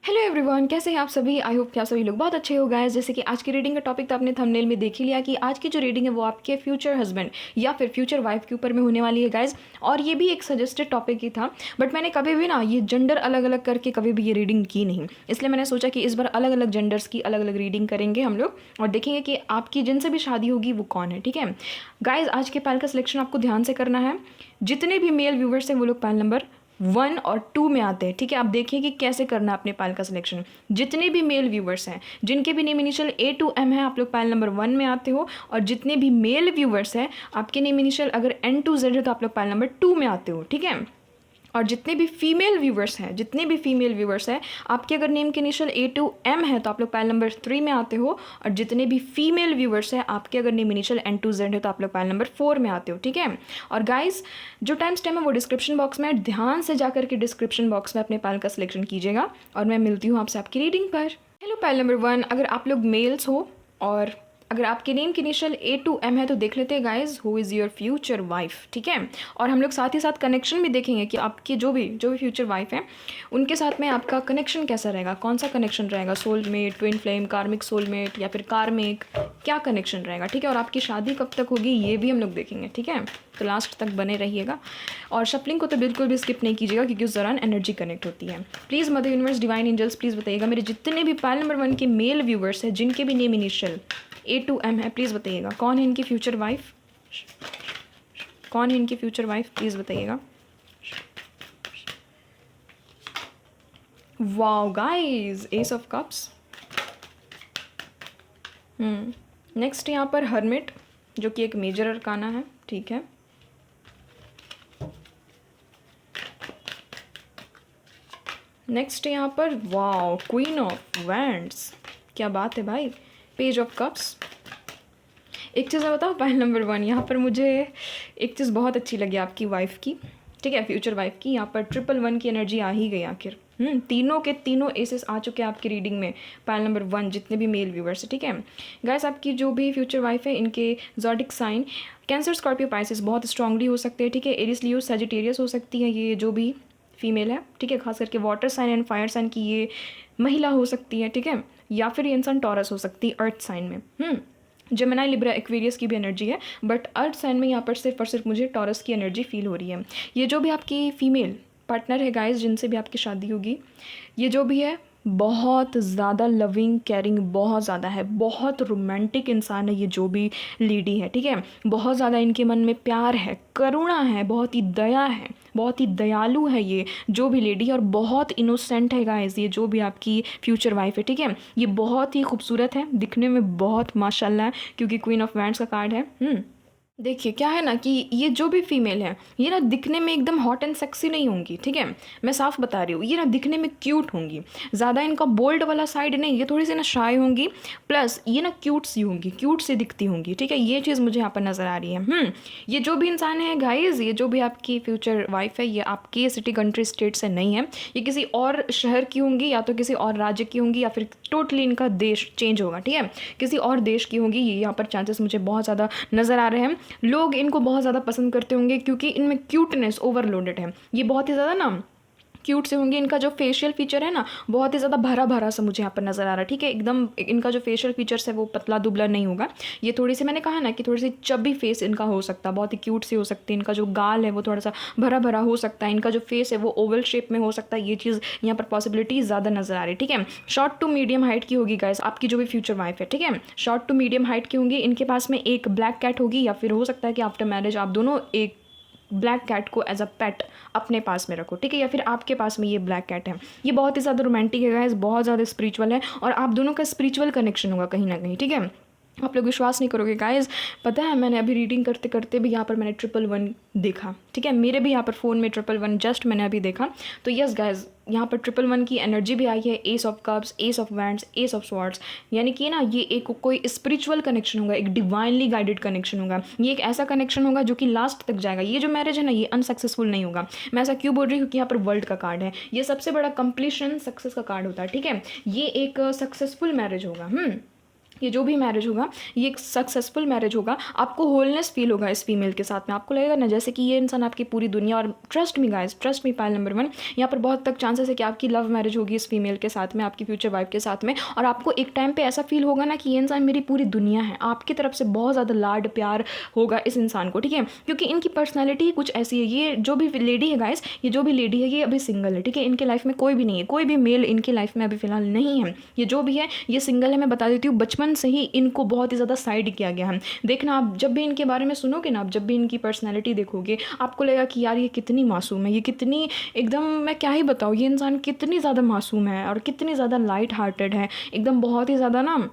Hello everyone, कैसे हैं आप सभी। आई होप कि आप सभी लोग बहुत अच्छे हो गाइस। जैसे कि आज की रीडिंग का टॉपिक तो आपने थंबनेल में देख ही लिया कि आज की जो रीडिंग है वो आपके फ्यूचर हस्बैंड या फिर फ्यूचर वाइफ के ऊपर में होने वाली है गाइस। और ये भी एक सजेस्टेड टॉपिक ही था, बट मैंने कभी भी ना ये जेंडर अलग अलग करके कभी भी ये रीडिंग की नहीं, इसलिए मैंने सोचा कि इस बार अलग अलग जेंडर्स की अलग अलग रीडिंग करेंगे हम लोग और देखेंगे कि आपकी जिनसे भी शादी होगी वो कौन है। ठीक है गाइज, आज के पैल का सिलेक्शन आपको ध्यान से करना है। जितने भी मेल व्यूवर्स हैं वो लोग पैल नंबर 1 और 2 में आते हैं। ठीक है, आप देखिए कि कैसे करना है अपने पायल का सिलेक्शन। जितने भी मेल व्यूवर्स हैं जिनके भी name initial A to M है, आप लोग पायल नंबर 1 में आते हो। और जितने भी मेल व्यूवर्स हैं आपके नेम इनिशियल अगर N to Z है तो आप लोग पायल नंबर 2 में आते हो। ठीक है, और जितने भी फीमेल व्यूवर्स हैं आपके अगर नेम के इनिशियल A to M है तो आप लोग पायल नंबर 3 में आते हो। और जितने भी फीमेल व्यूवर्स हैं आपके अगर name initial N to Z है तो आप लोग पायल नंबर 4 में आते हो। ठीक है, और गाइस जो टाइम स्टैम्प है वो डिस्क्रिप्शन बॉक्स में, ध्यान से जाकर के डिस्क्रिप्शन बॉक्स में अपने पायल का सिलेक्शन कीजिएगा। और मैं मिलती हूँ आपसे आपकी रीडिंग पर। हेलो पायल नंबर 1, अगर आप लोग मेल्स हो और अगर आपके नेम की इनिशियल A to M है तो देख लेते हैं guys who is your future wife. ठीक है, और हम लोग साथ ही साथ कनेक्शन भी देखेंगे कि आपकी जो भी फ्यूचर वाइफ है उनके साथ में आपका कनेक्शन कैसा रहेगा, कौन सा कनेक्शन रहेगा, सोलमेट, ट्विन फ्लेम, कार्मिक सोलमेट या फिर कार्मिक, क्या कनेक्शन रहेगा। ठीक है, और आपकी शादी कब तक होगी ये भी हम लोग देखेंगे। ठीक है, तो लास्ट तक बने रहिएगा और शफलिंग को तो बिल्कुल भी स्किप नहीं कीजिएगा क्योंकि उस दौरान एनर्जी कनेक्ट होती है। Please mother universe, divine angels, please बताइएगा मेरे जितने भी पायल नंबर 1 के मेल व्यूवर्स हैं जिनके भी name initial A to M है, प्लीज़ बताइएगा कौन है इनकी फ्यूचर वाइफ, कौन है इनकी फ्यूचर वाइफ, प्लीज़ बताइएगा। Wow guys, S of cups. Next यहाँ पर हर्मिट जो कि एक मेजर अरकाना है। ठीक है, नेक्स्ट यहाँ पर वाओ क्वीन ऑफ वैंड्स, क्या बात है भाई। Page of cups. एक चीज़ मैं बताऊँ पायल नंबर 1, यहाँ पर मुझे एक चीज़ बहुत अच्छी लगी आपकी वाइफ की। ठीक है, फ्यूचर वाइफ की। यहाँ पर 111 की एनर्जी आ ही गई आखिर। तीनों के तीनों एसेस आ चुके हैं आपकी रीडिंग में, पायल नंबर 1 जितने भी मेल व्यूवर्स है। ठीक है गाइस, आपकी जो भी फ्यूचर वाइफ है इनके zodiac sign cancer, Scorpio, Pisces बहुत स्ट्रांगली हो सकते हैं। ठीक है, एरिस, लियो, सजिटेरियस हो सकती है ये जो भी फीमेल है। ठीक है, खास करके water sign and fire sign की ये महिला हो सकती है। ठीक है, या फिर ये इंसान टॉरस हो सकती है अर्थ साइन में। जेमिनी, लिब्रा, एक्वेरियस की भी एनर्जी है, बट अर्थ साइन में यहाँ पर सिर्फ और सिर्फ मुझे टॉरस की एनर्जी फील हो रही है। ये जो भी आपकी फीमेल पार्टनर है गाइस जिनसे भी आपकी शादी होगी, ये जो भी है बहुत ज़्यादा लविंग केयरिंग बहुत ज़्यादा है, बहुत रोमांटिक इंसान है ये जो भी लेडी है। ठीक है, बहुत ज़्यादा इनके मन में प्यार है, करुणा है, बहुत ही दया है, बहुत ही दयालु है ये जो भी लेडी, और बहुत इनोसेंट है गाइस ये जो भी आपकी फ्यूचर वाइफ है। ठीक है, ये बहुत ही खूबसूरत है, दिखने में बहुत माशाल्लाह क्योंकि क्वीन ऑफ वैंड्स का कार्ड है। देखिए क्या है ना कि ये जो भी फीमेल है ये ना दिखने में एकदम हॉट एंड सेक्सी नहीं होंगी। ठीक है, मैं साफ बता रही हूँ, ये ना दिखने में क्यूट होंगी, ज़्यादा इनका बोल्ड वाला साइड नहीं, ये थोड़ी सी ना शाय होंगी, प्लस ये ना क्यूट सी होंगी, क्यूट सी दिखती होंगी। ठीक है, ये चीज़ मुझे यहाँ पर नज़र आ रही है। ये जो भी इंसान है गाइज, ये जो भी आपकी फ्यूचर वाइफ है, ये आपकी सिटी, कंट्री, स्टेट से नहीं है, ये किसी और शहर की होंगी या तो किसी और राज्य की होंगी या फिर टोटली इनका देश चेंज होगा। ठीक है, किसी और देश की होंगी, ये यहाँ पर चांसेस मुझे बहुत ज़्यादा नज़र आ रहे हैं। लोग इनको बहुत ज़्यादा पसंद करते होंगे क्योंकि इनमें क्यूटनेस ओवरलोडेड है, ये बहुत ही ज़्यादा ना क्यूट से होंगे। इनका जो फेशियल फीचर है ना बहुत ही ज़्यादा भरा भरा सा मुझे यहाँ पर नज़र आ रहा है। ठीक है, एकदम इनका जो फेशियल फीचर्स है वो पतला दुबला नहीं होगा, ये थोड़ी सी, मैंने कहा ना कि थोड़ी सी चबी फेस इनका हो सकता है, बहुत ही क्यूट सी हो सकती है। इनका जो गाल है वो थोड़ा सा भरा भरा हो सकता है, इनका जो फेस है वो ओवल शेप में हो सकता है, ये चीज़ यहाँ पर पॉसिबिलिटी ज़्यादा नज़र आ रही है। ठीक है, शॉर्ट टू मीडियम हाइट की होगी गाइस आपकी जो भी फ्यूचर वाइफ है। ठीक है, शॉर्ट टू मीडियम हाइट की होंगी, इनके पास में एक ब्लैक कैट होगी या फिर हो सकता है कि आफ्टर मैरिज आप दोनों एक ब्लैक कैट को एज अ पेट अपने पास में रखो। ठीक है, या फिर आपके पास में ये ब्लैक कैट है। ये बहुत ही ज़्यादा रोमांटिक है गाइस, बहुत ज़्यादा स्पिरिचुअल है और आप दोनों का स्पिरिचुअल कनेक्शन होगा कहीं ना कहीं। ठीक है, आप लोग विश्वास नहीं करोगे गाइस, पता है मैंने अभी रीडिंग करते करते भी यहाँ पर मैंने 111 देखा। ठीक है, मेरे भी यहाँ पर फ़ोन में 111 जस्ट मैंने अभी देखा। तो यस गाइस, यहाँ पर 111 की एनर्जी भी आई है, S of cups, S of wands, S of swords, यानी कि ना ये एक कोई स्पिरिचुअल कनेक्शन होगा, एक डिवाइनली गाइडेड कनेक्शन होगा। ये एक ऐसा कनेक्शन होगा जो कि लास्ट तक जाएगा। ये जो मैरिज है ना ये अनसक्सेसफुल नहीं होगा। मैं ऐसा क्यों बोल रही हूँ क्योंकि यहाँ पर वर्ल्ड का कार्ड है, ये सबसे बड़ा कंप्लीशन सक्सेस का कार्ड होता है। ठीक है, ये एक सक्सेसफुल मैरिज होगा। ये जो भी मैरिज होगा ये एक सक्सेसफुल मैरिज होगा। आपको होलनेस फील होगा इस फीमेल के साथ में। आपको लगेगा ना जैसे कि ये इंसान आपकी पूरी दुनिया, और trust me guys, trust me, pile number 1, यहाँ पर बहुत तक चांसेस है कि आपकी लव मैरिज होगी इस फीमेल के साथ में, आपकी फ्यूचर वाइफ के साथ में। और आपको एक टाइम पे ऐसा फील होगा ना कि ये इंसान मेरी पूरी दुनिया है। आपकी तरफ से बहुत ज़्यादा लाड प्यार होगा इस इंसान को, ठीक है, क्योंकि इनकी पर्सनैलिटी कुछ ऐसी है। ये जो भी लेडी है गाइस, ये जो भी लेडी है ये अभी सिंगल है, ठीक है, इनके लाइफ में कोई भी नहीं है, कोई भी मेल इनकी लाइफ में अभी फिलहाल नहीं है। ये जो भी है ये सिंगल है। मैं बता देती हूँ, बचपन से ही इनको बहुत ही ज़्यादा साइड किया गया है। देखना आप जब भी इनके बारे में सुनोगे ना, आप जब भी इनकी पर्सनैलिटी देखोगे, आपको लगेगा कि यार ये कितनी मासूम है, ये कितनी एकदम, मैं क्या ही बताऊँ, ये इंसान कितनी ज़्यादा मासूम है और कितनी ज़्यादा लाइट हार्टेड है, एकदम बहुत ही ज़्यादा ना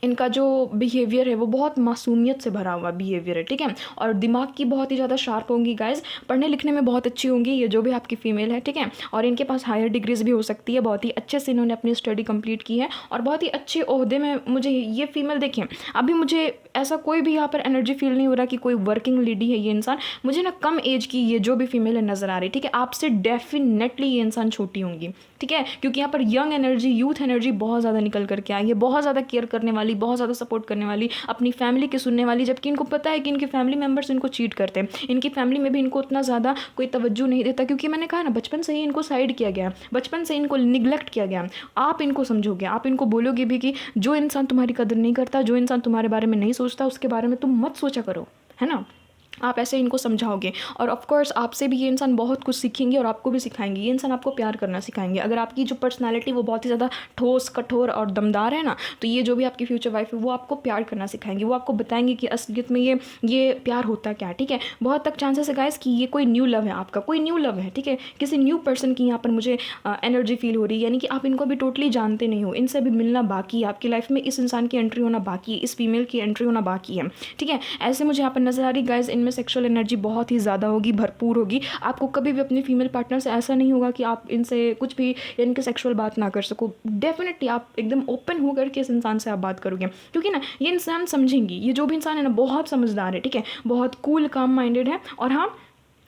इनका जो बिहेवियर है वो बहुत मासूमियत से भरा हुआ बिहेवियर है, ठीक है। और दिमाग की बहुत ही ज़्यादा शार्प होंगी गाइज, पढ़ने लिखने में बहुत अच्छी होंगी ये जो भी आपकी फ़ीमेल है, ठीक है। और इनके पास हायर डिग्रीज भी हो सकती है, बहुत ही अच्छे से इन्होंने अपनी स्टडी कंप्लीट की है और बहुत ही अच्छे ओहदे में मुझे ये फीमेल देखिए। अभी मुझे ऐसा कोई भी यहाँ पर एनर्जी फील नहीं हो रहा कि कोई वर्किंग लेडी है ये इंसान। मुझे ना कम एज की ये जो भी फीमेल है नज़र आ रही, ठीक है। आपसे डेफिनेटली ये इंसान छोटी होंगी, ठीक है, क्योंकि यहाँ पर यंग एनर्जी, यूथ एनर्जी बहुत ज़्यादा निकल करके आई है, बहुत ज़्यादा केयर करने वाली, बहुत ज़्यादा सपोर्ट करने वाली, अपनी फैमिली की सुनने वाली। जबकि इनको पता है कि इनके फैमिली मेम्बर्स इनको चीट करते हैं, इनकी फैमिली में भी इनको उतना ज़्यादा कोई तवज्जो नहीं देता, क्योंकि मैंने कहा ना बचपन से ही इनको साइड किया गया, बचपन से इनको निगलेक्ट किया गया। आप इनको समझोगे, आप इनको बोलोगे भी कि जो इंसान तुम्हारी कदर नहीं करता, जो इंसान तुम्हारे बारे में नहीं सोचता, उसके बारे में तुम मत सोचा करो, है ना। आप ऐसे इनको समझाओगे और ऑफ कोर्स आपसे भी ये इंसान बहुत कुछ सीखेंगे और आपको भी सिखाएंगे। ये इंसान आपको प्यार करना सिखाएंगे। अगर आपकी जो पर्सनालिटी वो बहुत ही ज़्यादा ठोस, कठोर और दमदार है ना, तो ये जो भी आपकी फ्यूचर वाइफ है वो आपको प्यार करना सिखाएंगे। वो आपको बताएंगे कि असलियत में ये प्यार होता क्या है, ठीक है। बहुत तक चांसेस है गाइस कि ये कोई न्यू लव है, आपका कोई न्यू लव है, ठीक है। किसी न्यू पर्सन की यहाँ पर मुझे एनर्जी फील हो रही है, यानी कि आप इनको अभी टोटली जानते नहीं हो, इनसे अभी मिलना बाकी है, आपकी लाइफ में इस इंसान की एंट्री होना बाकी है, इस फीमेल की एंट्री होना बाकी है, ठीक है। ऐसे मुझे यहाँ पर नजर आ रही गाइस, इनमें सेक्सुअल एनर्जी बहुत ही ज़्यादा होगी, भरपूर होगी। आपको कभी भी अपनी फीमेल पार्टनर से ऐसा नहीं होगा कि आप इनसे कुछ भी इनके सेक्सुअल बात ना कर सको। डेफिनेटली आप एकदम ओपन होकर के इस इंसान से आप बात करोगे, क्योंकि ना ये इंसान समझेंगी। ये जो भी इंसान है ना बहुत समझदार है, ठीक है, बहुत कूल काम माइंडेड है। और हाँ,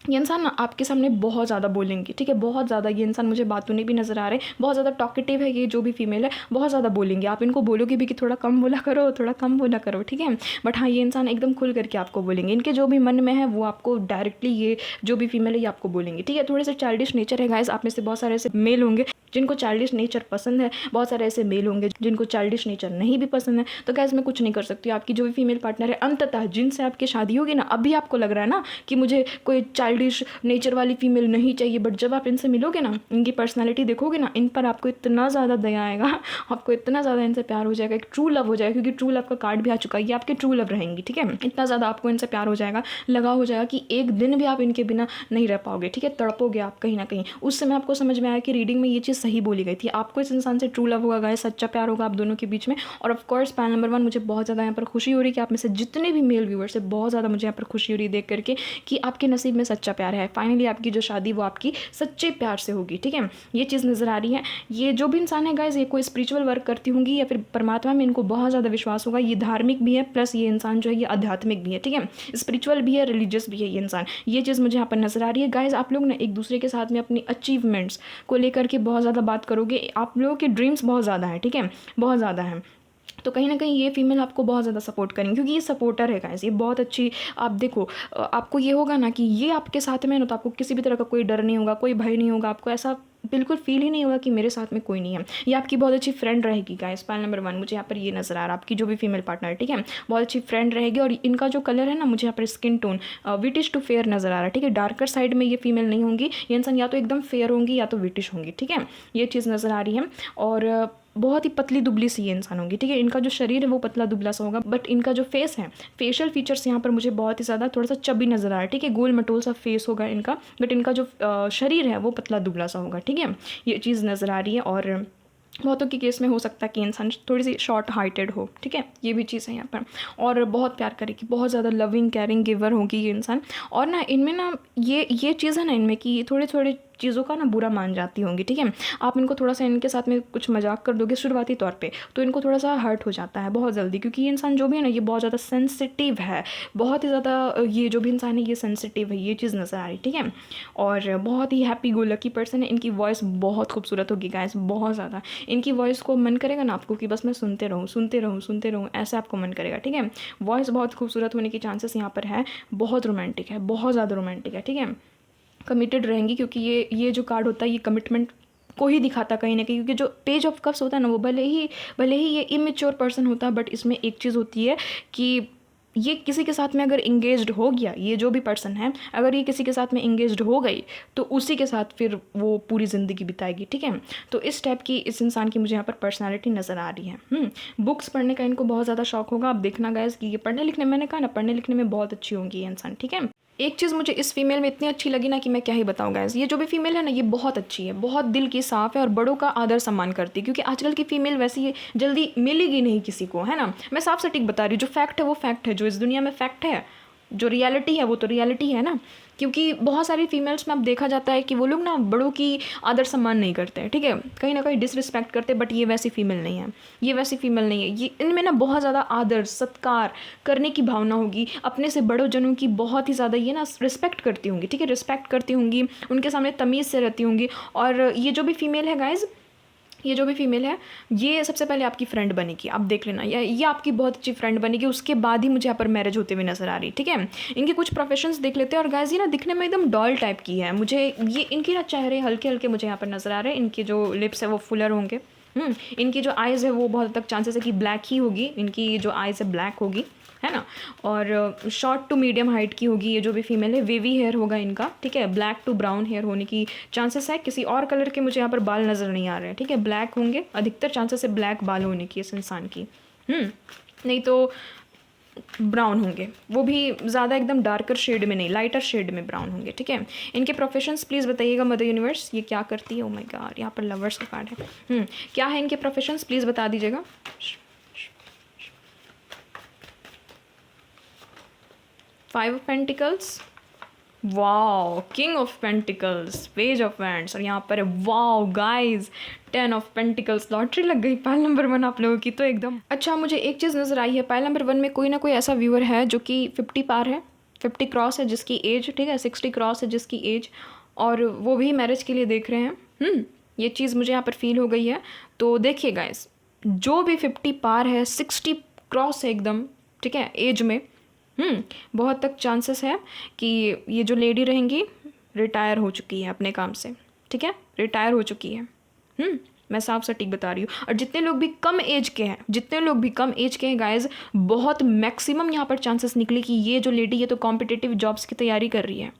ये इंसान ना आपके सामने बहुत ज़्यादा बोलेंगे, ठीक है, बहुत ज़्यादा। ये इंसान मुझे बातों नहीं भी नज़र आ रहे, बहुत ज़्यादा टॉकेटिव है ये जो भी फीमेल है, बहुत ज़्यादा बोलेंगे। आप इनको बोलोगे भी कि थोड़ा कम बोला करो, थोड़ा कम बोला करो, ठीक है। बट हाँ, ये इंसान एकदम खुल करके आपको बोलेंगे, इनके जो भी मन में है वो आपको डायरेक्टली, ये जो भी फीमेल है ये आपको बोलेंगे, ठीक है। थोड़े से चाइल्डिश नेचर है गाइस, आप में से बहुत सारे ऐसे मेल होंगे जिनको चाइल्डिश नेचर पसंद है, बहुत सारे ऐसे मेल होंगे जिनको चाइल्डिश नेचर नहीं भी पसंद है। तो गाइस मैं कुछ नहीं कर सकती, आपकी जो भी फीमेल पार्टनर है, अंततः जिनसे आपकी शादी होगी ना, अभी आपको लग रहा है ना कि मुझे कोई चाइल्डिश नेचर वाली फीमेल नहीं चाहिए, बट जब आप इनसे मिलोगे ना, इनकी पर्सनैलिटी देखोगे ना, इन पर आपको इतना ज़्यादा दया आएगा, आपको इतना ज़्यादा इनसे प्यार हो जाएगा, एक ट्रू लव हो जाएगा, क्योंकि ट्रू लव का कार्ड भी आ चुका है, ये आपके ट्रू लव रहेंगी, ठीक है। इतना ज़्यादा आपको इनसे प्यार हो जाएगा, लगा हो जाएगा कि एक दिन भी आप इनके बिना नहीं रह पाओगे, ठीक है, तड़पोगे आप कहीं ना कहीं। उस समय आपको समझ में आया कि रीडिंग में ये चीज़ सही बोली गई थी, आपको इस इंसान से ट्रू लव होगा गाइस, सच्चा प्यार होगा आप दोनों के बीच में। और ऑफ कोर्स पैनल नंबर 1, मुझे बहुत ज़्यादा यहाँ पर खुशी हो रही है कि आप में से जितने भी मेल व्यूअर्स है, बहुत ज़्यादा मुझे यहाँ पर खुशी हो रही है देख करके कि आपके नसीब में सच्चा प्यार है। फाइनली आपकी जो शादी वो आपकी सच्चे प्यार से होगी, ठीक है, ये चीज़ नज़र आ रही है। ये जो भी इंसान है गाइस, ये कोई स्पिरिचुअल वर्क करती होंगी या फिर परमात्मा में इनको बहुत ज़्यादा विश्वास होगा। ये धार्मिक भी है, प्लस ये इंसान जो है ये आध्यात्मिक भी है, ठीक है, स्पिरिचुअल भी है, रिलीजियस भी है ये इंसान। ये चीज़ मुझे यहाँ पर नज़र आ रही है गाइस। आप लोग ना एक दूसरे के साथ में अपनी अचीवमेंट्स को लेकर के बहुत ज़्यादा बात करोगे, आप लोगों के ड्रीम्स बहुत ज़्यादा है, ठीक है, बहुत ज़्यादा है। तो कहीं ना कहीं ये फीमेल आपको बहुत ज़्यादा सपोर्ट करेंगे, क्योंकि ये सपोर्टर है गाइस, ये बहुत अच्छी। आप देखो, आपको ये होगा ना कि ये आपके साथ में ना, तो आपको किसी भी तरह का कोई डर नहीं होगा, कोई भय नहीं होगा, आपको ऐसा बिल्कुल फील ही नहीं होगा कि मेरे साथ में कोई नहीं है। ये आपकी बहुत अच्छी फ्रेंड रहेगी गाइस। पैनल नंबर 1 मुझे यहाँ पर ये नज़र आ रहा है, आपकी जो भी फीमेल पार्टनर है, ठीक है, बहुत अच्छी फ्रेंड रहेगी। और इनका जो कलर है ना, मुझे यहाँ पर skin tone wheatish to fair नज़र आ रहा है, ठीक है, डार्कर साइड में ये फीमेल नहीं होंगी। ये इंसान या तो एकदम फेयर होंगी या तो विटिश होंगी, ठीक है, ये चीज़ नज़र आ रही है। और बहुत ही पतली दुबली सी ये इंसान होंगी, ठीक है, इनका जो शरीर है वो पतला दुबला सा होगा, बट इनका जो फेस है, फेशियल फीचर्स यहाँ पर मुझे बहुत ही ज़्यादा थोड़ा सा चबी नज़र आ रहा है, ठीक है, गोल मटोल सा फेस होगा इनका, बट इनका जो शरीर है वो पतला दुबला सा होगा, ठीक है, ये चीज़ नज़र आ रही है। और बहुतों के केस में हो सकता है कि इंसान थोड़ी सी शॉर्ट हाइटेड हो, ठीक है, ये भी चीज़ है यहाँ पर। और बहुत प्यार करेगी, बहुत ज़्यादा लविंग केयरिंग गिवर होगी ये इंसान। और ना इनमें ना ये चीज़ है ना इनमें कि थोड़े थोड़े चीज़ों का ना बुरा मान जाती होंगी, ठीक है। आप इनको थोड़ा सा इनके साथ में कुछ मजाक कर दोगे शुरुआती तौर पे, तो इनको थोड़ा सा हर्ट हो जाता है बहुत जल्दी, क्योंकि ये इंसान जो भी है ना, ये बहुत ज़्यादा सेंसिटिव है, बहुत ही ज़्यादा ये जो भी इंसान है ये सेंसिटिव है, ये चीज़ नज़र आ रही, ठीक है। और बहुत ही हैप्पी गो लकी पर्सन है। इनकी वॉइस बहुत खूबसूरत होगी गाइस, बहुत ज़्यादा। इनकी वॉइस को मन करेगा ना आपको कि बस मैं सुनते रहूँ सुनते रहूँ सुनते रहूँ, ऐसा आपको मन करेगा, ठीक है। वॉइस बहुत खूबसूरत होने की चांसेस यहाँ पर है, बहुत रोमांटिक है, बहुत ज़्यादा रोमांटिक है, ठीक है। कमिटेड रहेंगी, क्योंकि ये जो कार्ड होता है ये कमिटमेंट को ही दिखाता कहीं ना कहीं, क्योंकि जो पेज ऑफ कप्स होता है ना, वो भले ही ये इमेच्योर पर्सन होता है, बट इसमें एक चीज़ होती है कि ये किसी के साथ में अगर इंगेज्ड हो गया, ये जो भी पर्सन है अगर ये किसी के साथ में इंगेज्ड हो गई, तो उसी के साथ फिर वो पूरी ज़िंदगी बिताएगी, ठीक है। तो इस टाइप की इस इंसान की मुझे यहाँ पर पर्सनालिटी नज़र आ रही है। बुक्स पढ़ने का इनको बहुत ज़्यादा शौक होगा। आप देखना गाइस कि ये पढ़ने लिखने, मैंने कहा ना पढ़ने लिखने में बहुत अच्छी होंगी ये इंसान, ठीक है। एक चीज़ मुझे इस फीमेल में इतनी अच्छी लगी ना कि मैं क्या ही बताऊँ गाइस। ये जो भी फीमेल है ना, ये बहुत अच्छी है, बहुत दिल की साफ़ है और बड़ों का आदर सम्मान करती है, क्योंकि आजकल की फीमेल वैसी जल्दी मिलेगी नहीं किसी को, है ना। मैं साफ सटीक बता रही हूँ, जो फैक्ट है वो फैक्ट है, जो इस दुनिया में फैक्ट है, जो रियलिटी है वो तो रियलिटी है ना। क्योंकि बहुत सारी फीमेल्स में अब देखा जाता है कि वो लोग ना बड़ों की आदर सम्मान नहीं करते हैं, ठीक है, कहीं ना कहीं डिसरिस्पेक्ट करते हैं, बट ये वैसी फीमेल नहीं है, ये वैसी फीमेल नहीं है। ये इनमें ना बहुत ज़्यादा आदर सत्कार करने की भावना होगी, अपने से बड़ों जनों की बहुत ही ज़्यादा ये ना रिस्पेक्ट करती होंगी, ठीक है, रिस्पेक्ट करती होंगी, उनके सामने तमीज़ से रहती होंगी। और ये जो भी फीमेल है गाइज, ये जो भी फीमेल है, ये सबसे पहले आपकी फ्रेंड बनेगी, आप देख लेना, ये आपकी बहुत अच्छी फ्रेंड बनेगी, उसके बाद ही मुझे यहाँ पर मैरिज होते हुए नजर आ रही, ठीक है। इनके कुछ प्रोफेशंस देख लेते हैं। और गाइस ये ना दिखने में एकदम डॉल टाइप की है, मुझे ये इनके ना चेहरे हल्के हल्के मुझे यहाँ पर नजर आ रहे हैं। इनके जो लिप्स है वो फुलर होंगे, इनकी जो आइज़ है वो बहुत हद तक चांसेस है कि ब्लैक ही होगी, इनकी जो आइज़ है ब्लैक होगी, है ना। और शॉर्ट टू मीडियम हाइट की होगी ये जो भी फीमेल है, वेवी हेयर होगा इनका, ठीक है, ब्लैक टू ब्राउन हेयर होने की चांसेस है। किसी और कलर के मुझे यहाँ पर बाल नज़र नहीं आ रहे हैं, ठीक है, ब्लैक होंगे, अधिकतर चांसेस है ब्लैक बाल होने की इस इंसान की। नहीं तो ब्राउन होंगे, वो भी ज़्यादा एकदम डार्कर शेड में नहीं, लाइटर शेड में ब्राउन होंगे, ठीक है। इनके प्रोफेशंस प्लीज़ बताइएगा मदर यूनिवर्स, ये क्या करती है। ओ माय गॉड, यहाँ पर लवर्स का कार्ड है। क्या है इनके प्रोफेशंस प्लीज़ बता दीजिएगा। 5 of pentacles, wow, king of pentacles, page of wands, और यहाँ पर है wow guys 10 of pentacles. Lottery लग गई पाइल नंबर 1 आप लोगों की तो एकदम। अच्छा, मुझे एक चीज़ नज़र आई है, पाइल नंबर 1 में कोई ना कोई ऐसा व्यूअर है जो कि 50 पार है, 50 क्रॉस है जिसकी एज, ठीक है, 60 क्रॉस है जिसकी एज, और वो भी मैरिज के लिए देख रहे हैं। ये चीज़ मुझे यहाँ पर फील हो गई है। तो देखिए गाइज, जो भी 50 पार है, 60 क्रॉस है एकदम, ठीक है, एज में, बहुत तक चांसेस है कि ये जो लेडी रहेंगी रिटायर हो चुकी है अपने काम से, ठीक है, रिटायर हो चुकी है। मैं साफ सटीक बता रही हूँ। और जितने लोग भी कम एज के हैं, जितने लोग भी कम एज के हैं गाइज, बहुत मैक्सिमम यहाँ पर चांसेस निकले कि ये जो लेडी ये तो कॉम्पिटिटिव जॉब्स की तैयारी कर रही है।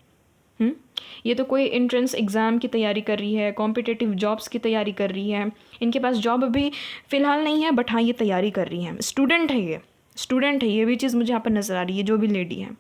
ये तो कोई एंट्रेंस एग्ज़ाम की तैयारी कर रही है, कॉम्पिटिटिव जॉब्स की तैयारी कर रही है। इनके पास जॉब अभी फ़िलहाल नहीं है, बट हाँ ये तैयारी कर रही है, स्टूडेंट है, ये स्टूडेंट है, ये भी चीज़ मुझे यहाँ पर नज़र आ रही है। जो भी लेडी है,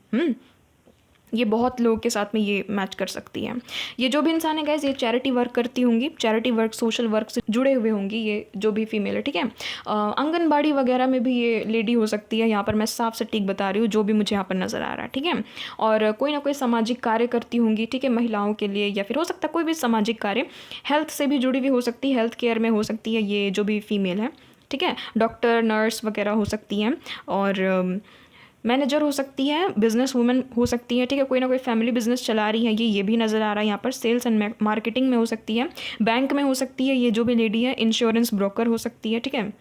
ये बहुत लोगों के साथ में ये मैच कर सकती है। ये जो भी इंसान है गाइस, ये चैरिटी वर्क करती होंगी, चैरिटी वर्क, सोशल वर्क से जुड़े हुए होंगी ये जो भी फीमेल है, ठीक है। आंगनबाड़ी वगैरह में भी ये लेडी हो सकती है, यहाँ पर मैं साफ सटीक बता रही हूँ, जो भी मुझे यहाँ पर नज़र आ रहा है, ठीक है। और कोई ना कोई सामाजिक कार्य करती होंगी, ठीक है, महिलाओं के लिए, या फिर हो सकता है कोई भी सामाजिक कार्य, हेल्थ से भी जुड़ी हुई हो सकती है, हेल्थ केयर में हो सकती है ये जो भी फीमेल है, ठीक है, डॉक्टर नर्स वगैरह हो सकती हैं, और मैनेजर हो सकती है, बिजनेस वूमेन हो सकती है, ठीक है, कोई ना कोई फैमिली बिजनेस चला रही है, ये भी नज़र आ रहा है यहाँ पर। सेल्स एंड मार्केटिंग में हो सकती है, बैंक में हो सकती है ये जो भी लेडी है, इंश्योरेंस ब्रोकर हो सकती है, ठीक है,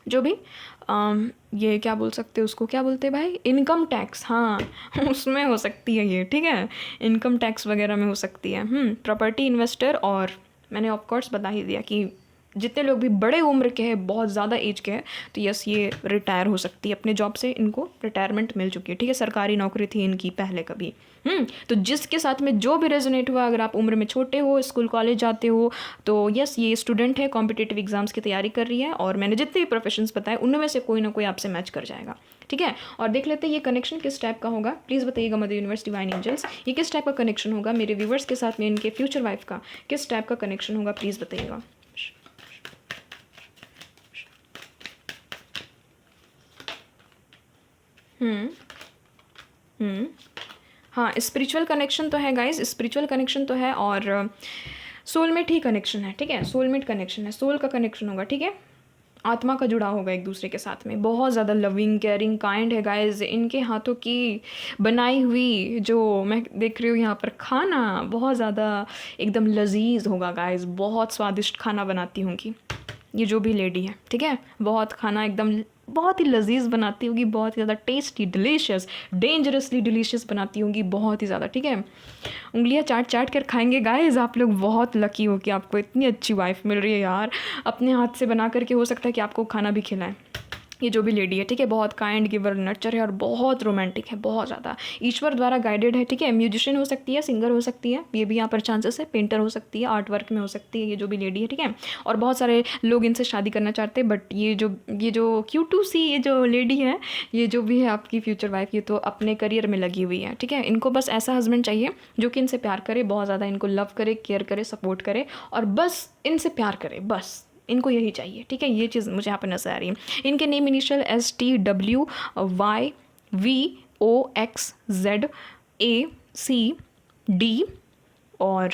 जो भी ये क्या बोल सकते हैं उसको, क्या बोलते हैं भाई, इनकम टैक्स, हाँ उसमें हो सकती है ये, ठीक है, इनकम टैक्स वगैरह में हो सकती है। प्रॉपर्टी इन्वेस्टर, और मैंने ऑफकोर्स बता ही दिया कि जितने लोग भी बड़े उम्र के हैं, बहुत ज़्यादा एज के हैं, तो यस ये रिटायर हो सकती है अपने जॉब से, इनको रिटायरमेंट मिल चुकी है, ठीक है, सरकारी नौकरी थी इनकी पहले कभी। तो जिसके साथ में जो भी रेजोनेट हुआ, अगर आप उम्र में छोटे हो, स्कूल कॉलेज जाते हो, तो यस ये स्टूडेंट है, कॉम्पिटिटिव एग्जाम्स की तैयारी कर रही है, और मैंने जितने भी प्रोफेशंस बताए उनमें से कोई ना कोई आपसे मैच कर जाएगा, ठीक है। और देख लेते हैं ये कनेक्शन किस टाइप का होगा, प्लीज़ बताइएगा मदर यूनिवर्स, डिवाइन एंजल्स, ये किस टाइप का कनेक्शन होगा मेरे व्यूवर्स के साथ में, इनके फ्यूचर वाइफ का किस टाइप का कनेक्शन होगा, प्लीज़ बताइएगा। हाँ, स्पिरिचुअल कनेक्शन तो है गाइस, स्पिरिचुअल कनेक्शन तो है, और सोलमेट ही कनेक्शन है, ठीक है, सोलमेट कनेक्शन है, सोल का कनेक्शन होगा, ठीक है, आत्मा का जुड़ाव होगा एक दूसरे के साथ में। बहुत ज़्यादा लविंग, केयरिंग, काइंड है गाइस। इनके हाथों की बनाई हुई जो मैं देख रही हूँ यहाँ पर खाना, बहुत ज़्यादा एकदम लजीज होगा गाइस, बहुत स्वादिष्ट खाना बनाती होंगी ये जो भी लेडी है, ठीक है, बहुत खाना एकदम बहुत ही लजीज बनाती होगी, बहुत ही ज़्यादा टेस्टी, डिलीशियस, डेंजरसली डिलीशियस बनाती होंगी, बहुत ही ज़्यादा, ठीक है। उंगलियां चाट चाट कर खाएंगे गाइस। आप लोग बहुत लकी हो कि आपको इतनी अच्छी वाइफ मिल रही है यार, अपने हाथ से बना करके, हो सकता है कि आपको खाना भी खिलाएं ये जो भी लेडी है, ठीक है। बहुत काइंड, गिवर, नर्चर है और बहुत रोमांटिक है, बहुत ज़्यादा ईश्वर द्वारा गाइडेड है, ठीक है। म्यूजिशियन हो सकती है, सिंगर हो सकती है, ये भी यहाँ पर चांसेस है, पेंटर हो सकती है, आर्ट वर्क में हो सकती है ये जो भी लेडी है, ठीक है। और बहुत सारे लोग इनसे शादी करना चाहते हैं, बट ये जो क्यूटू सी ये जो लेडी है, ये जो भी है आपकी फ्यूचर वाइफ, ये तो अपने करियर में लगी हुई है, ठीक है। इनको बस ऐसा हस्बैंड चाहिए जो कि इनसे प्यार करे, बहुत ज़्यादा इनको लव करे, केयर करे, सपोर्ट करे, और बस इनसे प्यार करे, बस इनको यही चाहिए, ठीक है। ये चीज़ मुझे यहाँ पर नजर आ रही है। इनके नेम इनिशियल STWYVOXZACD और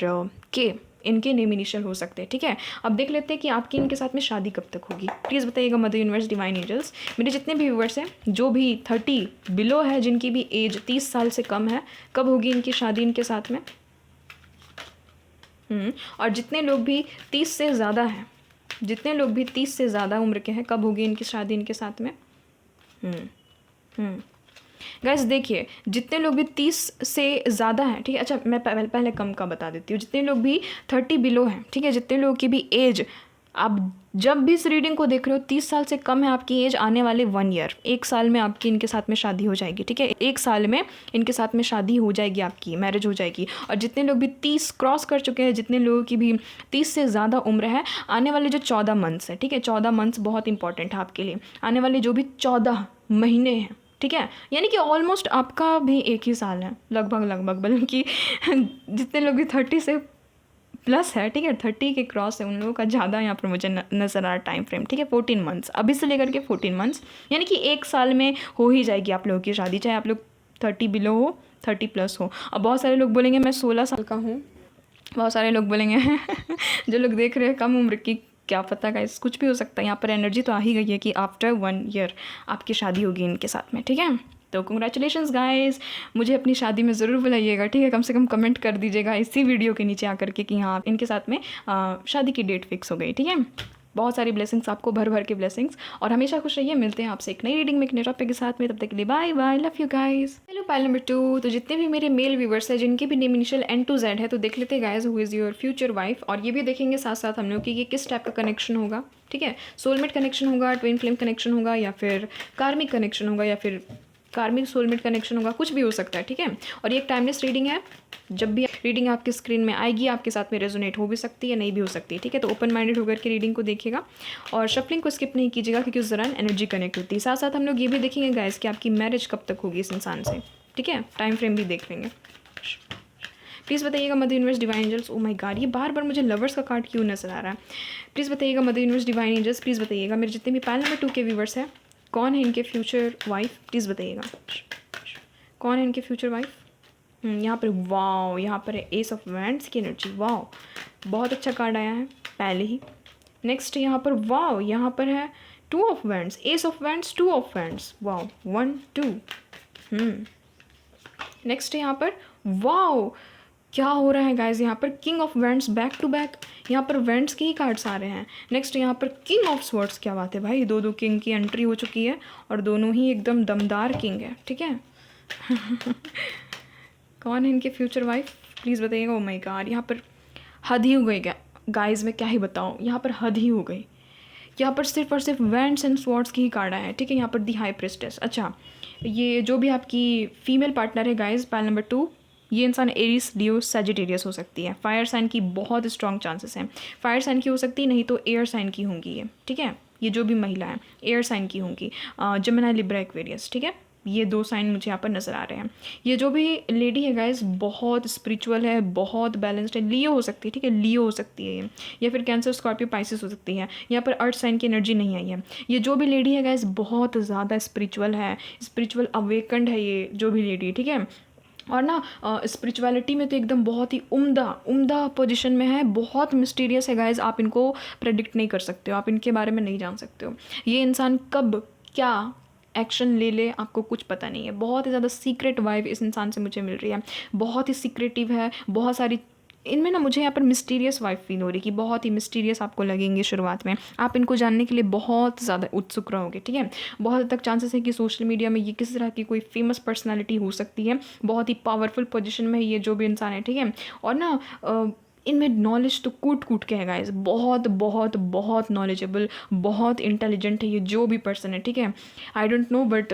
K, इनके नेम इनिशियल हो सकते हैं, ठीक है। अब देख लेते हैं कि आपकी इनके साथ में शादी कब तक होगी। प्लीज़ बताइएगा मदर यूनिवर्स, डिवाइन एंजल्स। मेरे जितने भी व्यूअर्स हैं जो भी 30 बिलो है, जिनकी भी एज 30 साल से कम है, कब होगी इनकी शादी इनके साथ में। और जितने लोग भी 30 से ज़्यादा हैं, जितने लोग भी 30 से ज़्यादा उम्र के हैं, कब होगी इनकी शादी इनके साथ में। गाइस देखिए, जितने लोग भी 30 से ज़्यादा हैं, ठीक है। अच्छा, मैं पहले कम का बता देती हूँ। जितने लोग भी 30 बिलो हैं, ठीक है, जितने लोगों की भी एज, आप जब भी इस रीडिंग को देख रहे हो, 30 साल से कम है आपकी एज, आने वाले 1 ईयर, 1 साल में आपकी इनके साथ में शादी हो जाएगी, ठीक है। 1 साल में इनके साथ में शादी हो जाएगी, आपकी मैरिज हो जाएगी। और जितने लोग भी 30 क्रॉस कर चुके हैं, जितने लोगों की भी 30 से ज़्यादा उम्र है, आने वाले जो 14 मंथ्स है, ठीक है, 14 मंथ्स बहुत इंपॉर्टेंट है आपके लिए। आने वाले जो भी 14 महीने हैं, ठीक है, यानी कि ऑलमोस्ट आपका भी 1 ही साल है, लगभग, बल्कि जितने लोग भी 30 से प्लस है, ठीक है, 30 के क्रॉस है, उन लोगों का ज़्यादा यहाँ पर मुझे नज़र आ रहा टाइम फ्रेम, ठीक है। 14 मंथ्स, अभी से लेकर के 14 मंथ्स, यानी कि 1 साल में हो ही जाएगी आप लोगों की शादी, चाहे आप लोग 30 बिलो हो, 30 प्लस हो। अब बहुत सारे लोग बोलेंगे मैं 16 साल का हूँ, बहुत सारे लोग बोलेंगे जो लोग देख रहे हैं कम उम्र की, क्या पता गाइस, कुछ भी हो सकता है। यहाँ पर एनर्जी तो आ ही गई है कि आफ्टर 1 ईयर आपकी शादी होगी इनके साथ में, ठीक है। तो कंग्रेचुलेशंस गाइस, मुझे अपनी शादी में ज़रूर बुलाइएगा, ठीक है। कम से कम कमेंट कर दीजिएगा इसी वीडियो के नीचे आकर के कि हाँ, इनके साथ में शादी की डेट फिक्स हो गई, ठीक है। बहुत सारी ब्लेसिंग्स आपको, भर भर के ब्लेसिंग्स, और हमेशा खुश रहिए। मिलते हैं आपसे एक नई रीडिंग में, एक नए टॉपिक के साथ में। तब तक के लिए bye bye, love you guys. Hello, pile number 2। तो जितने भी मेरे मेल व्यूवर्स हैं, जिनके भी name initial N to Z है, तो देख लेते हैं guys who is your future wife. और ये भी देखेंगे साथ साथ हम लोग कि ये किस टाइप का कनेक्शन होगा, ठीक है। सोलमेट कनेक्शन होगा, ट्विन फ्लेम कनेक्शन होगा, या फिर कार्मिक कनेक्शन होगा, या फिर कार्मिक सोलमेट कनेक्शन होगा, कुछ भी हो सकता है, ठीक है। और ये एक टाइमलेस रीडिंग है, जब भी रीडिंग आपकी स्क्रीन में आएगी आपके साथ में रेजोनेट हो भी सकती है, नहीं भी हो सकती है, ठीक है। तो ओपन माइंडेड होकर के रीडिंग को देखिएगा और शफलिंग को स्किप नहीं कीजिएगा, क्योंकि उस दौरान एनर्जी कनेक्ट होती है। साथ साथ हम लोग ये भी देखेंगे गाइस कि आपकी मैरिज कब तक होगी इस इंसान से, ठीक है, टाइम फ्रेम भी देख लेंगे। प्लीज़ बताइएगा mother universe, divine angels. Oh my God, ये बार बार मुझे लवर्स का कार्ड क्यों नजर आ रहा है। प्लीज़ बताइएगा mother universe, divine angels. Please बताइएगा मेरे जितने भी पाइल नंबर 2 के व्यूवर्स हैं, कौन है इनके फ्यूचर वाइफ, प्लीज़ बताइएगा कौन है इनके फ्यूचर वाइफ। यहाँ पर वाओ, यहाँ पर है एस ऑफ वैंड्स की एनर्जी। वाओ, बहुत अच्छा कार्ड आया है पहले ही। नेक्स्ट यहाँ पर वाओ, यहाँ पर है 2 of wands, S of wands, 2 of wands. Wow, 1 2। Next यहाँ पर वाओ, क्या हो रहा है गाइज, यहाँ पर king of wands back to back, यहाँ पर वैंड्स के ही कार्ड्स आ रहे हैं। नेक्स्ट यहाँ पर किंग ऑफ स्वॉर्ड्स। क्या बात है भाई, दो किंग की एंट्री हो चुकी है और दोनों ही एकदम दमदार किंग है, ठीक है। कौन है इनके फ्यूचर वाइफ, प्लीज़ बताइएगा। ओ माय गॉड, यहाँ पर हद ही हो गई गाइज, मैं क्या ही बताऊँ, यहाँ पर हद ही हो गई। यहाँ पर सिर्फ और सिर्फ वैंड्स एंड स्वॉर्ड्स की ही कार्ड आया है, ठीक है। यहाँ पर दी हाई प्रिस्टेस। अच्छा, ये जो भी आपकी फीमेल पार्टनर है गाइज, पाइल नंबर 2, ये इंसान एरिस, लियो, सजिटेरियस हो सकती है। फायर साइन की बहुत स्ट्रॉन्ग चांसेस हैं, फायर साइन की हो सकती है, नहीं तो एयर साइन की होंगी ये, ठीक है। ये जो भी महिला है एयर साइन की होंगी, जेमिनी, लिब्रा, एक्वेरियस, ठीक है। ये 2 साइन मुझे यहाँ पर नज़र आ रहे हैं। ये जो भी लेडी है गाइस, बहुत स्पिरिचुअल है, बहुत बैलेंस्ड है। लियो हो सकती है, ठीक है, लियो हो सकती है ये, या फिर कैंसर, स्कॉर्पियो, पाइसिस हो सकती है। यहाँ पर अर्थ साइन की एनर्जी नहीं आई है। ये जो भी लेडी है गाइस, बहुत ज़्यादा स्पिरिचुअल है, स्पिरिचुअल अवेकन्ड है ये जो भी लेडी, ठीक है। और ना स्पिरिचुअलिटी में तो एकदम बहुत ही उम्दा उम्दा पोजीशन में है, बहुत मिस्टीरियस है गाइज। आप इनको प्रेडिक्ट नहीं कर सकते हो, आप इनके बारे में नहीं जान सकते हो। ये इंसान कब क्या एक्शन ले ले आपको कुछ पता नहीं है। बहुत ही ज़्यादा सीक्रेट वाइब इस इंसान से मुझे मिल रही है, बहुत ही सीक्रेटिव है, बहुत सारी इनमें ना मुझे यहाँ पर मिस्टीरियस वाइब फील हो रही है कि बहुत ही मिस्टीरियस आपको लगेंगे शुरुआत में। आप इनको जानने के लिए बहुत ज़्यादा उत्सुक रहोगे, ठीक है। बहुत हद तक चांसेस है कि सोशल मीडिया में ये किसी तरह की कोई फेमस पर्सनालिटी हो सकती है, बहुत ही पावरफुल पोजीशन में है ये जो भी इंसान है, ठीक है। और ना इनमें नॉलेज तो कूट कूट के है गाइस, बहुत बहुत बहुत नॉलेजेबल, बहुत इंटेलिजेंट है ये जो भी पर्सन है, ठीक है। आई डोंट नो बट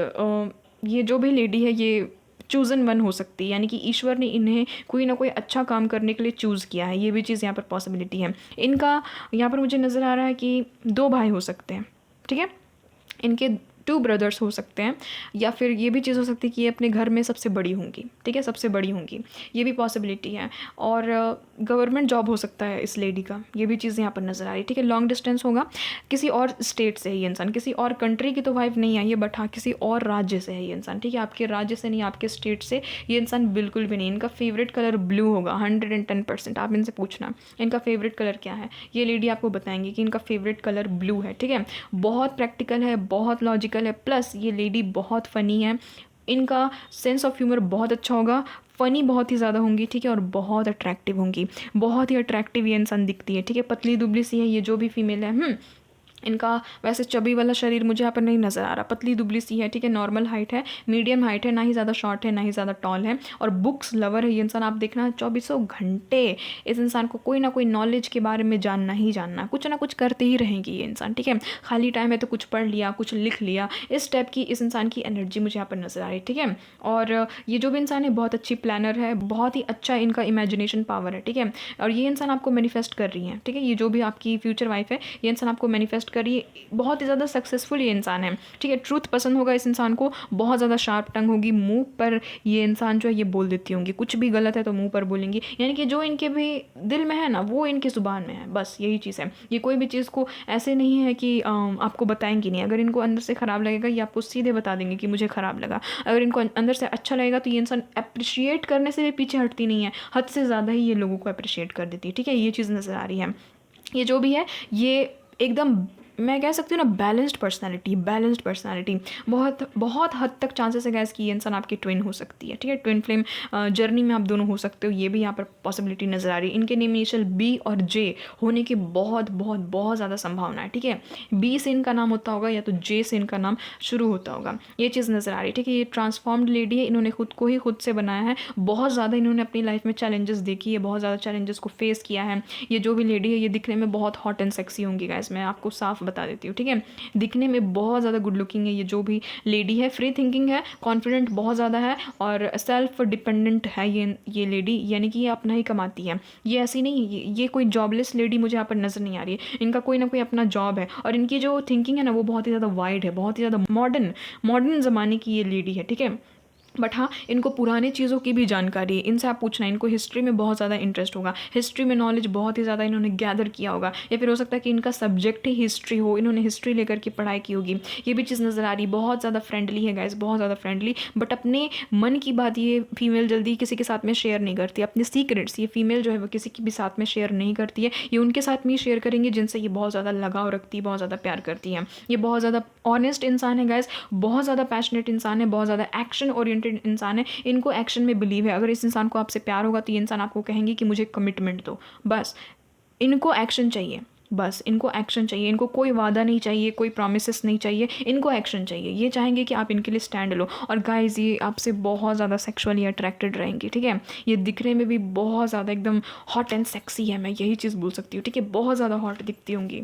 ये जो भी लेडी है ये चूज़न वन हो सकती है, यानी कि ईश्वर ने इन्हें कोई ना कोई अच्छा काम करने के लिए चूज़ किया है। ये भी चीज़ यहाँ पर पॉसिबिलिटी है। इनका यहाँ पर मुझे नज़र आ रहा है कि 2 भाई हो सकते हैं, ठीक है। इनके 2 ब्रदर्स हो सकते हैं, या फिर ये भी चीज़ हो सकती है कि ये अपने घर में सबसे बड़ी होंगी, ठीक है, सबसे बड़ी होंगी, ये भी पॉसिबिलिटी है। और गवर्नमेंट जॉब हो सकता है इस लेडी का, ये भी चीज़ यहाँ पर नज़र आ रही है, ठीक है। लॉन्ग डिस्टेंस होगा, किसी और स्टेट से है ये इंसान, किसी और कंट्री की तो वाइफ नहीं आई है, बट हाँ किसी और राज्य से है ये इंसान, ठीक है। आपके राज्य से नहीं, आपके स्टेट से ये इंसान बिल्कुल भी नहीं। इनका फेवरेट कलर ब्लू होगा 110%। आप इनसे पूछना इनका फेवरेट कलर क्या है, ये लेडी आपको बताएंगे कि इनका फेवरेट कलर ब्लू है, ठीक है। बहुत प्रैक्टिकल है, बहुत लॉजिकल है, प्लस ये लेडी बहुत फ़नी है। इनका सेंस ऑफ ह्यूमर बहुत अच्छा होगा, फ़नी बहुत ही ज़्यादा होंगी, ठीक है। और बहुत अट्रैक्टिव होंगी, बहुत ही अट्रैक्टिव ये इंसान दिखती है, ठीक है। पतली दुबली सी है ये जो भी फीमेल है। इनका वैसे चबी वाला शरीर मुझे यहाँ पर नहीं नज़र आ रहा, पतली दुबली सी है, ठीक है। नॉर्मल हाइट है, मीडियम हाइट है, ना ही ज़्यादा शॉर्ट है ना ही ज़्यादा टॉल है। और बुक्स लवर है ये इंसान। आप देखना 2400 घंटे इस इंसान को कोई ना कोई नॉलेज के बारे में जानना ही जानना, कुछ ना कुछ करते ही रहेंगी ये इंसान, ठीक है। खाली टाइम है तो कुछ पढ़ लिया, कुछ लिख लिया, इस टाइप की इस इंसान की एनर्जी मुझे यहाँ पर नज़र आ रही है, ठीक है। और ये जो भी इंसान है बहुत अच्छी प्लानर है, बहुत ही अच्छा इनका इमेजिनेशन पावर है, ठीक है। और ये इंसान आपको मैनिफेस्ट कर रही है, ठीक है। ये जो भी आपकी फ्यूचर वाइफ है ये इंसान आपको मैनिफेस्ट करिए, बहुत ही ज़्यादा सक्सेसफुल ये इंसान है, ठीक है। ट्रूथ पसंद होगा इस इंसान को, बहुत ज़्यादा शार्प टंग होगी, मुंह पर ये इंसान जो है ये बोल देती होंगी, कुछ भी गलत है तो मुंह पर बोलेंगी, यानी कि जो इनके भी दिल में है ना वो इनकी ज़ुबान में है, बस यही चीज़ है। ये कोई भी चीज़ को ऐसे नहीं है कि आपको बताएंगी नहीं, अगर इनको अंदर से ख़राब लगेगा ये आपको सीधे बता देंगे कि मुझे ख़राब लगा। अगर इनको अंदर से अच्छा लगेगा तो ये इंसान अप्रिशिएट करने से भी पीछे हटती नहीं है, हद से ज़्यादा ही ये लोगों को अप्रिशिएट कर देती है, ठीक है। ये चीज़ नज़र आ रही है। ये जो भी है ये एकदम मैं कह सकती हूँ ना बैलेंस्ड पर्सनालिटी, बहुत बहुत हद तक चांसेस है गैस कि ये इंसान आपकी ट्विन हो सकती है, ठीक है। ट्विन फ्लेम जर्नी में आप दोनों हो सकते हो, ये भी यहाँ पर पॉसिबिलिटी नज़र आ रही है। इनके नेम इनिशियल बी और जे होने की बहुत बहुत बहुत ज़्यादा संभावना है, ठीक है। बी से इनका नाम होता होगा या तो जे से इनका नाम शुरू होता होगा, ये चीज़ नज़र आ रही है, ठीक है। ये ट्रांसफॉर्म्ड लेडी है, इन्होंने खुद को ही खुद से बनाया है, बहुत ज़्यादा इन्होंने अपनी लाइफ में चैलेंजेस देखी है, बहुत ज़्यादा चैलेंजेस को फेस किया है। ये जो भी लेडी है ये दिखने में बहुत हॉट एंड सेक्सी होंगी गैस, मैं आपको साफ बता देती हूँ, ठीक है। दिखने में बहुत ज़्यादा गुड लुकिंग है ये जो भी लेडी है, फ्री थिंकिंग है, कॉन्फिडेंट बहुत ज़्यादा है और सेल्फ डिपेंडेंट है ये लेडी, यानी कि ये अपना ही कमाती है। ये ऐसी नहीं, ये कोई जॉबलेस लेडी मुझे यहाँ पर नज़र नहीं आ रही है, इनका कोई ना कोई अपना जॉब है। और इनकी जो थिंकिंग है ना वो बहुत ही ज़्यादा वाइड है, बहुत ही ज़्यादा मॉडर्न ज़माने की ये लेडी है, ठीक है। बट हाँ इनको पुरानी चीज़ों की भी जानकारी है, इनसे आप पूछना, इनको हिस्ट्री में बहुत ज़्यादा इंटरेस्ट होगा, हिस्ट्री में नॉलेज बहुत ही ज़्यादा इन्होंने गैदर किया होगा, या फिर हो सकता है कि इनका सब्जेक्ट ही हिस्ट्री हो, इन्होंने हिस्ट्री लेकर के पढ़ाई की होगी, ये भी चीज़ नज़र आ रही। बहुत ज़्यादा फ्रेंडली है गाइस, बहुत ज़्यादा फ्रेंडली, बट अपने मन की बात ये फीमेल जल्दी किसी के साथ में शेयर नहीं करती, अपने सीक्रेट्स ये फीमेल जो है वो किसी के भी साथ में शेयर नहीं करती है, ये उनके साथ में ही शेयर करेंगे जिनसे ये बहुत ज़्यादा लगाव रखती है, बहुत ज़्यादा प्यार करती है। ये बहुत ज़्यादा ऑनेस्ट इंसान है गाइस, बहुत ज़्यादा पैशनेट इंसान है, बहुत ज़्यादा एक्शन ओरिएंटेड इंसान है, इनको एक्शन में बिलीव है। अगर इस इंसान को आपसे प्यार होगा तो ये इंसान आपको कहेंगे कि मुझे कमिटमेंट दो, बस इनको एक्शन चाहिए, बस इनको एक्शन चाहिए, इनको कोई वादा नहीं चाहिए, कोई प्रॉमिसेस नहीं चाहिए, इनको एक्शन चाहिए। ये चाहेंगे कि आप इनके लिए स्टैंड लो। और गाइज ये आपसे बहुत ज़्यादा सेक्सुअली अट्रैक्टेड रहेंगी, ठीक है। ये दिखने में भी बहुत ज़्यादा एकदम हॉट एंड सेक्सी है, मैं यही चीज़ बोल सकती हूँ, ठीक है। बहुत ज़्यादा हॉट दिखती होंगी।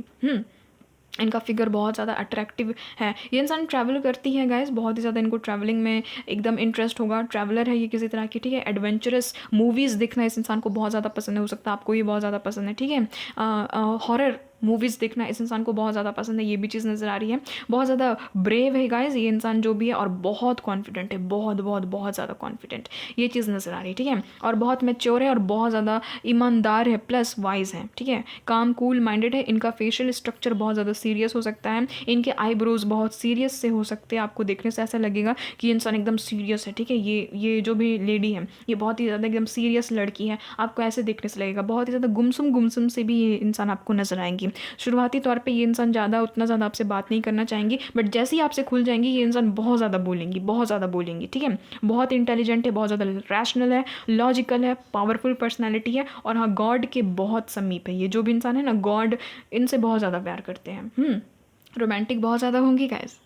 इनका फिगर बहुत ज़्यादा अट्रैक्टिव है। ये इंसान ट्रैवल करती है गाइस, बहुत ही ज़्यादा इनको ट्रैवलिंग में एकदम इंटरेस्ट होगा, ट्रैवलर है ये किसी तरह की, ठीक है। एडवेंचरस मूवीज़ देखना इस इंसान को बहुत ज़्यादा पसंद है, हो सकता है आपको ये बहुत ज़्यादा पसंद है, ठीक है। हॉरर मूवीज़ देखना इस इंसान को बहुत ज़्यादा पसंद है, ये भी चीज़ नज़र आ रही है। बहुत ज़्यादा ब्रेव है गाइज ये इंसान जो भी है, और बहुत कॉन्फिडेंट है, बहुत बहुत बहुत ज़्यादा कॉन्फिडेंट, ये चीज़ नज़र आ रही है, ठीक है। और बहुत मैच्योर है और बहुत ज़्यादा ईमानदार है प्लस वाइज है, ठीक है। काम कूल माइंडेड है। इनका फेशियल स्ट्रक्चर बहुत ज़्यादा सीरियस हो सकता है, इनके आईब्रोज बहुत सीरियस से हो सकते हैं, आपको देखने से ऐसा लगेगा कि ये इंसान एकदम सीरियस है, ठीक है। ये जो भी लेडी है ये बहुत ही ज़्यादा एकदम सीरियस लड़की है, आपको ऐसे देखने से लगेगा। बहुत ही ज़्यादा गुमसुम से भी ये इंसान आपको नजर आएंगी। शुरुआती तौर पे ये इंसान उतना ज़्यादा आपसे बात नहीं करना चाहेंगी, बट जैसे ही आपसे खुल जाएंगी ये इंसान बहुत ज़्यादा बोलेंगी, ठीक है। बहुत इंटेलिजेंट है, बहुत ज़्यादा रैशनल है, लॉजिकल है, पावरफुल पर्सनैलिटी है, और हाँ गॉड के बहुत समीप है। ये जो भी इंसान है ना, गॉड इनसे बहुत ज़्यादा प्यार करते हैं। रोमांटिक बहुत ज़्यादा होंगी गाइस,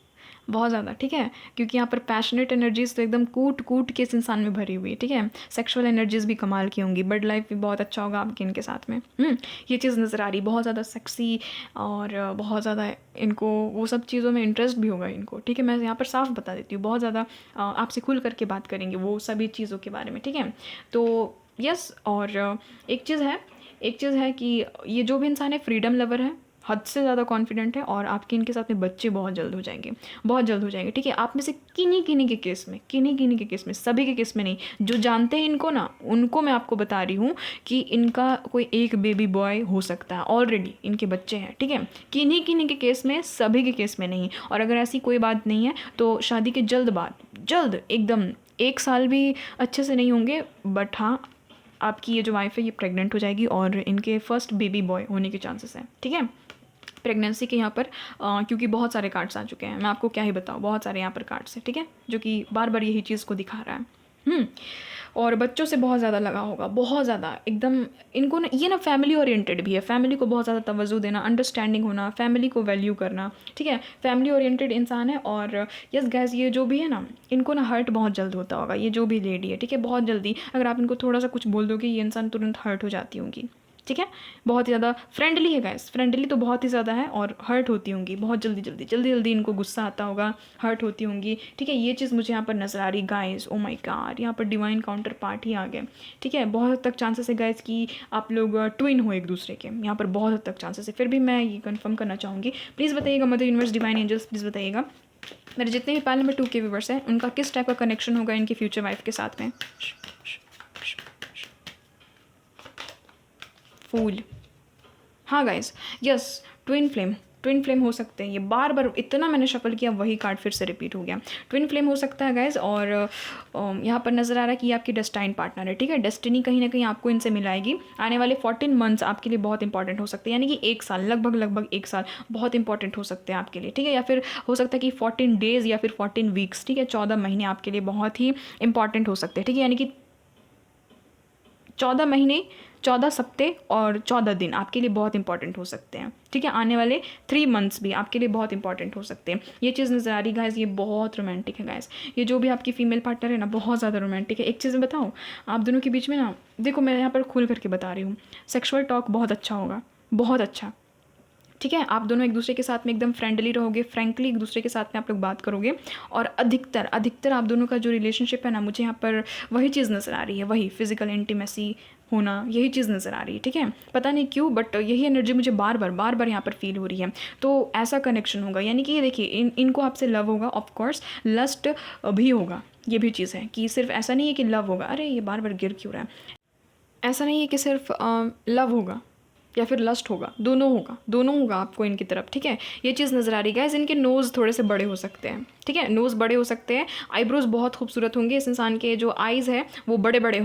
बहुत ज़्यादा, ठीक है। क्योंकि यहाँ पर पैशनेट एनर्जीज तो एकदम कूट के इस इंसान में भरी हुई है, ठीक है। सेक्सुअल एनर्जीज भी कमाल की होंगी, बर्ड लाइफ भी बहुत अच्छा होगा आपके इनके साथ में। ये चीज़ नज़र आ रही, बहुत ज़्यादा सेक्सी और बहुत ज़्यादा इनको वो सब चीज़ों में इंटरेस्ट भी होगा इनको, ठीक है। मैं यहाँ पर साफ बता देती हूँ, बहुत ज़्यादा आपसे खुल करके बात करेंगे वो सभी चीज़ों के बारे में, ठीक है। तो यस, और एक चीज़ है कि ये जो भी इंसान है फ्रीडम लवर है, हद से ज़्यादा कॉन्फिडेंट है, और आपके इनके साथ में बच्चे बहुत जल्द हो जाएंगे, ठीक है। आप में से किन्हीं के केस में, सभी के केस में नहीं, जो जानते हैं इनको ना, उनको मैं आपको बता रही हूँ कि इनका कोई एक बेबी बॉय हो सकता है, ऑलरेडी इनके बच्चे हैं, ठीक है। किन्हीं के केस में, सभी के केस में नहीं। और अगर ऐसी कोई बात नहीं है तो शादी के जल्द एकदम 1 साल भी अच्छे से नहीं होंगे, बट हाँ आपकी ये जो वाइफ है ये प्रेग्नेंट हो जाएगी और इनके फर्स्ट बेबी बॉय होने के चांसेस हैं, ठीक है। प्रेगनेंसी के यहाँ पर क्योंकि बहुत सारे कार्ड्स आ चुके हैं, मैं आपको क्या ही बताऊँ, बहुत सारे यहाँ पर कार्ड्स हैं, ठीक है, जो कि बार बार यही चीज़ को दिखा रहा है। और बच्चों से बहुत ज़्यादा लगा होगा, बहुत ज़्यादा एकदम। इनको ना ये ना फैमिली ओरिएंटेड भी है, फैमिली को बहुत ज़्यादा तवज्जो देना, अंडरस्टैंडिंग होना, फैमिली को वैल्यू करना, ठीक है। फैमिली ओरिएंटेड इंसान है। और यस गैस, ये जो भी है ना, इनको ना हर्ट बहुत जल्द होता होगा, ये जो भी लेडी है, ठीक है। बहुत जल्दी अगर आप इनको थोड़ा सा कुछ बोल दोगे ये इंसान तुरंत हर्ट हो जाती होंगी, ठीक है। बहुत ही ज़्यादा फ्रेंडली है गाइस, फ्रेंडली तो बहुत ही ज़्यादा है, और हर्ट होती होंगी बहुत जल्दी इनको गुस्सा आता होगा, हर्ट होती होंगी, ठीक है। ये चीज़ मुझे यहाँ पर नजर आ रही गाइस। ओ माय गॉड, यहाँ पर डिवाइन काउंटर पार्ट ही आ गए, ठीक है। बहुत हद तक चांसेस है गाइस कि आप लोग ट्विन हो एक दूसरे के, यहाँ पर बहुत हद तक चांसेस है। फिर भी मैं ये कंफर्म करना चाहूँगी, प्लीज़ बताइएगा mother universe, divine angels, please बताइएगा मेरे जितने भी पाल नंबर 2 के व्यूवर्स हैं उनका किस टाइप का कनेक्शन होगा इनकी फ्यूचर वाइफ के साथ में। फूल, हाँ गाइस, यस, ट्विन फ्लेम हो सकते हैं। ये बार बार इतना मैंने शफल किया, वही कार्ड फिर से रिपीट हो गया। ट्विन फ्लेम हो सकता है गाइस। और यहाँ पर नज़र आ रहा है कि ये आपकी डेस्टाइन पार्टनर है, ठीक है। डेस्टिनी कहीं ना कहीं आपको इनसे मिलाएगी। आने वाले 14 मंथ्स आपके लिए बहुत इंपॉर्टेंट हो सकते हैं, यानी कि 1 साल, लगभग 1 साल बहुत इंपॉर्टेंट हो सकते हैं आपके लिए, ठीक है। या फिर हो सकता है कि 14 डेज़ या फिर 14 वीक्स, ठीक है, 14 महीने आपके लिए बहुत ही इंपॉर्टेंट हो सकते हैं, ठीक है। यानी कि 14 महीने, 14 सप्ते और 14 दिन आपके लिए बहुत इंपॉर्टेंट हो सकते हैं, ठीक है। आने वाले 3 मंथ्स भी आपके लिए बहुत इंपॉर्टेंट हो सकते हैं। ये चीज़ नज़र आ रही गाइस, ये बहुत रोमांटिक है गाइस। ये जो भी आपकी फीमेल पार्टनर है ना, बहुत ज़्यादा रोमांटिक है। एक चीज़ मैं बताऊँ, आप दोनों के बीच में ना, देखो मैं यहाँ पर खुल करके बता रही हूँ, सेक्सुअल टॉक बहुत अच्छा होगा, बहुत अच्छा, ठीक है। आप दोनों एक दूसरे के साथ में एकदम फ्रेंडली रहोगे, फ्रैंकली एक दूसरे के साथ में आप लोग बात करोगे। और अधिकतर आप दोनों का जो रिलेशनशिप है ना, मुझे यहाँ पर वही चीज़ नज़र आ रही है, वही फिजिकल इंटीमेसी होना, यही चीज़ नज़र आ रही है, ठीक है। पता नहीं क्यों, बट यही एनर्जी मुझे बार बार यहाँ पर फील हो रही है। तो ऐसा कनेक्शन होगा, यानी कि ये देखिए, इनको आपसे लव होगा, ऑफकोर्स लस्ट भी होगा। ये भी चीज़ है कि सिर्फ ऐसा नहीं है कि लव होगा, अरे ये बार गिर क्यों रहा है, ऐसा नहीं है कि सिर्फ लव होगा या फिर लस्ट होगा, दोनों होगा आपको इनकी तरफ, ठीक है। ये चीज़ नज़र आ रही है गाइस। इनके नोज़ थोड़े से बड़े हो सकते हैं, ठीक है, नोज़ बड़े हो सकते हैं। आईब्रोज बहुत खूबसूरत होंगे, इस इंसान के जो आइज़ है वो बड़े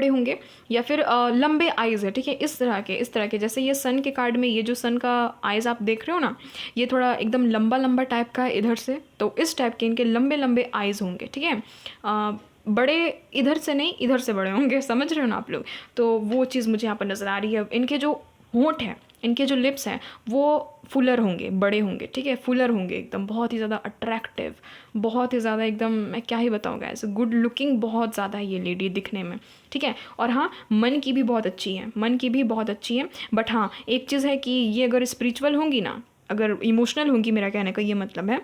होंगे, या फिर लंबे आइज़ है, ठीक है। इस तरह के जैसे ये सन के कार्ड में ये जो सन का आइज़ आप देख रहे हो ना, ये थोड़ा एकदम लंबा टाइप का है इधर से, तो इस टाइप के इनके लंबे आइज़ होंगे, ठीक है। बड़े इधर से नहीं, इधर से बड़े होंगे, समझ रहे हो ना आप लोग। तो वो चीज़ मुझे यहाँ पर नज़र आ रही है। इनके जो होंठ हैं, इनके जो लिप्स हैं वो फुलर होंगे, बड़े होंगे, ठीक है, फुलर होंगे एकदम, बहुत ही ज़्यादा अट्रैक्टिव, बहुत ही ज़्यादा एकदम, मैं क्या ही बताऊँगा, ऐसे गुड लुकिंग बहुत ज़्यादा है ये लेडी दिखने में, ठीक है। और हाँ, मन की भी बहुत अच्छी है, बट हाँ एक चीज़ है कि ये अगर स्पिरिचुअल होंगी ना, अगर इमोशनल होंगी, मेरा कहने का ये मतलब है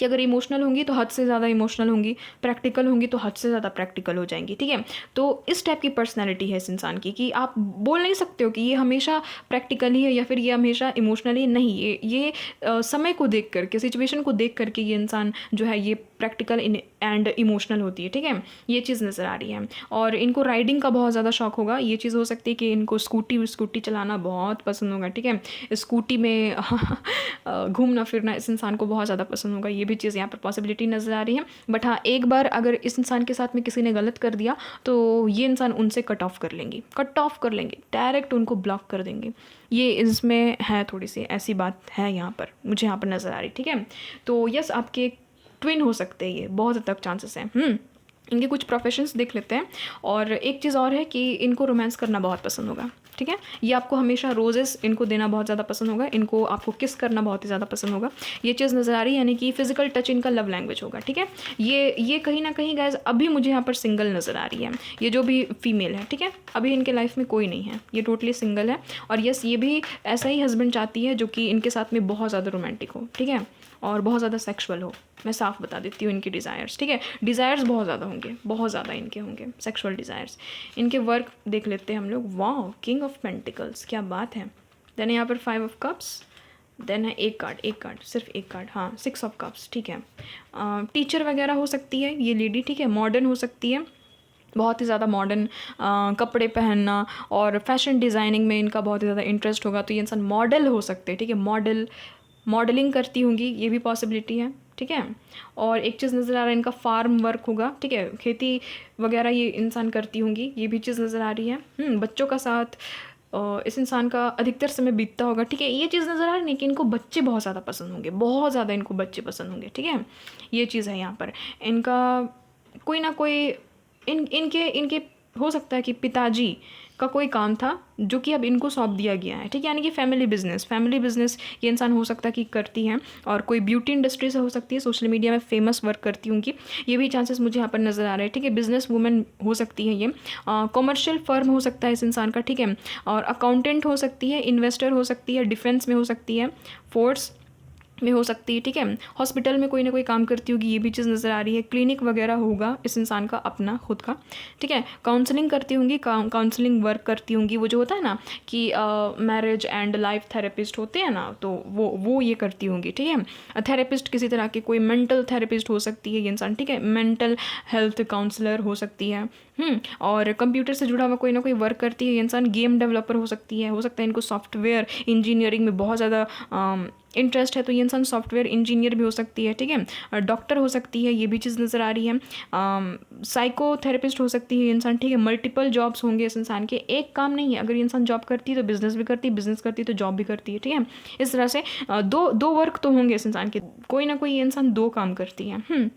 कि अगर इमोशनल होंगी तो हद से ज़्यादा इमोशनल होंगी, प्रैक्टिकल होंगी तो हद से ज़्यादा प्रैक्टिकल हो जाएंगी, ठीक है। तो इस टाइप की पर्सनैलिटी है इस इंसान की कि आप बोल नहीं सकते हो कि ये हमेशा प्रैक्टिकल ही है या फिर ये हमेशा इमोशनली नहीं। ये समय को देख करके, सिचुएशन को देख करके ये इंसान जो है ये प्रैक्टिकल एंड इमोशनल होती है, ठीक है। ये चीज़ नज़र आ रही है। और इनको राइडिंग का बहुत ज़्यादा शौक होगा। ये चीज़ हो सकती है कि इनको स्कूटी चलाना बहुत पसंद होगा, ठीक है। स्कूटी में घूमना फिरना इस इंसान को बहुत ज़्यादा पसंद होगा। ये भी चीज़ यहाँ पर पॉसिबिलिटी नज़र आ रही है। बट हाँ, एक बार अगर इस इंसान के साथ में किसी ने गलत कर दिया तो ये इंसान उनसे कट ऑफ कर लेंगे, डायरेक्ट उनको ब्लॉक कर देंगे। ये इसमें है, थोड़ी सी ऐसी बात है यहाँ पर, मुझे यहाँ पर नज़र आ रही, ठीक है। तो यस, आपके ट्विन हो सकते हैं, ये बहुत हद तक चांसेस हैं। इनके कुछ प्रोफेशंस देख लेते हैं। और एक चीज़ और है कि इनको रोमांस करना बहुत पसंद होगा, ठीक है। ये आपको हमेशा रोजेस इनको देना बहुत ज़्यादा पसंद होगा, इनको आपको किस करना बहुत ही ज़्यादा पसंद होगा। ये चीज़ नज़र आ रही है, यानी कि फिजिकल टच इनका लव लैंग्वेज होगा, ठीक है। ये कहीं ना कहीं गाइस अभी मुझे यहाँ पर सिंगल नज़र आ रही है, ये जो भी फीमेल है, ठीक है। अभी इनके लाइफ में कोई नहीं है, ये टोटली सिंगल है। और यस, ये भी ऐसा ही हस्बैंड चाहती है जो कि इनके साथ में बहुत ज़्यादा रोमांटिक हो, ठीक है, और बहुत ज़्यादा सेक्सुअल हो। मैं साफ बता देती हूँ इनकी डिज़ायर्स, ठीक है। डिज़ायर्स बहुत ज़्यादा होंगे, बहुत ज़्यादा इनके होंगे सेक्सुअल डिज़ायर्स। इनके वर्क देख लेते हैं हम लोग। वाह, किंग ऑफ पेंटिकल्स, क्या बात है। देन यहाँ पर 5 ऑफ कप्स, देन है एक कार्ड, सिर्फ एक कार्ड, हाँ 6 ऑफ कप्स, ठीक है। टीचर वगैरह हो सकती है ये लेडी, ठीक है। मॉडर्न हो सकती है, बहुत ही ज़्यादा मॉडर्न कपड़े पहनना और फैशन डिज़ाइनिंग में इनका बहुत ही ज़्यादा इंटरेस्ट होगा। तो ये इंसान मॉडल हो सकते हैं, ठीक है। मॉडलिंग करती होंगी, ये भी पॉसिबिलिटी है, ठीक है। और एक चीज़ नज़र आ रहा है, इनका फार्म वर्क होगा, ठीक है। खेती वगैरह ये इंसान करती होंगी, ये भी चीज़ नज़र आ रही है। बच्चों का साथ इस इंसान का अधिकतर समय बीतता होगा, ठीक है। ये चीज़ नज़र आ रही है कि इनको बच्चे बहुत ज़्यादा पसंद होंगे, बहुत ज़्यादा इनको बच्चे पसंद होंगे, ठीक है। ये चीज़ है यहाँ पर। इनका कोई ना कोई इनके हो सकता है कि पिताजी का कोई काम था जो कि अब इनको सौंप दिया गया है, ठीक है। यानी कि फैमिली बिजनेस ये इंसान हो सकता है कि करती हैं। और कोई ब्यूटी इंडस्ट्री से हो सकती है, सोशल मीडिया में फेमस वर्क करती होंगी, ये भी चांसेस मुझे यहाँ पर नज़र आ रहे हैं, ठीक है। बिजनेस वूमेन हो सकती है ये। कॉमर्शियल फर्म हो सकता है इस इंसान का, ठीक है। और अकाउंटेंट हो सकती है, इन्वेस्टर हो सकती है, डिफेंस में हो सकती है, फोर्स में हो सकती है, ठीक है। हॉस्पिटल में कोई ना कोई काम करती होगी, ये भी चीज़ नज़र आ रही है। क्लिनिक वगैरह होगा इस इंसान का अपना खुद का, ठीक है। काउंसलिंग करती होंगी, काउंसलिंग वर्क करती होंगी। वो जो होता है ना कि मैरिज एंड लाइफ थेरेपिस्ट होते हैं ना, तो वो ये करती होंगी, ठीक है। थेरेपिस्ट किसी तरह के, कोई मेंटल थेरेपिस्ट हो सकती है ये इंसान, ठीक है। मेंटल हेल्थ काउंसलर हो सकती है। और कंप्यूटर से जुड़ा हुआ कोई ना कोई वर्क करती है ये इंसान। गेम डेवलपर हो सकती है, हो सकता है इनको सॉफ्टवेयर इंजीनियरिंग में बहुत ज़्यादा इंटरेस्ट है, तो ये इंसान सॉफ्टवेयर इंजीनियर भी हो सकती है, ठीक है। डॉक्टर हो सकती है, ये भी चीज़ नज़र आ रही है। साइकोथेरेपिस्ट हो सकती है ये इंसान, ठीक है। मल्टीपल जॉब्स होंगे इस इंसान के, एक काम नहीं है। अगर ये इंसान जॉब करती है तो बिजनेस भी करती है, बिजनेस करती है तो जॉब भी करती है, ठीक है। इस तरह से दो वर्क तो होंगे इस इंसान के, कोई ना कोई ये इंसान 2 काम करती है।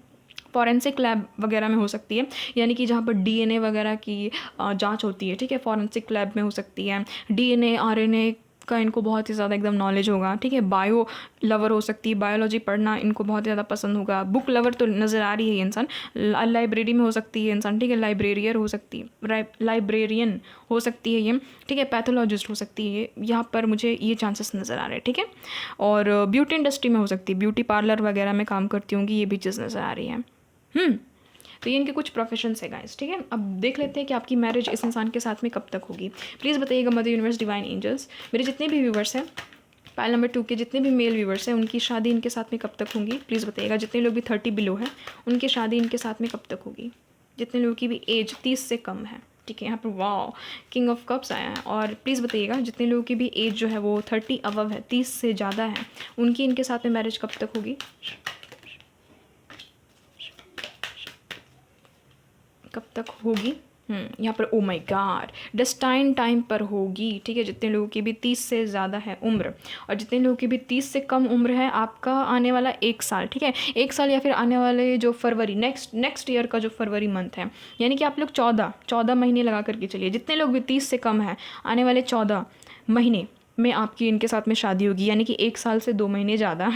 फॉरेंसिक लैब वगैरह में हो सकती है, यानी कि जहाँ पर डीएनए वगैरह की जांच होती है, ठीक है। फॉरेंसिक लैब में हो सकती है। डीएनए आरएनए का इनको बहुत ही ज़्यादा एकदम नॉलेज होगा, ठीक है। बायो लवर हो सकती है, बायोलॉजी पढ़ना इनको बहुत ज़्यादा पसंद होगा। बुक लवर तो नज़र आ रही है ये इंसान। लाइब्रेरी में हो सकती है इंसान, ठीक है। लाइब्रेरियर हो सकती है, लाइब्रेरियन हो सकती है ये, ठीक है। पैथोलॉजिस्ट हो सकती है ये, यहाँ पर मुझे ये चांसेस नज़र आ रहे हैं, ठीक है। और ब्यूटी इंडस्ट्री में हो सकती है, ब्यूटी पार्लर वगैरह में काम करती होंगी, ये भी चीज़ नज़र आ रही है। तो ये इनके कुछ प्रोफेशंस है गाइस, ठीक है। अब देख लेते हैं कि आपकी मैरिज इस इंसान के साथ में कब तक होगी। प्लीज़ बताइएगा मदर यूनिवर्स, डिवाइन एंजल्स, मेरे जितने भी व्यूवर्स हैं, पाइल नंबर 2 के जितने भी मेल व्यूवर्स हैं, उनकी शादी इनके साथ में कब तक होगी। प्लीज़ बताइएगा। जितने लोग भी 30 बिलो हैं, उनकी शादी इनके साथ में कब तक होगी। जितने लोगों की भी एज 30 से कम है, ठीक है। यहाँ पर वाओ, किंग ऑफ कप्स आया है। और प्लीज़ बताइएगा जितने लोगों की भी एज जो है वो 30 अबव है, 30 से ज़्यादा है, उनकी इनके साथ में मैरिज कब तक होगी, कब तक होगी। यहाँ पर ओ माय गॉड, डेस्टाइन टाइम पर होगी, ठीक है। जितने लोगों की भी 30 से ज़्यादा है उम्र, और जितने लोगों की भी 30 से कम उम्र है, आपका आने वाला 1 साल, ठीक है। 1 साल या फिर आने वाले जो फरवरी, नेक्स्ट ईयर का जो फरवरी मंथ है, यानी कि आप लोग 14 महीने लगा करके चलिए। जितने लोग भी 30 से कम है, आने वाले 14 महीने में आपकी इनके साथ में शादी होगी, यानी कि 1 साल से 2 महीने ज़्यादा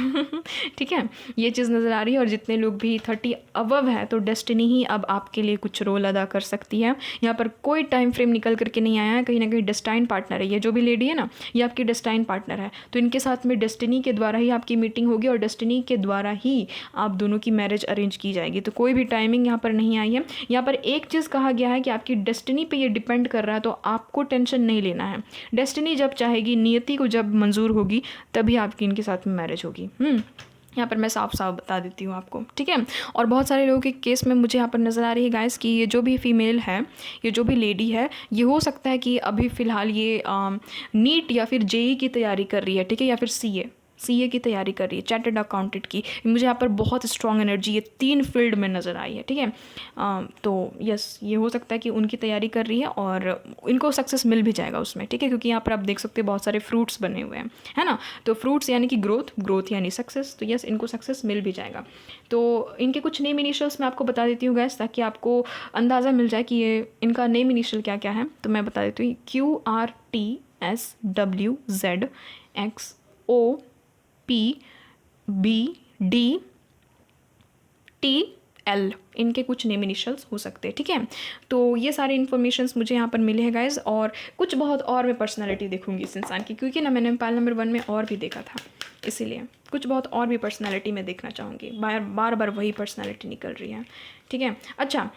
ठीक है, ये चीज़ नज़र आ रही है। और जितने लोग भी 30 अबव है तो डेस्टिनी ही अब आपके लिए कुछ रोल अदा कर सकती है। यहाँ पर कोई टाइम फ्रेम निकल करके नहीं आया है, कहीं ना कहीं डेस्टाइन पार्टनर है। ये जो भी लेडी है ना, ये आपकी डेस्टाइन पार्टनर है, तो इनके साथ में डेस्टिनी के द्वारा ही आपकी मीटिंग होगी और डेस्टिनी के द्वारा ही आप दोनों की मैरिज अरेंज की जाएगी। तो कोई भी टाइमिंग यहाँ पर नहीं आई है। यहाँ पर एक चीज़ कहा गया है कि आपकी डेस्टिनी पे ये डिपेंड कर रहा है, तो आपको टेंशन नहीं लेना है। डेस्टिनी जब चाहेगी, नियति को जब मंजूर होगी, तभी आपकी इनके साथ में मैरिज होगी। यहाँ पर मैं साफ साफ बता देती हूँ आपको, ठीक है। और बहुत सारे लोगों के केस में मुझे यहाँ पर नज़र आ रही है गाइस कि ये जो भी फीमेल है, ये जो भी लेडी है, ये हो सकता है कि अभी फ़िलहाल ये नीट या फिर जेई की तैयारी कर रही है, ठीक है, या फिर सीए की तैयारी कर रही है, चार्टर्ड अकाउंटेंट की। मुझे यहाँ पर बहुत स्ट्रॉन्ग एनर्जी ये 3 फील्ड में नज़र आई है, ठीक है। तो यस, ये हो सकता है कि उनकी तैयारी कर रही है और इनको सक्सेस मिल भी जाएगा उसमें, ठीक है, क्योंकि यहाँ पर आप देख सकते हैं बहुत सारे फ्रूट्स बने हुए हैं, है ना। तो फ्रूट्स यानी कि ग्रोथ यानी सक्सेस, तो यस, इनको सक्सेस मिल भी जाएगा। तो इनके कुछ नेम इनिशियल्स मैं आपको बता देती हूँ गैस, ताकि आपको अंदाज़ा मिल जाए कि ये इनका नेम इनिशियल क्या क्या है। तो मैं बता देती हूँ, QRTSWZXOPBDTL, इनके कुछ नेम इनिशियल्स हो सकते हैं, ठीक है। तो ये सारे इन्फॉर्मेशंस मुझे यहाँ पर मिले हैं गाइज। और कुछ बहुत और मैं पर्सनालिटी देखूंगी इस इंसान की, क्योंकि ना मैंने पाइल नंबर 1 में और भी देखा था, इसीलिए कुछ बहुत और भी पर्सनालिटी मैं देखना चाहूँगी। बार बार वही पर्सनालिटी निकल रही है, ठीक है। अच्छा,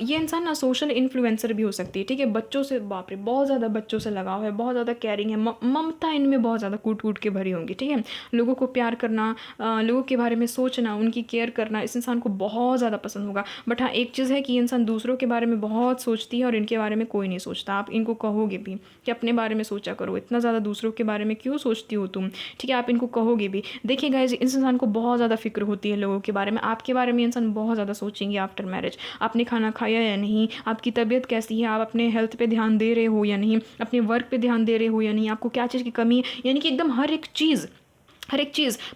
ये इंसान ना सोशल इन्फ्लुएंसर भी हो सकती है, ठीक है। बच्चों से, बाप रे, बहुत ज़्यादा बच्चों से लगाव है, बहुत ज़्यादा केयरिंग है, ममता इनमें बहुत ज़्यादा कूट कूट के भरी होंगी, ठीक है। लोगों को प्यार करना, लोगों के बारे में सोचना, उनकी केयर करना इस इंसान को बहुत ज़्यादा पसंद होगा। बट हाँ, एक चीज़ है कि इंसान दूसरों के बारे में बहुत सोचती है और इनके बारे में कोई नहीं सोचता। आप इनको कहोगे भी कि अपने बारे में सोचा करो, इतना ज़्यादा दूसरों के बारे में क्यों सोचती हो तुम, ठीक है, आप इनको कहोगे भी। देखिए गाइस, इस इंसान को बहुत ज़्यादा फिक्र होती है लोगों के बारे में। आपके बारे में इंसान बहुत ज़्यादा सोचेंगे आफ्टर मैरिज। आपने खाना खाया या नहीं, आपकी तबीयत कैसी है, आप अपने हेल्थ पे ध्यान दे रहे हो या नहीं, अपने वर्क पे ध्यान दे रहे हो या नहीं, आपको क्या चीज़ की कमी है, यानी कि एकदम हर एक चीज़।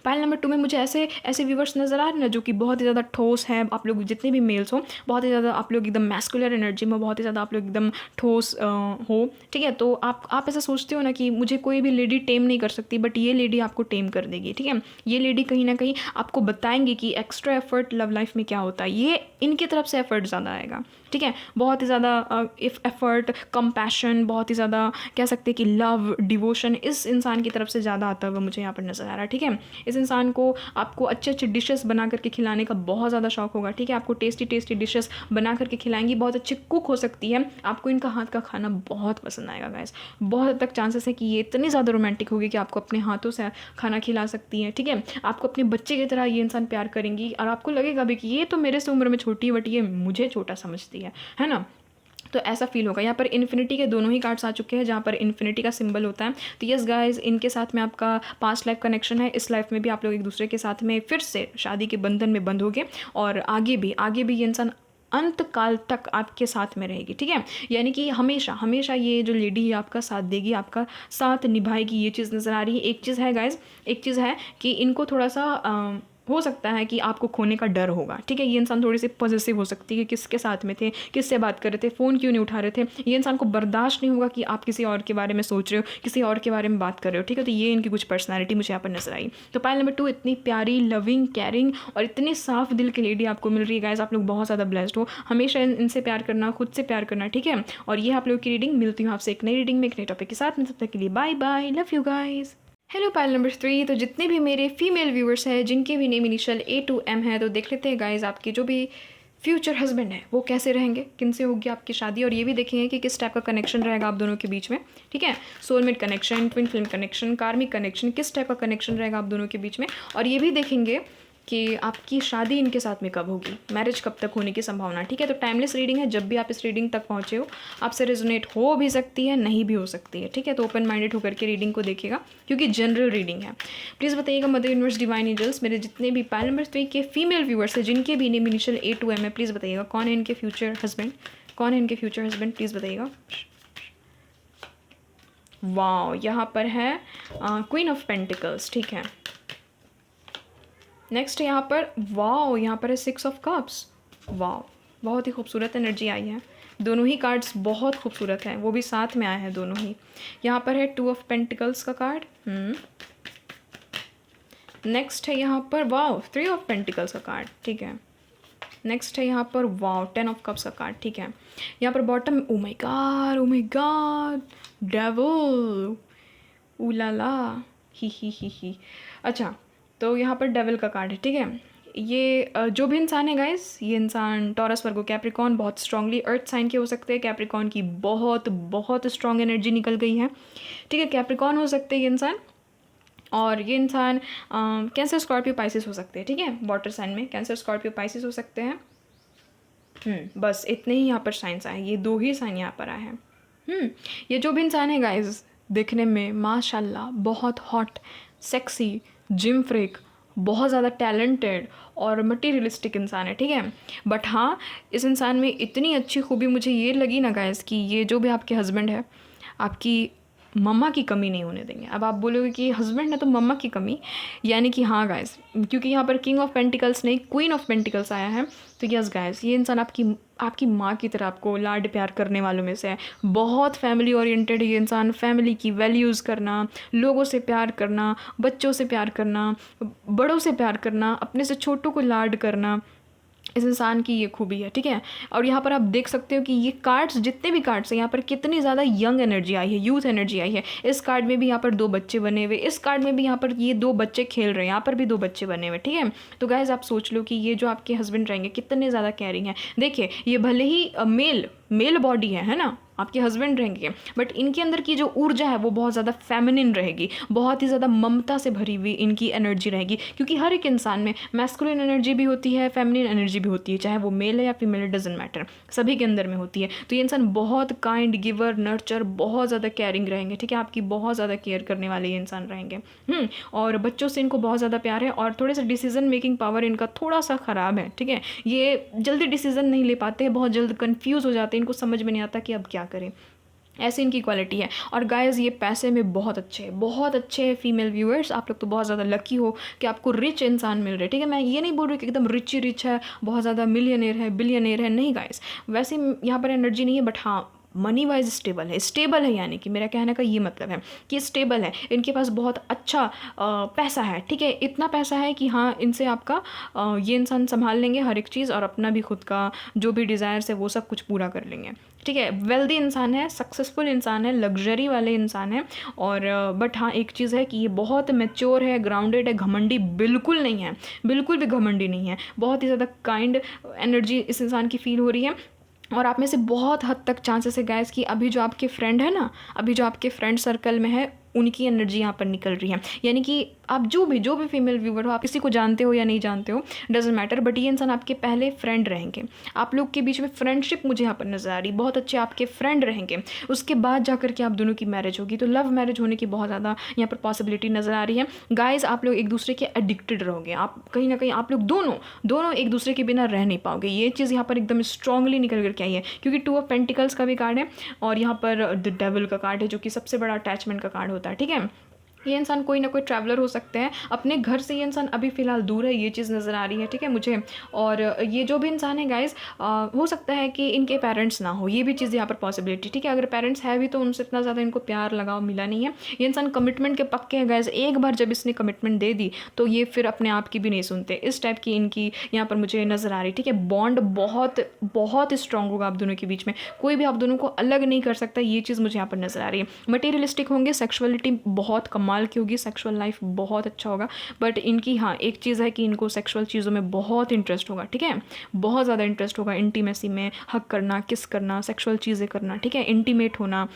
पाइल नंबर 2 में मुझे ऐसे व्यूवर्स नज़र आ रहे हैं ना, जो कि बहुत ही ज़्यादा ठोस है। आप लोग जितने भी मेल्स हो, बहुत ही ज़्यादा आप लोग एकदम मैस्कुलर एनर्जी में, बहुत ही ज़्यादा आप लोग एकदम ठोस हो, ठीक है। तो आप ऐसा सोचते हो ना कि मुझे कोई भी लेडी टेम नहीं कर सकती, बट ये लेडी आपको टेम कर देगी, ठीक है। ये लेडी कहीं ना कहीं आपको बताएंगे कि एक्स्ट्रा एफर्ट लव लाइफ में क्या होता है। ये इनकी तरफ से एफर्ट ज़्यादा आएगा, ठीक है, बहुत ही ज़्यादा एफर्ट, कंपैशन, बहुत ही ज़्यादा कह सकते हैं कि लव, डिवोशन इस इंसान की तरफ से ज़्यादा आता हुआ मुझे यहाँ पर नज़र आ रहा है, ठीक है। इस इंसान को आपको अच्छे अच्छे डिशेस बना करके खिलाने का बहुत ज़्यादा शौक होगा, ठीक है। आपको टेस्टी टेस्टी डिशेस बना करके खिलाएंगी, बहुत अच्छे कुक हो सकती है, आपको इनका हाथ का खाना बहुत पसंद आएगा गाइस। बहुत हद तक चांसेस है कि ये इतनी ज़्यादा रोमांटिक होगी कि आपको अपने हाथों से खाना खिला सकती है, ठीक है। आपको अपने बच्चे की तरह ये इंसान प्यार करेंगी और आपको लगेगा भी कि ये तो मेरे से उम्र में छोटी है, बट ये मुझे छोटा समझती है ना। तो ऐसा फील होगा। यहाँ पर इन्फिनिटी के दोनों ही कार्ड्स आ चुके हैं, जहाँ पर इन्फिनिटी का सिंबल होता है। तो यस गाइस, इनके साथ में आपका पास्ट लाइफ कनेक्शन है, इस लाइफ में भी आप लोग एक दूसरे के साथ में फिर से शादी के बंधन में बंध होगे और आगे भी ये इंसान अंत काल तक आपके साथ में रहेगी, ठीक है। यानी कि हमेशा ये जो लेडी है आपका साथ देगी, आपका साथ निभाएगी, ये चीज़ नज़र आ रही है। एक चीज़ है गाइस, एक चीज़ है कि इनको थोड़ा सा हो सकता है कि आपको खोने का डर होगा, ठीक है। ये इंसान थोड़ी सी पॉजिटिव हो सकती है कि किसके साथ में थे, किससे बात कर रहे थे, फ़ोन क्यों नहीं उठा रहे थे। ये इंसान को बर्दाश्त नहीं होगा कि आप किसी और के बारे में सोच रहे हो, किसी और के बारे में बात कर रहे हो, ठीक है। तो ये इनकी कुछ पर्सनैलिटी मुझे यहाँ पर नजर आई। तो पाइल नंबर 2 इतनी प्यारी, लविंग, केयरिंग और इतनी साफ दिल की लेडी आपको मिल रही है गाइस। आप लोग बहुत ज़्यादा ब्लेस्ड हो। हमेशा इनसे प्यार करना, खुद से प्यार करना, ठीक है। और ये आप लोग की रीडिंग, मिलती हूँ आपसे एक नई रीडिंग में एक नए टॉपिक के साथ में। तब तक के लिए bye bye, love you guys. Hello pile number 3। तो जितने भी मेरे फीमेल व्यूअर्स हैं जिनके भी name initial A to M है, तो देख लेते हैं गाइज आपके जो भी फ्यूचर हस्बैंड है वो कैसे रहेंगे, किन से होगी आपकी शादी, और ये भी देखेंगे कि किस टाइप का कनेक्शन रहेगा आप दोनों के बीच में, ठीक है। Soulmate connection, twin flame connection, karmic connection, किस टाइप का कनेक्शन रहेगा आप दोनों के बीच में। और ये भी देखेंगे कि आपकी शादी इनके साथ में कब होगी, मैरिज कब तक होने की संभावना, ठीक है। तो टाइमलेस रीडिंग है, जब भी आप इस रीडिंग तक पहुँचे हो आपसे रेजोनेट हो भी सकती है, नहीं भी हो सकती है, ठीक है। तो ओपन माइंडेड होकर के रीडिंग को देखिएगा, क्योंकि जनरल रीडिंग है। प्लीज़ बताइएगा मदर यूनिवर्स, डिवाइन एंजल्स, मेरे जितने भी पाइल नंबर 3 के फीमेल व्यूअर्स हैं जिनके भी name initial A to M है, प्लीज़ बताइएगा कौन है इनके फ्यूचर हस्बैंड, कौन है इनके फ्यूचर हस्बैंड, प्लीज़ बताइएगा। वाओ, यहाँ पर है क्वीन ऑफ पेंटिकल्स, ठीक है। नेक्स्ट यहाँ पर है 6 ऑफ कप्स। वाओ, बहुत ही खूबसूरत एनर्जी आई है। दोनों ही कार्ड्स बहुत खूबसूरत हैं, वो भी साथ में आए हैं दोनों ही। यहाँ पर है 2 ऑफ पेंटिकल्स का कार्ड। नेक्स्ट है यहाँ पर वाओ 3 ऑफ पेंटिकल्स का कार्ड, ठीक है। नेक्स्ट है यहाँ पर वाओ 10 ऑफ कप्स का कार्ड, ठीक है। यहाँ पर bottom, oh my god devil, उलाला, ही। अच्छा, तो यहाँ पर डेविल का कार्ड है, ठीक है। ये जो भी इंसान है गाइस, ये इंसान टॉरस, वर्गो, कैप्रिकॉन, बहुत स्ट्रांगली अर्थ साइन के हो सकते हैं। कैप्रिकॉन की बहुत स्ट्रांग एनर्जी निकल गई है, ठीक है। कैप्रिकॉन हो सकते हैं ये इंसान, और ये इंसान कैंसर, स्कॉर्पियो, पाइसिस हो सकते हैं, ठीक है। वाटर साइन में कैंसर, स्कॉर्पियो, पाइसिस हो सकते हैं। बस इतने ही यहाँ पर साइंस आए, ये 2 ही साइन यहाँ पर आए हैं। ये जो भी इंसान है गाइज, दिखने में माशाल्लाह बहुत हॉट, सेक्सी, जिम फ्रीक, बहुत ज़्यादा टैलेंटेड और मटीरियलिस्टिक इंसान है, ठीक है। बट हाँ, इस इंसान में इतनी अच्छी खूबी मुझे ये लगी ना गाइज कि ये जो भी आपके हस्बैंड है, आपकी मम्मा की कमी नहीं होने देंगे। अब आप बोलोगे कि हस्बैंड है तो मम्मा की कमी, यानी कि हाँ गाइस, क्योंकि यहाँ पर किंग ऑफ पेंटिकल्स नहीं क्वीन ऑफ पेंटिकल्स आया है, तो यस गाइस, ये इंसान आपकी माँ की तरह आपको लाड प्यार करने वालों में से है। बहुत फैमिली ओरिएंटेड ये इंसान, फैमिली की वैल्यूज़ करना, लोगों से प्यार करना, बच्चों से प्यार करना, बड़ों से प्यार करना, अपने से छोटों को लाड करना, इस इंसान की ये खूबी है, ठीक है। और यहाँ पर आप देख सकते हो कि ये कार्ड्स, जितने भी कार्ड्स हैं यहाँ पर, कितनी ज़्यादा यंग एनर्जी आई है, यूथ एनर्जी आई है। इस कार्ड में भी यहाँ पर 2 बच्चे बने हुए, इस कार्ड में भी यहाँ पर ये 2 बच्चे खेल रहे हैं, यहाँ पर भी 2 बच्चे बने हुए, ठीक है। तो गाइज आप सोच लो कि ये जो आपके हस्बैंड रहेंगे कितने ज़्यादा केयरिंग है। देखिए, ये भले ही मेल बॉडी है ना, आपके हस्बैंड रहेंगे, बट इनके अंदर की जो ऊर्जा है वो बहुत ज़्यादा फेमिनिन रहेगी, बहुत ही ज़्यादा ममता से भरी हुई इनकी एनर्जी रहेगी। क्योंकि हर एक इंसान में मैस्कुलिन एनर्जी भी होती है, फेमिनिन एनर्जी भी होती है, चाहे वो मेल है या फीमेल, डजंट मैटर, सभी के अंदर में होती है। तो ये इंसान बहुत काइंड, गिवर, नर्चर, बहुत ज़्यादा केयरिंग रहेंगे, ठीक है। आपकी बहुत ज़्यादा केयर करने वाले ये इंसान रहेंगे। और बच्चों से इनको बहुत ज़्यादा प्यार है, और थोड़े से डिसीजन मेकिंग पावर इनका थोड़ा सा ख़राब है, ठीक है। ये जल्दी डिसीजन नहीं ले पाते हैं, बहुत जल्द कन्फ्यूज़ हो जाते हैं, इनको समझ में नहीं आता कि अब क्या करें, ऐसी इनकी क्वालिटी है। और गाइस, ये पैसे में बहुत अच्छे हैं फीमेल व्यूअर्स। आप लोग तो बहुत ज़्यादा लकी हो कि आपको रिच इंसान मिल रहे हैं, ठीक है। मैं ये नहीं बोल रही कि एकदम रिच ही रिच है, बहुत ज़्यादा मिलियनेयर है, बिलियनेयर है, नहीं गाइस, वैसे यहाँ पर एनर्जी नहीं है। बट हाँ, मनी वाइज स्टेबल है, यानी कि मेरा कहने का ये मतलब है कि स्टेबल है, इनके पास बहुत अच्छा पैसा है, ठीक है। इतना पैसा है कि हाँ, इनसे आपका ये इंसान संभाल लेंगे हर एक चीज़, और अपना भी खुद का जो भी डिज़ायर्स है वो सब कुछ पूरा कर लेंगे, ठीक है। वेल्दी इंसान है, सक्सेसफुल इंसान है, लग्जरी वाले इंसान है। और बट हाँ, एक चीज़ है कि ये बहुत मैच्योर है, ग्राउंडेड है, घमंडी बिल्कुल नहीं है, बिल्कुल भी घमंडी नहीं है। बहुत ही ज़्यादा काइंड एनर्जी इस इंसान की फील हो रही है। और आप में से बहुत हद तक चांसेस है गाइस कि अभी जो आपके फ्रेंड है ना, अभी जो आपके फ्रेंड सर्कल में है, उनकी एनर्जी यहाँ पर निकल रही है। यानी कि आप जो भी फीमेल व्यूवर हो, आप किसी को जानते हो या नहीं जानते हो, डजेंट मैटर, बट ये इंसान आपके पहले फ्रेंड रहेंगे। आप लोग के बीच में फ्रेंडशिप मुझे यहाँ पर नजर आ रही, बहुत अच्छे आपके फ्रेंड रहेंगे। उसके बाद जाकर के आप दोनों की मैरिज होगी, तो लव मैरिज होने की बहुत ज़्यादा यहाँ पर पॉसिबिलिटी नज़र आ रही है। गाइज, आप लोग एक दूसरे के एडिक्टेड रहोगे, आप कहीं ना कहीं आप लोग दोनों एक दूसरे के बिना रह नहीं पाओगे। ये चीज़ यहाँ पर एकदम स्ट्रांगली निकल करके आई है, क्योंकि 2 ऑफ पेंटिकल्स का भी कार्ड है, और यहाँ पर द डेविल का कार्ड है, जो कि सबसे बड़ा अटैचमेंट का कार्ड होता है, ठीक है। ये इंसान कोई ना कोई ट्रैवलर हो सकते हैं, अपने घर से ये इंसान अभी फ़िलहाल दूर है, ये चीज़ नज़र आ रही है, ठीक है मुझे। और ये जो भी इंसान है गाइस, हो सकता है कि इनके पेरेंट्स ना हो, ये भी चीज़ यहाँ पर पॉसिबिलिटी, ठीक है। अगर पेरेंट्स है भी तो उनसे इतना ज़्यादा इनको प्यार लगाव मिला नहीं है। ये इंसान कमिटमेंट के पक्के हैं गाइस, एक बार जब इसने कमिटमेंट दे दी तो ये फिर अपने आप की भी नहीं सुनते, इस टाइप की इनकी यहाँ पर मुझे नज़र आ रही, ठीक है। बॉन्ड बहुत स्ट्रॉन्ग होगा आप दोनों के बीच में, कोई भी आप दोनों को अलग नहीं कर सकता, ये चीज़ मुझे यहाँ पर नज़र आ रही है। मटेरियलिस्टिक होंगे, सेक्सुअलिटी बहुत कमाल की होगी, सेक्सुअल लाइफ बहुत अच्छा होगा। बट इनकी हाँ एक चीज़ है कि इनको सेक्सुअल चीज़ों में बहुत इंटरेस्ट होगा, ठीक है, बहुत ज़्यादा इंटरेस्ट होगा इंटीमेसी में, हक करना, किस करना, सेक्सुअल चीज़ें करना, ठीक है, इंटीमेट होना।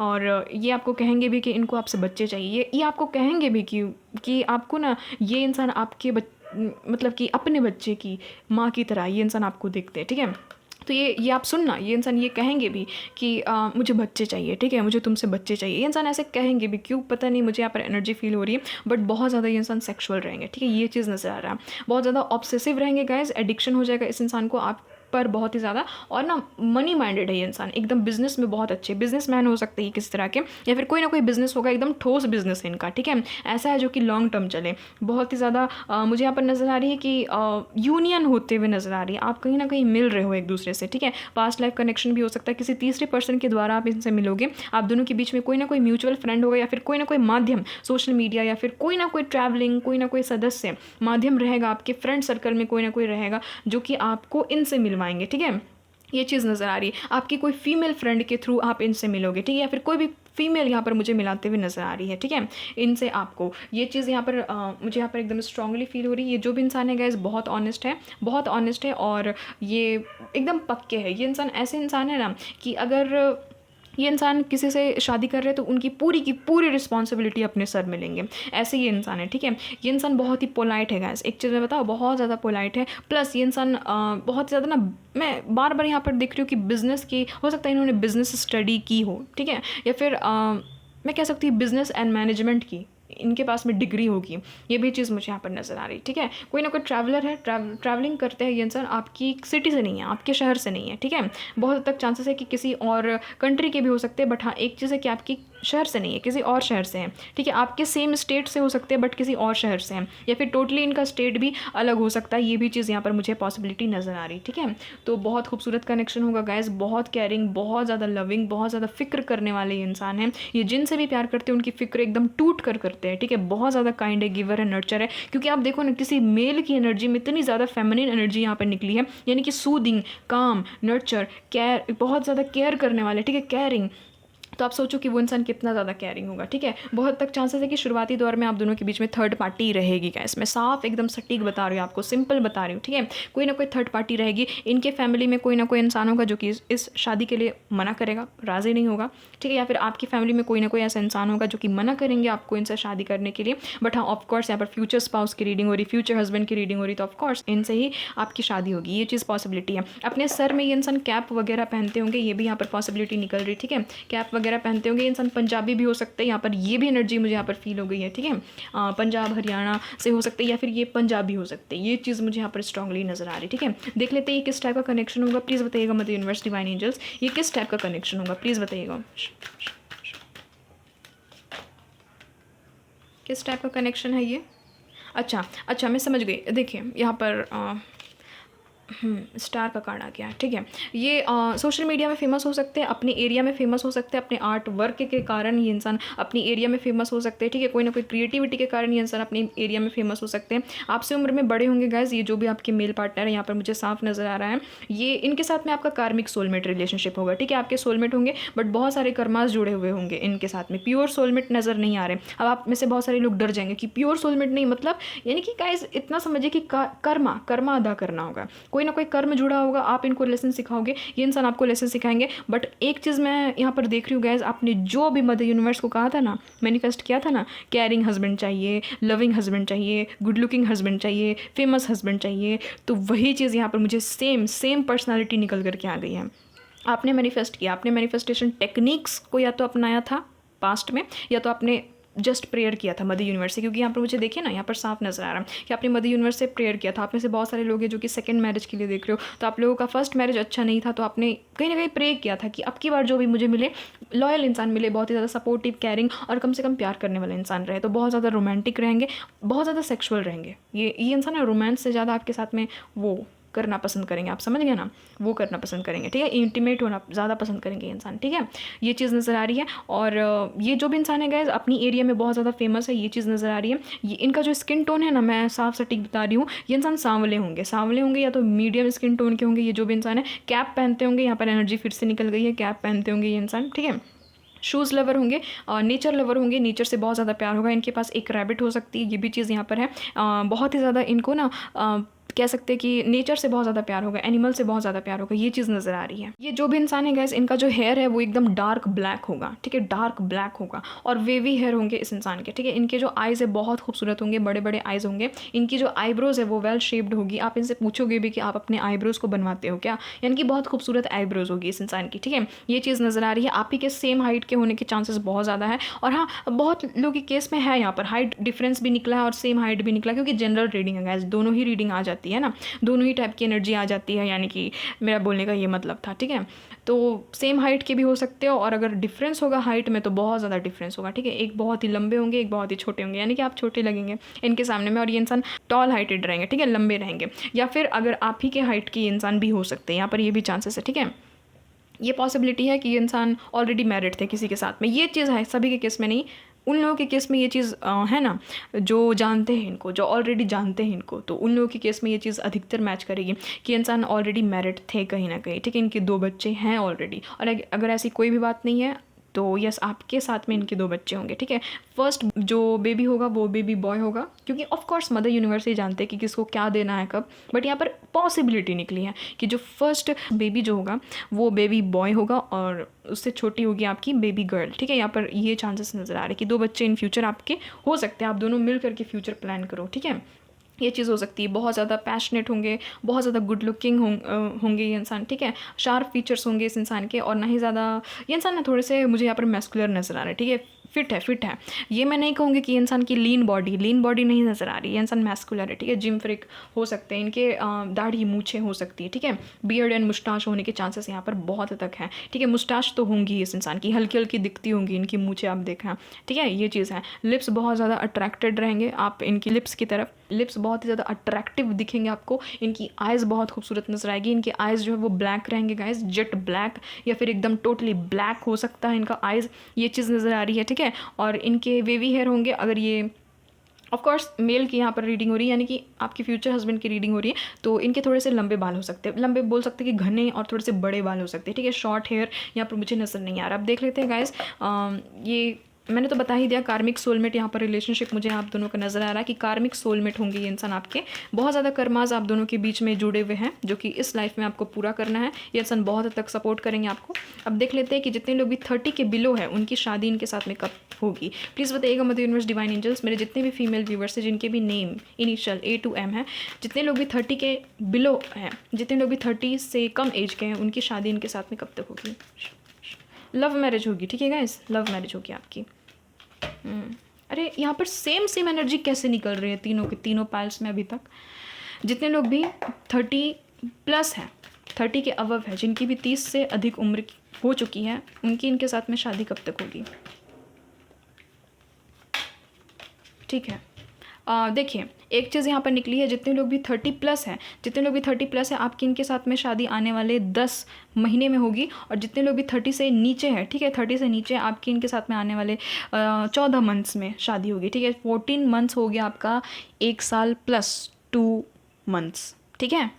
और ये आपको कहेंगे भी कि इनको आपसे बच्चे चाहिए, ये आपको कहेंगे भी कि आपको ना ये इंसान आपके मतलब कि अपने बच्चे की माँ की तरह ये इंसान आपको देखते हैं, ठीक है। तो ये आप सुनना, ये इंसान ये कहेंगे भी कि मुझे बच्चे चाहिए, ठीक है, मुझे तुमसे बच्चे चाहिए। ये इंसान ऐसे कहेंगे भी, क्यों पता नहीं, मुझे यहाँ पर एनर्जी फील हो रही है। बट बहुत ज़्यादा ये इंसान सेक्सुअल रहेंगे, ठीक है, ये चीज़ नज़र आ रहा है। बहुत ज़्यादा ऑब्सेसिव रहेंगे गाइज, एडिक्शन हो जाएगा इस इंसान को पर बहुत ही ज़्यादा, और ना मनी माइंडेड है ये इंसान, एकदम बिजनेस में बहुत अच्छे बिजनेसमैन हो सकते हैं किस तरह के, या फिर कोई ना कोई बिजनेस होगा, एकदम ठोस बिजनेस है इनका, ठीक है, ऐसा है जो कि लॉन्ग टर्म चले। बहुत ही ज़्यादा मुझे यहाँ पर नज़र आ रही है कि यूनियन होते हुए नज़र आ रही है, आप कहीं ना कहीं मिल रहे हो एक दूसरे से, ठीक है। पास्ट लाइफ कनेक्शन भी हो सकता है, किसी तीसरे पर्सन के द्वारा आप इनसे मिलोगे, आप दोनों के बीच में कोई ना कोई म्यूचुअल फ्रेंड होगा, या फिर कोई ना कोई माध्यम, सोशल मीडिया, या फिर कोई ना कोई ट्रैवलिंग, कोई ना कोई सदस्य माध्यम रहेगा, आपके फ्रेंड सर्कल में कोई ना कोई रहेगा जो कि आपको इनसे मिलवाएंगे, ठीक है। ये चीज़ नज़र आ रही है, आपकी कोई फीमेल फ्रेंड के थ्रू आप इनसे मिलोगे, ठीक है, या फिर कोई भी फीमेल यहाँ पर मुझे मिलाते हुए नज़र आ रही है, ठीक है, इनसे आपको ये चीज़ यहाँ पर मुझे यहाँ पर एकदम स्ट्रांगली फील हो रही है। ये जो भी इंसान है गाइस बहुत ऑनेस्ट है, बहुत ऑनेस्ट है, और ये एकदम पक्के है। ये इंसान ऐसे इंसान है ना कि अगर ये इंसान किसी से शादी कर रहे हैं तो उनकी पूरी की पूरी रिस्पॉन्सिबिलिटी अपने सर में लेंगे, ऐसे ये इंसान है, ठीक है। ये इंसान बहुत ही पोलाइट है गाइस, एक चीज़ मैं बताऊँ, बहुत ज़्यादा पोलाइट है, प्लस ये इंसान बहुत ज़्यादा ना, मैं बार बार यहाँ पर देख रही हूँ कि बिज़नेस की, हो सकता है इन्होंने बिज़नेस स्टडी की हो, ठीक है, या फिर मैं कह सकती हूँ बिज़नेस एंड मैनेजमेंट की इनके पास में डिग्री होगी, ये भी चीज़ मुझे यहाँ पर नज़र आ रही, ठीक है। कोई ना कोई ट्रैवलर है, ट्रैवलिंग करते हैं ये इंसान, आपकी सिटी से नहीं है, आपके शहर से नहीं है, ठीक है। बहुत हद तक चांसेस है कि किसी और कंट्री के भी हो सकते हैं, बट हाँ एक चीज़ है कि आपकी शहर से नहीं है, किसी और शहर से हैं, ठीक है। आपके सेम स्टेट से हो सकते हैं बट किसी और शहर से हैं, या फिर टोटली इनका स्टेट भी अलग हो सकता है, ये भी चीज़ यहाँ पर मुझे पॉसिबिलिटी नज़र आ रही, ठीक है। तो बहुत खूबसूरत कनेक्शन होगा गाइस, बहुत केयरिंग, बहुत ज़्यादा लविंग, बहुत ज़्यादा फिक्र करने वाले ये इंसान हैं। ये जिनसे भी प्यार करते हैं उनकी फिक्र एकदम टूट कर करते हैं, ठीक है। बहुत ज़्यादा काइंड है, गिवर है, नर्चर है, क्योंकि आप देखो ना किसी मेल की एनर्जी में इतनी ज़्यादा फेमिनिन एनर्जी यहाँ पर निकली है, यानी कि सूदिंग, काम, नर्चर, केयर, बहुत ज़्यादा केयर करने वाले, ठीक है, केयरिंग। तो आप सोचो कि वो इंसान कितना ज़्यादा केयरिंग होगा, ठीक है। बहुत तक चांसेस है कि शुरुआती दौर में आप दोनों के बीच में थर्ड पार्टी रहेगी गाइस, मैं साफ एकदम सटीक बता रही हूँ आपको, सिंपल बता रही हूँ, ठीक है। कोई ना कोई थर्ड पार्टी रहेगी, इनके फैमिली में कोई ना कोई इंसान होगा जो कि इस शादी के लिए मना करेगा, राज़ी नहीं होगा, ठीक है, या फिर आपकी फैमिली में कोई ना कोई ऐसा इंसान होगा जो कि मना करेंगे आपको इनसे शादी करने के लिए। बट हाँ ऑफकोर्स यहाँ पर फ्यूचर स्पाउस की रीडिंग हो रही, फ्यूचर हस्बैंड की रीडिंग हो रही, तो ऑफकोर्स इनसे ही आपकी शादी होगी, ये चीज़ पॉसिबिलिटी है। अपने सर में ये इंसान कैप वगैरह पहनते होंगे, ये भी यहाँ पर पॉसिबिलिटी निकल रही, ठीक है, कैप वगैरह पहनते होंगे इंसान, पंजाबी भी हो सकते हैं यहाँ पर, ये भी एनर्जी मुझे यहाँ पर फील हो गई है, ठीक है। पंजाब हरियाणा से हो सकते हैं, या फिर ये पंजाबी हो सकते हैं, ये चीज़ मुझे यहाँ पर स्ट्रांगली नज़र आ रही, ठीक है। देख लेते हैं ये किस टाइप का कनेक्शन होगा, प्लीज़ बताइएगा मदर यूनिवर्स डिवाइन एंजल्स, ये किस टाइप का कनेक्शन होगा, प्लीज़ बताइएगा किस टाइप का कनेक्शन है ये। अच्छा मैं समझ गई, देखिए यहाँ पर स्टार का कार्ड आ गया, ठीक है। ये सोशल मीडिया में फेमस हो सकते हैं, अपने एरिया में फेमस हो सकते हैं, अपने आर्ट वर्क के कारण ये इंसान अपनी एरिया में फेमस हो सकते हैं, ठीक है। कोई ना कोई क्रिएटिविटी के कारण ये इंसान अपने एरिया में फेमस हो सकते हैं। आपसे उम्र में बड़े होंगे गाइज, ये जो भी आपके मेल पार्टनर है यहाँ पर मुझे साफ नज़र आ रहा है, ये इनके साथ में आपका कार्मिक सोलमेट रिलेशनशिप होगा, ठीक है। आपके सोलमेट होंगे बट बहुत सारे कर्मास जुड़े हुए होंगे इनके साथ में, प्योर सोलमेट नज़र नहीं आ रहे। अब आप में से बहुत सारे लोग डर जाएंगे कि प्योर सोलमेट नहीं मतलब, यानी कि गाइज इतना समझिए कि कर्मा अदा करना होगा, कोई ना कोई कर्म जुड़ा होगा, आप इनको लेसन सिखाओगे, ये इंसान आपको लेसन सिखाएंगे। बट एक चीज़ मैं यहाँ पर देख रही हूँ गैस, आपने जो भी मदर यूनिवर्स को कहा था ना, मैनिफेस्ट किया था ना, केयरिंग हस्बैंड चाहिए, लविंग हस्बैंड चाहिए, गुड लुकिंग हस्बैंड चाहिए, फेमस हस्बैंड चाहिए, तो वही चीज़ यहाँ पर मुझे सेम पर्सनैलिटी निकल करके आ गई है। आपने मैनिफेस्ट किया, आपने मैनिफेस्टेशन टेक्निक्स को या तो अपनाया था पास्ट में, या तो आपने जस्ट प्रेयर किया था मदर यूनिवर्स से, क्योंकि यहाँ पर मुझे देखिए ना, यहाँ पर साफ नजर आ रहा है कि आपने मदर यूनिवर्स से प्रेयर किया था। आप में से बहुत सारे लोग हैं जो कि सेकंड मैरिज के लिए देख रहे हो, तो आप लोगों का फर्स्ट मैरिज अच्छा नहीं था, तो आपने कहीं ना कहीं प्रे किया था कि अब की बार जो भी मुझे मिले लॉयल इंसान मिले, बहुत ही ज़्यादा सपोर्टिव, केयरिंग और कम से कम प्यार करने वाले इंसान रहे, तो बहुत ज़्यादा रोमांटिक रहेंगे, बहुत ज़्यादा सेक्सुअल रहेंगे। ये इंसान है रोमांस से ज़्यादा आपके साथ में वो करना पसंद करेंगे, आप समझ गए ना, वो करना पसंद करेंगे, ठीक है। इंटीमेट होना ज़्यादा पसंद करेंगे इंसान, ठीक है। ये चीज़ नज़र आ रही है। और ये जो भी इंसान है गाइस अपनी एरिया में बहुत ज़्यादा फेमस है, ये चीज़ नज़र आ रही है। ये इनका जो स्किन टोन है ना, मैं साफ सटीक बता रही हूँ, ये इंसान सांवले होंगे या तो मीडियम स्किन टोन के होंगे। ये जो भी इंसान है कैप पहनते होंगे, यहाँ पर एनर्जी फिर से निकल गई है, कैप पहनते होंगे ये इंसान, ठीक है। शूज़ लवर होंगे, नेचर लवर होंगे, नेचर से बहुत ज़्यादा प्यार होगा। इनके पास एक रैबिट हो सकती है, ये भी चीज़ यहाँ पर है। बहुत ही ज़्यादा इनको ना कह सकते हैं कि नेचर से बहुत ज़्यादा प्यार होगा, एनिमल से बहुत ज़्यादा प्यार होगा, ये चीज़ नज़र आ रही है। ये जो भी इंसान है गैस, इनका जो हेयर है वो एकदम डार्क ब्लैक होगा, ठीक है, डार्क ब्लैक होगा, और वेवी हेयर होंगे इस इंसान के, ठीक है। इनके जो आइज़ है बहुत खूबसूरत होंगे, बड़े बड़े आइज़ होंगे। इनकी जो आईब्रोज़ है वो वेल शेप्ड होगी। आप इनसे पूछोगे भी कि आप अपने आईब्रोज़ को बनवाते हो क्या, यानी कि बहुत खूबसूरत आईब्रोज़ होगी इस इंसान की, ठीक है। ये चीज़ नज़र आ रही है। आप ही के सेम हाइट के होने के चांसेस बहुत ज़्यादा है, और हाँ बहुत लोगों के केस में है यहाँ पर हाइट डिफरेंस भी निकला है और सेम हाइट भी निकला, क्योंकि जनरल रीडिंग है गैस, दोनों ही रीडिंग आ जाती जाती है ना, दोनों ही टाइप की एनर्जी आ जाती है, यानी कि मेरा बोलने का ये मतलब था, ठीक है। तो सेम हाइट के भी हो सकते हो, और अगर डिफरेंस होगा हाइट में तो बहुत ज़्यादा डिफरेंस होगा, ठीक है। एक बहुत ही लंबे होंगे, एक बहुत ही छोटे होंगे, यानी कि आप छोटे लगेंगे इनके सामने में, और ये इंसान टॉल हाइटेड रहेंगे, ठीक है, लंबे रहेंगे। या फिर अगर आप ही के हाइट की इंसान भी हो सकते हैं, यहाँ पर ये भी चांसेस है, ठीक है। ये पॉसिबिलिटी है कि ये इंसान ऑलरेडी मैरिड थे किसी के साथ में, ये चीज़ है, सभी के केस में नहीं, उन लोगों के केस में ये चीज़ है ना, जो जानते हैं इनको, जो ऑलरेडी जानते हैं इनको, तो उन लोगों के केस में ये चीज़ अधिकतर मैच करेगी कि इंसान ऑलरेडी मैरिड थे कहीं ना कहीं, ठीक है, इनके 2 बच्चे हैं ऑलरेडी। और अगर ऐसी कोई भी बात नहीं है तो यस, आपके साथ में इनके 2 बच्चे होंगे, ठीक है। फर्स्ट जो बेबी होगा वो बेबी बॉय होगा, क्योंकि ऑफ कोर्स मदर यूनिवर्स ही जानते हैं कि किसको क्या देना है कब, बट यहाँ पर पॉसिबिलिटी निकली है कि जो फर्स्ट बेबी जो होगा वो बेबी बॉय होगा, और उससे छोटी होगी आपकी बेबी गर्ल, ठीक है। यहाँ पर ये चांसेस नज़र आ रहे हैं कि 2 बच्चे इन फ्यूचर आपके हो सकते हैं, आप दोनों मिल करके फ्यूचर प्लान करो, ठीक है। ये चीज़ हो सकती है। बहुत ज़्यादा पैशनेट होंगे, बहुत ज़्यादा गुड लुकिंग होंगे ये इंसान, ठीक है। शार्प फीचर्स होंगे इस इंसान के, और ना ही ज़्यादा ये इंसान ना थोड़े से मुझे यहाँ पर मैस्कुलर नज़र आ रहा है, ठीक है, फिट है। ये मैं नहीं कहूँगी कि इंसान की लीन बॉडी नहीं नज़र आ रही है, इंसान मैस्कुलर है, ठीक है। जिम फ्रिक हो सकते हैं, इनके दाढ़ी मूछें हो सकती है, ठीक है। बियर्ड एंड मुस्टाश होने के चांसेस यहाँ पर बहुत हद तक हैं, ठीक है। मुस्टाश तो होंगी इस इंसान की, हल्की हल्की दिखती होंगी इनकी मूछें, आप देखना, ठीक है, ये चीज़ है। लिप्स बहुत ज़्यादा अट्रैक्टेड रहेंगे आप इनकी लिप्स की तरफ, लिप्स बहुत ही ज़्यादा अट्रैक्टिव दिखेंगे आपको। इनकी आइज़ बहुत खूबसूरत नजर आएगी, इनके आइज़ जो है वो ब्लैक रहेंगे गाइस, जेट ब्लैक, या फिर एकदम टोटली ब्लैक हो सकता है इनका आइज़, ये चीज़ नज़र आ रही है, ठीक है। और इनके वेवी हेयर होंगे, अगर ये ऑफ कोर्स मेल की यहाँ पर रीडिंग हो रही है, यानी कि आपके फ्यूचर हस्बैंड की रीडिंग हो रही है, तो इनके थोड़े से लंबे बाल हो सकते हैं, लंबे बोल सकते हैं कि घने, और थोड़े से बड़े बाल हो सकते हैं, ठीक है। शॉर्ट हेयर यहाँ पर मुझे नज़र नहीं आ रहा। अब देख लेते हैं गाइस, ये मैंने तो बता ही दिया, कार्मिक सोलमेट यहाँ पर रिलेशनशिप मुझे आप दोनों का नज़र आ रहा है कि कार्मिक सोलमेट होंगे ये इंसान आपके। बहुत ज़्यादा कर्माज आप दोनों के बीच में जुड़े हुए हैं, जो कि इस लाइफ में आपको पूरा करना है। ये इंसान बहुत हद तक सपोर्ट करेंगे आपको। अब देख लेते हैं कि जितने लोग भी 30 के बिलो है उनकी शादी इनके साथ में कब होगी। प्लीज़ बताइएगा मदर यूनिवर्स, डिवाइन एंजल्स, मेरे जितने भी फीमेल व्यूवर्स हैं जिनके भी name initial A to M है, जितने लोग भी 30 के बिलो हैं, जितने लोग भी 30 से कम एज के हैं, उनकी शादी इनके साथ में कब तक होगी। लव मैरिज होगी, ठीक है गाइस, लव मैरिज होगी आपकी। अरे यहाँ पर सेम एनर्जी कैसे निकल रही है तीनों के तीनों पाइल्स में अभी तक। जितने लोग भी 30+ है, 30 के अबव है, जिनकी भी 30 से अधिक उम्र हो चुकी है, उनकी इनके साथ में शादी कब तक होगी, ठीक है। देखिए एक चीज़ यहाँ पर निकली है, जितने लोग भी 30+ हैं, जितने लोग भी 30+ है, आपकी इनके साथ में शादी आने वाले 10 महीने में होगी। और जितने लोग भी 30 से नीचे हैं, ठीक है, 30 से नीचे आपकी इनके साथ में आने वाले 14 मंथ्स में शादी होगी, ठीक है। 14 मंथ्स हो गया आपका, 1 साल + 2 मंथ्स, ठीक है।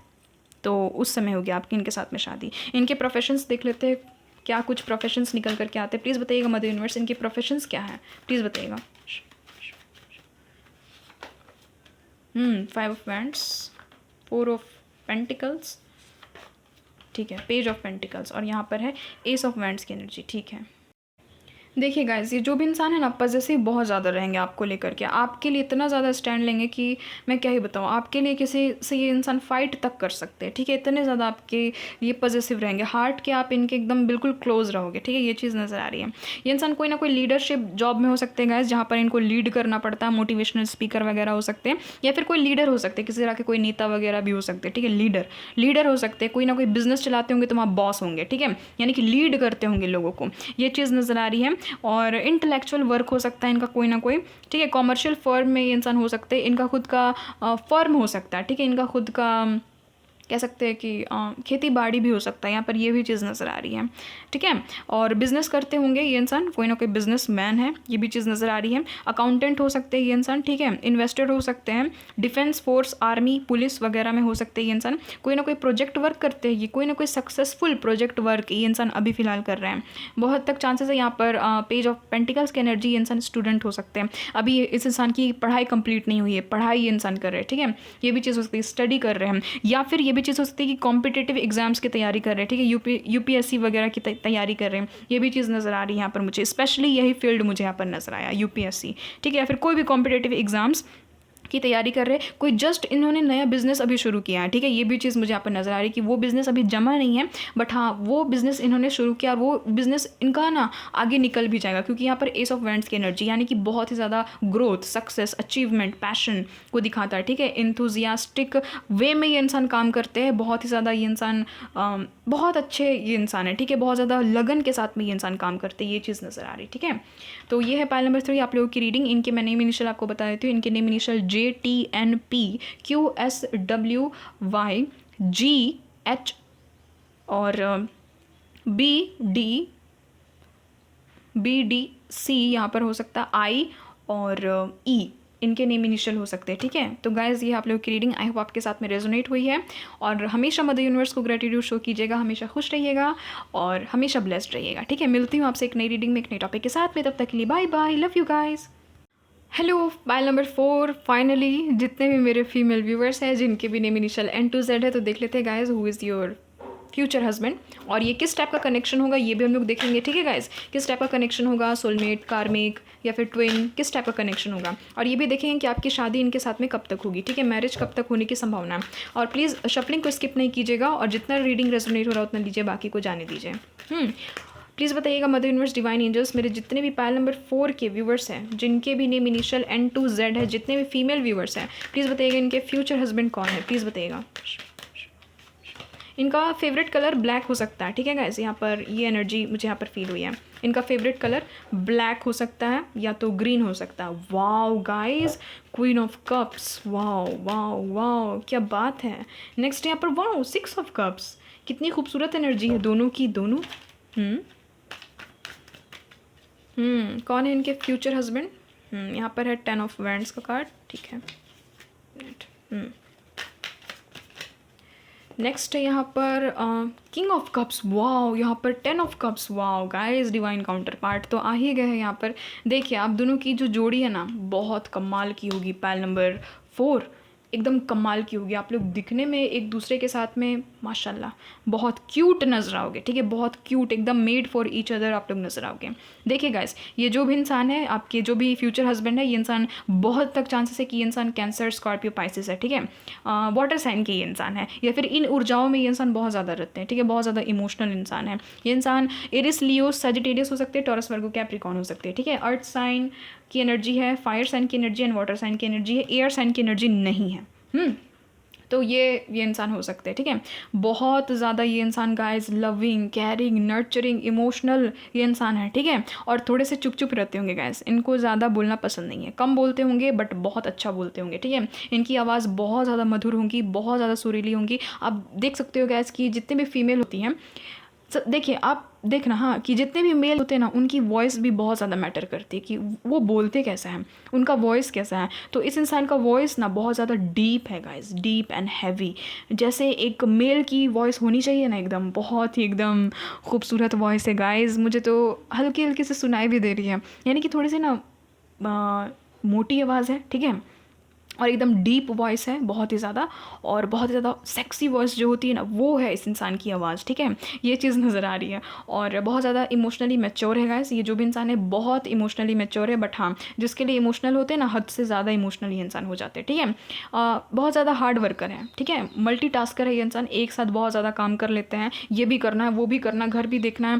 तो उस समय होगी आपकी इनके साथ में शादी। इनके प्रोफेशंस देख लेते हैं, क्या कुछ प्रोफेशंस निकल करके आते हैं। प्लीज़ बताइएगा मदर यूनिवर्स, इनके प्रोफेशंस क्या है, प्लीज़ बताइएगा। 5 ऑफ वैंड्स, 4 ऑफ पेंटिकल्स, ठीक है, पेज ऑफ पेंटिकल्स, और यहाँ पर है एस ऑफ वैंड्स की एनर्जी, ठीक है। देखिए गाइस, ये जो भी इंसान है ना, पॉजिटिव बहुत ज़्यादा रहेंगे आपको लेकर के, आपके लिए इतना ज़्यादा स्टैंड लेंगे कि मैं क्या ही बताऊँ। आपके लिए किसी से ये इंसान फाइट तक कर सकते हैं, ठीक है। इतने ज़्यादा आपके लिए पॉजिटिव रहेंगे, हार्ट के आप इनके एकदम बिल्कुल क्लोज रहोगे, ठीक है। ये चीज़ नज़र आ रही है। ये इंसान कोई ना कोई लीडरशिप जॉब में हो सकते हैं गाइस, जहाँ पर इनको लीड करना पड़ता है, मोटिवेशनल स्पीकर वगैरह हो सकते हैं, या फिर कोई लीडर हो सकते हैं, किसी तरह के कोई नेता वगैरह भी हो सकते हैं, ठीक है। लीडर हो सकते हैं, कोई ना कोई बिजनेस चलाते होंगे तो वहाँ बॉस होंगे, ठीक है, यानी कि लीड करते होंगे लोगों को, ये चीज़ नज़र आ रही है। और इंटेलेक्चुअल वर्क हो सकता है इनका कोई ना कोई, ठीक है। कॉमर्शियल फर्म में ये इंसान हो सकते हैं, इनका खुद का फर्म हो सकता है, ठीक है। इनका खुद का कह सकते हैं कि खेती बाड़ी भी हो सकता है, यहाँ पर ये भी चीज़ नज़र आ रही है, ठीक है। और बिज़नेस करते होंगे ये इंसान, कोई ना कोई बिजनेस मैन है, ये भी चीज़ नज़र आ रही है। अकाउंटेंट हो सकते हैं ये इंसान, ठीक है। इन्वेस्टर हो सकते हैं, डिफेंस फोर्स, आर्मी, पुलिस वगैरह में हो सकते हैं ये इंसान। कोई ना कोई प्रोजेक्ट वर्क करते हैं ये, कोई ना कोई सक्सेसफुल प्रोजेक्ट वर्क ये इंसान अभी फ़िलहाल कर रहे हैं। बहुत तक चांसेस है यहाँ पर पेज ऑफ पेंटिकल्स की एनर्जी, ये इंसान स्टूडेंट हो सकते हैं, अभी इस इंसान की पढ़ाई कंप्लीट नहीं हुई है, पढ़ाई ये इंसान कर रहे हैं, ठीक है। ये भी चीज़ हो सकती है, स्टडी कर रहे हैं, या फिर ये भी चीज़ हो सकती है कि कॉम्पिटिटिव एग्जाम्स की तैयारी कर रहे हैं, ठीक है। यूपीएससी वगैरह की तैयारी कर रहे हैं, ये भी चीज़ नज़र आ रही है यहाँ पर मुझे, स्पेशली यही फील्ड मुझे यहाँ पर नज़र आया, यूपीएससी, ठीक है, या फिर कोई भी कॉम्पिटिटिव एग्जाम्स की तैयारी कर रहे हैं, कोई जस्ट इन्होंने नया बिज़नेस अभी शुरू किया है, ठीक है। ये भी चीज़ मुझे यहाँ पर नज़र आ रही है कि वो बिज़नेस अभी जमा नहीं है, बट हाँ वो बिज़नेस इन्होंने शुरू किया और वो बिज़नेस इनका ना आगे निकल भी जाएगा, क्योंकि यहाँ पर एस ऑफ वैंड्स की एनर्जी यानी कि बहुत ही ज़्यादा ग्रोथ, सक्सेस, अचीवमेंट, पैशन को दिखाता है, ठीक है। इंथुजियास्टिक वे में ये इंसान काम करते हैं, बहुत ही ज़्यादा ये इंसान बहुत अच्छे ये इंसान है, ठीक है। बहुत ज़्यादा लगन के साथ में ये इंसान काम करते हैं, ये चीज़ नज़र आ रही, ठीक है। तो ये है पाइल नंबर 3 आप लोगों की रीडिंग। इनके मैं नेम इनिशियल आपको बता देती हूँ। इनके नेम इनिशियल JTNPQSWYGH और BDC यहाँ पर हो सकता है I और E, इनके नेम इनिशियल हो सकते हैं, ठीक है। तो गाइज़ ये आप लोगों की रीडिंग आई होप आपके साथ में रेजोनेट हुई है, और हमेशा मदर यूनिवर्स को ग्रेटिट्यूड शो कीजिएगा, हमेशा खुश रहिएगा और हमेशा ब्लेस्ड रहिएगा, ठीक है। मिलती हूँ आपसे एक नई रीडिंग में एक नए टॉपिक के साथ में, तब तक के लिए bye bye, love you guys. Hello, pile number 4 finally जितने भी मेरे फीमेल व्यूअर्स हैं जिनके भी name initial N to Z है, तो देख लेते हैं guys who is your future husband, और ये किस टाइप का कनेक्शन होगा ये भी हम लोग देखेंगे, ठीक है गाइस। किस टाइप का कनेक्शन होगा, सोलमेट, कार्मिक या फिर ट्विन, किस टाइप का कनेक्शन होगा, और ये भी देखेंगे कि आपकी शादी इनके साथ में कब तक होगी, ठीक है। मैरिज कब तक होने की संभावना है। और प्लीज़ शफलिंग को स्किप नहीं कीजिएगा, और जितना रीडिंग रेजोनेट हो रहा है उतना लीजिए, बाकी को जाने दीजिए। प्लीज़ बताइएगा मदर यूनिवर्स, डिवाइन एंजल्स, मेरे जितने भी पाइल नंबर 4 के व्यूवर्स हैं जिनके भी name initial N to Z है, जितने भी फीमेल व्यूवर्स हैं, प्लीज़ बताइएगा इनके फ्यूचर हस्बैंड कौन है, प्लीज़ बताइएगा। इनका फेवरेट कलर ब्लैक हो सकता है, ठीक है गाइस। यहाँ पर ये एनर्जी मुझे यहाँ पर फील हुई है। इनका फेवरेट कलर ब्लैक हो सकता है या तो ग्रीन हो सकता है। Wow guys, queen of cups, wow wow wow, क्या बात है। नेक्स्ट यहाँ पर वाओ 6 ऑफ कप्स, कितनी खूबसूरत एनर्जी है दोनों की, दोनों। कौन है इनके फ्यूचर हस्बैंड? यहाँ पर है 10 ऑफ वैंड्स का कार्ड, ठीक है। नेक्स्ट है यहाँ पर किंग ऑफ कप्स, वाओ, यहाँ पर 10 of cups, wow guys, divine counter part तो आ ही गए हैं यहाँ पर। देखिए आप दोनों की जो जोड़ी है ना, बहुत कमाल की होगी। पाइल नंबर 4 एकदम कमाल की होगी। आप लोग दिखने में एक दूसरे के साथ में माशाल्लाह बहुत क्यूट नजर आओगे, ठीक है। बहुत क्यूट, एकदम मेड फॉर ईच अदर आप लोग नजर आओगे। देखिए गाइस, ये जो भी इंसान है, आपके जो भी फ्यूचर हस्बैंड है, ये इंसान बहुत तक चांसेस है कि ये इंसान कैंसर, स्कॉर्पियो, पाइसेस है, ठीक है। वाटर साइन के ये इंसान है, या फिर इन ऊर्जाओं में ये इंसान बहुत ज़्यादा रहते हैं, ठीक है। बहुत ज़्यादा इमोशनल इंसान है ये इंसान। एरिस, लियो, सजिटेरियस हो सकते हैं, टॉरस, वर्गो, कैप्रिकॉर्न हो सकते हैं, ठीक है। अर्थ साइन की एनर्जी है, फायर साइन की एनर्जी एंड वाटर साइन की एनर्जी है, एयर साइन की एनर्जी नहीं है। तो ये इंसान हो सकते हैं, ठीक है। बहुत ज़्यादा ये इंसान guys loving, caring, nurturing, emotional ये इंसान है, ठीक है। और थोड़े से चुप चुप रहते होंगे गाइस, इनको ज़्यादा बोलना पसंद नहीं है, कम बोलते होंगे बट बहुत अच्छा बोलते होंगे, ठीक है। इनकी आवाज़ बहुत ज़्यादा मधुर होंगी, बहुत ज़्यादा सुरीली होंगी। आप देख सकते हो गाइस कि जितने भी फीमेल होती हैं, देखिए आप देखना, हाँ, कि जितने भी मेल होते हैं ना, उनकी वॉइस भी बहुत ज़्यादा मैटर करती है कि वो बोलते कैसा है, उनका वॉइस कैसा है। तो इस इंसान का वॉइस ना बहुत ज़्यादा डीप है गाइस, डीप एंड हैवी, जैसे एक मेल की वॉइस होनी चाहिए ना, एकदम बहुत ही एकदम खूबसूरत वॉइस है गाइस। मुझे तो हल्की हल्की से सुनाई भी दे रही है, यानी कि थोड़ी सी ना मोटी आवाज़ है, ठीक है, और एकदम डीप वॉइस है बहुत ही ज़्यादा, और बहुत ही ज़्यादा सेक्सी वॉइस जो होती है ना, वो है इस इंसान की आवाज़, ठीक है। ये चीज़ नज़र आ रही है। और बहुत ज़्यादा इमोशनली मैच्योर है गाइस, ये जो भी इंसान है बहुत इमोशनली मैच्योर है, बट हाँ, जिसके लिए इमोशनल होते हैं ना, हद से ज़्यादा इमोशनली इंसान हो जाते हैं, ठीक है। बहुत ज़्यादा हार्ड वर्कर है, ठीक है, मल्टीटास्कर है ये इंसान, एक साथ बहुत ज़्यादा काम कर लेते हैं, ये भी करना है, वो भी करना, घर भी देखना है,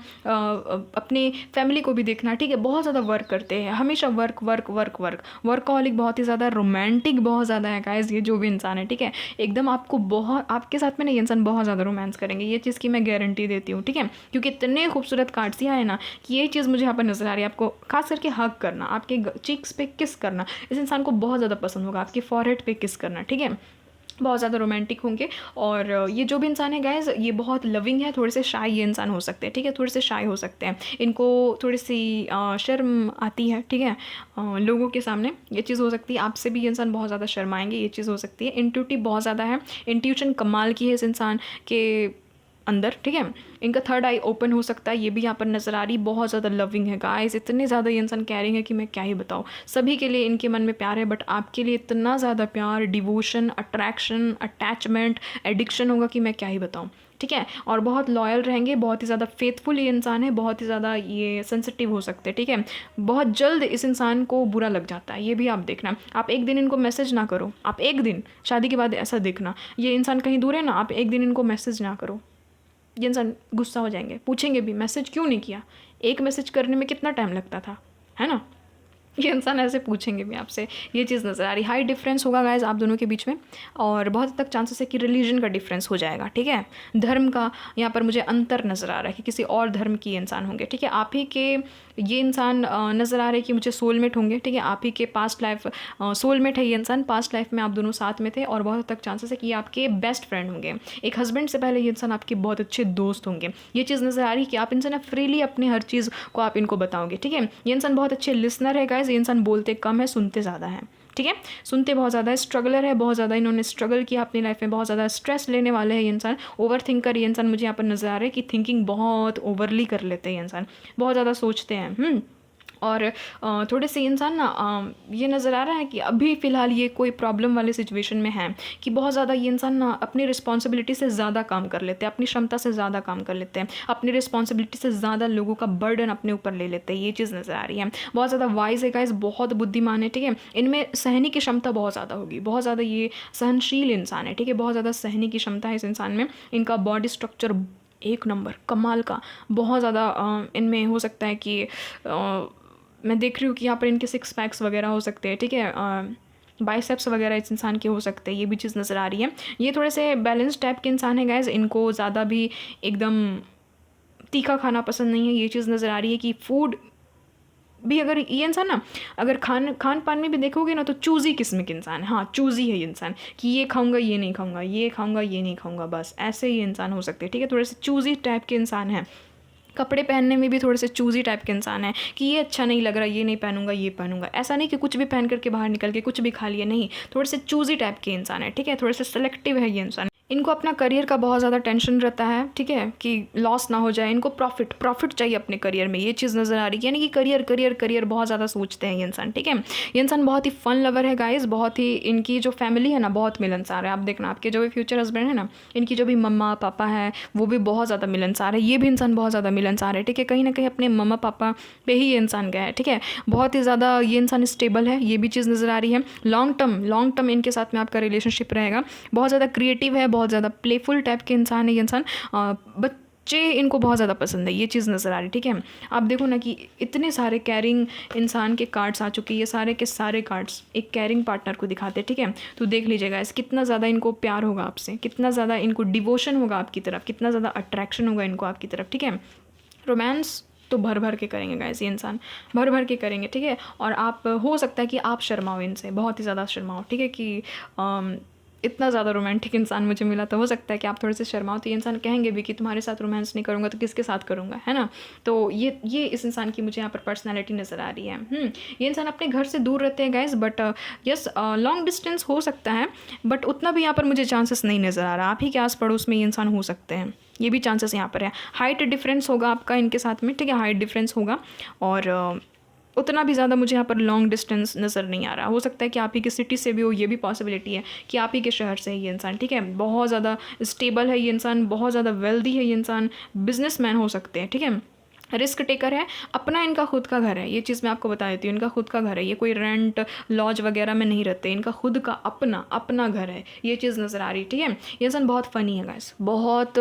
अपनी फैमिली को भी देखना है, ठीक है। बहुत ज़्यादा वर्क करते हैं, हमेशा work work work work, workaholic बहुत ही ज़्यादा, रोमांटिक बहुत ज़्यादा है गाइस ये जो भी इंसान है, ठीक है। एकदम आपको बहुत, आपके साथ में ना ये इंसान बहुत ज़्यादा रोमांस करेंगे, ये चीज़ की मैं गारंटी देती हूँ, ठीक है। क्योंकि इतने खूबसूरत कार्ड्स यहाँ है ना कि ये चीज़ मुझे यहाँ पर नज़र आ रही है। आपको खास करके हग करना, आपके चीक्स पे किस करना, इस इंसान को बहुत ज़्यादा पसंद होगा, आपके फॉरहेड पे किस करना, ठीक है। बहुत ज़्यादा रोमांटिक होंगे। और ये जो भी इंसान है गाइस, ये बहुत लविंग है, थोड़े से शाई ये इंसान हो सकते हैं, ठीक है, थोड़े से शाई हो सकते हैं, इनको थोड़ी सी शर्म आती है, ठीक है, लोगों के सामने, ये चीज़ हो सकती है। आपसे भी ये इंसान बहुत ज़्यादा शर्माएंगे, ये चीज़ हो सकती है। इंट्यूटिव बहुत ज़्यादा है, इंट्यूशन कमाल की है इस इंसान के अंदर, ठीक है। इनका थर्ड आई ओपन हो सकता है, ये भी यहाँ पर नज़र आ रही। बहुत ज़्यादा लविंग है गाइस, इतने ज़्यादा ये इंसान कैरिंग है कि मैं क्या ही बताऊँ। सभी के लिए इनके मन में प्यार है, बट आपके लिए इतना ज़्यादा प्यार, डिवोशन, अट्रैक्शन, अटैचमेंट, एडिक्शन होगा कि मैं क्या ही बताऊँ, ठीक है, और बहुत लॉयल रहेंगे, बहुत ही ज़्यादा फेथफुल ये इंसान है, बहुत ही ज़्यादा ये सेंसिटिव हो सकते हैं, ठीक है। बहुत जल्द इस इंसान को बुरा लग जाता है, ये भी आप देखना। आप एक दिन इनको मैसेज ना करो, आप एक दिन शादी के बाद ऐसा देखना, ये इंसान कहीं दूर है ना, आप एक दिन इनको मैसेज ना करो, ये इंसान गुस्सा हो जाएंगे, पूछेंगे भी मैसेज क्यों नहीं किया, एक मैसेज करने में कितना टाइम लगता था, है ना। ये इंसान ऐसे पूछेंगे भी आपसे, ये चीज़ नज़र आ रही। हाई डिफरेंस होगा गाइज आप दोनों के बीच में, और बहुत हद तक चांसेस है कि रिलीजन का डिफरेंस हो जाएगा, ठीक है। धर्म का यहाँ पर मुझे अंतर नज़र आ रहा है कि किसी और धर्म की इंसान होंगे, ठीक है। आप ही के ये इंसान नज़र आ रहे हैं कि मुझे सोलमेट होंगे, ठीक है। आप ही के पास्ट लाइफ सोलमेट है ये इंसान, पास्ट लाइफ में आप दोनों साथ में थे, और बहुत हद तक चांसेस है कि ये आपके बेस्ट फ्रेंड होंगे। एक हस्बैंड से पहले ये इंसान आपके बहुत अच्छे दोस्त होंगे, ये चीज़ नज़र आ रही है कि आप इनसे ना फ्रीली अपनी हर चीज़ को आप इनको बताओगे, ठीक है। ये इंसान बहुत अच्छे लिसनर है गाइज, ये इंसान बोलते कम है, सुनते ज़्यादा है, ठीक है। सुनते बहुत ज़्यादा है, स्ट्रगलर है, बहुत ज़्यादा इन्होंने स्ट्रगल किया अपनी लाइफ में, बहुत ज़्यादा स्ट्रेस लेने वाले हैं ये इंसान, ओवर थिंकर ये इंसान मुझे यहाँ पर नज़र आ रहा है कि थिंकिंग बहुत ओवरली कर लेते हैं ये इंसान, बहुत ज़्यादा सोचते हैं। और थोड़े से इंसान ना ये नज़र आ रहा है कि अभी फ़िलहाल ये कोई प्रॉब्लम वाले सिचुएशन में है कि बहुत ज़्यादा ये इंसान ना अपनी रिस्पॉन्सिबिलिटी से ज़्यादा काम कर लेते हैं, अपनी क्षमता से ज़्यादा काम कर लेते हैं, अपनी रिस्पॉन्सिबिलिटी से ज़्यादा लोगों का बर्डन अपने ऊपर ले लेते हैं, ये चीज़ नज़र आ रही है। बहुत ज़्यादा वाइज है गाइस, बहुत बुद्धिमान है, ठीक है। इनमें सहने की क्षमता बहुत ज़्यादा होगी, बहुत ज़्यादा ये सहनशील इंसान है, ठीक है। बहुत ज़्यादा सहने की क्षमता है इस इंसान में, इनका बॉडी स्ट्रक्चर एक नंबर कमाल का, बहुत ज़्यादा इनमें हो सकता है कि मैं देख रही हूँ कि यहाँ पर इनके 6 पैक्स वगैरह हो सकते हैं, ठीक है। बाइसेप्स वगैरह इस इंसान के हो सकते हैं, ये भी चीज़ नज़र आ रही है। ये थोड़े से बैलेंस टाइप के इंसान है गाइस, इनको ज़्यादा भी एकदम तीखा खाना पसंद नहीं है, ये चीज़ नज़र आ रही है कि फूड भी, अगर ये इंसान ना अगर खान पान में भी देखोगे ना तो चूज़ी किस्म के इंसान है, हाँ चूज़ी है ये इंसान कि ये खाऊंगा ये नहीं खाऊंगा, ये खाऊंगा ये नहीं खाऊंगा, बस ऐसे ही इंसान हो सकते हैं, ठीक है। थोड़े से चूज़ी टाइप के इंसान हैं। कपड़े पहनने में भी थोड़े से चूज़ी टाइप के इंसान है कि ये अच्छा नहीं लग रहा, ये नहीं पहनूंगा, ये पहनूंगा, ऐसा नहीं कि कुछ भी पहन करके बाहर निकल के कुछ भी खा लिया, नहीं, थोड़े से चूज़ी टाइप के इंसान है, ठीक है। थोड़े से सेलेक्टिव है ये इंसान। इनको अपना करियर का बहुत ज़्यादा टेंशन रहता है, ठीक है, कि लॉस ना हो जाए, इनको प्रॉफिट चाहिए अपने करियर में, ये चीज़ नज़र आ रही है। यानी कि करियर बहुत ज़्यादा सोचते हैं ये इंसान, ठीक है। ये इंसान बहुत ही फन लवर है गाइस, बहुत ही, इनकी जो फैमिली है ना बहुत मिलनसार है। आप देखना आपके जो भी फ्यूचर हस्बैंड है ना, इनकी जो भी मम्मा पापा है वो भी बहुत ज़्यादा मिलनसार है, ये भी इंसान बहुत ज़्यादा मिलनसार है, ठीक है। कहीं ना कहीं अपने मम्मा पापा पे ही ये इंसान गया है, ठीक है। बहुत ही ज़्यादा ये इंसान स्टेबल है, ये भी चीज़ नज़र आ रही है। लॉन्ग टर्म इनके साथ में आपका रिलेशनशिप रहेगा। बहुत ज़्यादा क्रिएटिव है, बहुत ज़्यादा प्लेफुल टाइप के इंसान है ये इंसान, बच्चे इनको बहुत ज़्यादा पसंद है, ये चीज़ नज़र आ रही है, ठीक है। आप देखो ना कि इतने सारे कैरिंग इंसान के कार्ड्स आ चुके हैं, ये सारे के सारे कार्ड्स एक कैरिंग पार्टनर को दिखाते हैं, ठीक है। तो देख लीजिएगा इस कितना ज़्यादा इनको प्यार होगा आपसे, कितना ज़्यादा इनको डिवोशन होगा आपकी तरफ, कितना ज़्यादा अट्रैक्शन होगा इनको आपकी तरफ, ठीक है। रोमांस तो भर के करेंगे गाइस, ये इंसान भर के करेंगे, ठीक है। और आप हो सकता है कि आप शर्माओ इनसे, बहुत ही ज़्यादा शर्माओ, ठीक है, कि इतना ज़्यादा रोमांटिक इंसान मुझे मिला, तो हो सकता है कि आप थोड़े से शर्माओ, तो ये इंसान कहेंगे भी कि तुम्हारे साथ रोमांस नहीं करूँगा तो किसके साथ करूँगा, है ना। तो ये इस इंसान की मुझे यहाँ पर पर्सनैलिटी नज़र आ रही है। ये इंसान अपने घर से दूर रहते हैं guys, but yes long distance हो सकता है, बट उतना भी यहाँ पर मुझे चांसेस नहीं नज़र आ रहा। आप ही के आस पड़ोस में ये इंसान हो सकते हैं, ये भी चांसेस यहाँ पर है। हाइट डिफरेंस होगा आपका इनके साथ में, ठीक है, हाइट डिफरेंस होगा, और उतना भी ज़्यादा मुझे यहाँ पर लॉन्ग डिस्टेंस नज़र नहीं आ रहा। हो सकता है कि आप ही की सिटी से भी हो, ये भी पॉसिबिलिटी है कि आप ही के शहर से है ये इंसान, ठीक है। बहुत ज़्यादा स्टेबल है ये इंसान, बहुत ज़्यादा वेल्दी है ये इंसान, बिजनेसमैन हो सकते हैं, ठीक है। रिस्क टेकर है, अपना इनका खुद का घर है, ये चीज़ मैं आपको बता देती हूँ, इनका खुद का घर है, ये कोई रेंट लॉज वगैरह में नहीं रहते, इनका खुद का अपना घर है, ये चीज़ नज़र आ रही है, ठीक है। ये इंसान बहुत फ़नी है गाइस, बहुत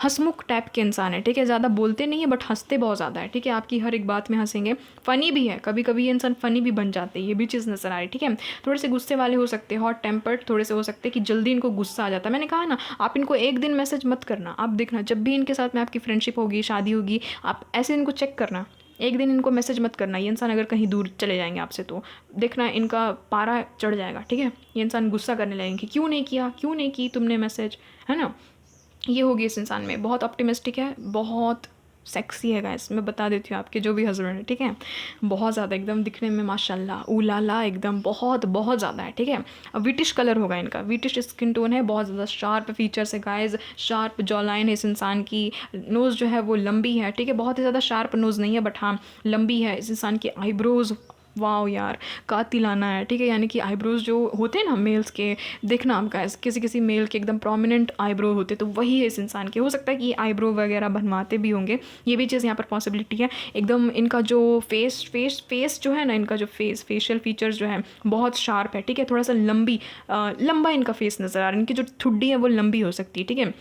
हंसमुख टाइप के इंसान है, ठीक है। ज़्यादा बोलते नहीं है बट हंसते बहुत ज़्यादा है, ठीक है। आपकी हर एक बात में हंसेंगे, फ़नी भी है, कभी कभी ये इंसान फ़नी भी बन जाते हैं, ये भी चीज़ नज़र आ रही है, ठीक है। थोड़े से गुस्से वाले हो सकते हैं, हॉट टेम्पर्ड थोड़े से हो सकते हैं कि जल्दी इनको गुस्सा आ जाता है। मैंने कहा ना, आप इनको एक दिन मैसेज मत करना, आप देखना जब भी इनके साथ में आपकी फ्रेंडशिप होगी, शादी होगी, आप ऐसे इनको चेक करना, एक दिन इनको मैसेज मत करना। ये इंसान अगर कहीं दूर चले जाएंगे आपसे तो देखना इनका पारा चढ़ जाएगा, ठीक है। ये इंसान गुस्सा करने लगेंगे, क्यों नहीं की तुमने मैसेज, है ना। ये होगी इस इंसान में। बहुत ऑप्टिमिस्टिक है, बहुत सेक्सी है गाइस, मैं बता देती हूँ आपके जो भी हस्बैंड है, ठीक है। बहुत ज़्यादा एकदम दिखने में माशाल्लाह उलाला एकदम बहुत ज़्यादा है, ठीक है। विटिश कलर होगा इनका, विटिश स्किन टोन है, बहुत ज़्यादा शार्प फीचर्स है गाइस, शार्प जॉ लाइन है इस इंसान की, नोज़ जो है वो लंबी है, ठीक है। बहुत ही ज़्यादा शार्प नोज़ नहीं है बट हाँ लंबी है। इस इंसान की आईब्रोज़ वाह यार, कातिलाना है, ठीक है। यानी कि आईब्रोज जो होते हैं ना मेल्स के, देखना आप गाइस, किसी किसी मेल के एकदम प्रोमिनेंट आईब्रो होते, तो वही है इस इंसान के। हो सकता है कि आईब्रो वगैरह बनवाते भी होंगे, ये भी चीज़ यहाँ पर पॉसिबिलिटी है। एकदम इनका जो फेस जो है ना, इनका जो फेशियल फीचर्स जो है बहुत शार्प है, ठीक है। थोड़ा सा लंबा इनका फेस नज़र आ रहा है, इनकी जो ठुड्डी है वो लंबी हो सकती है, ठीक है।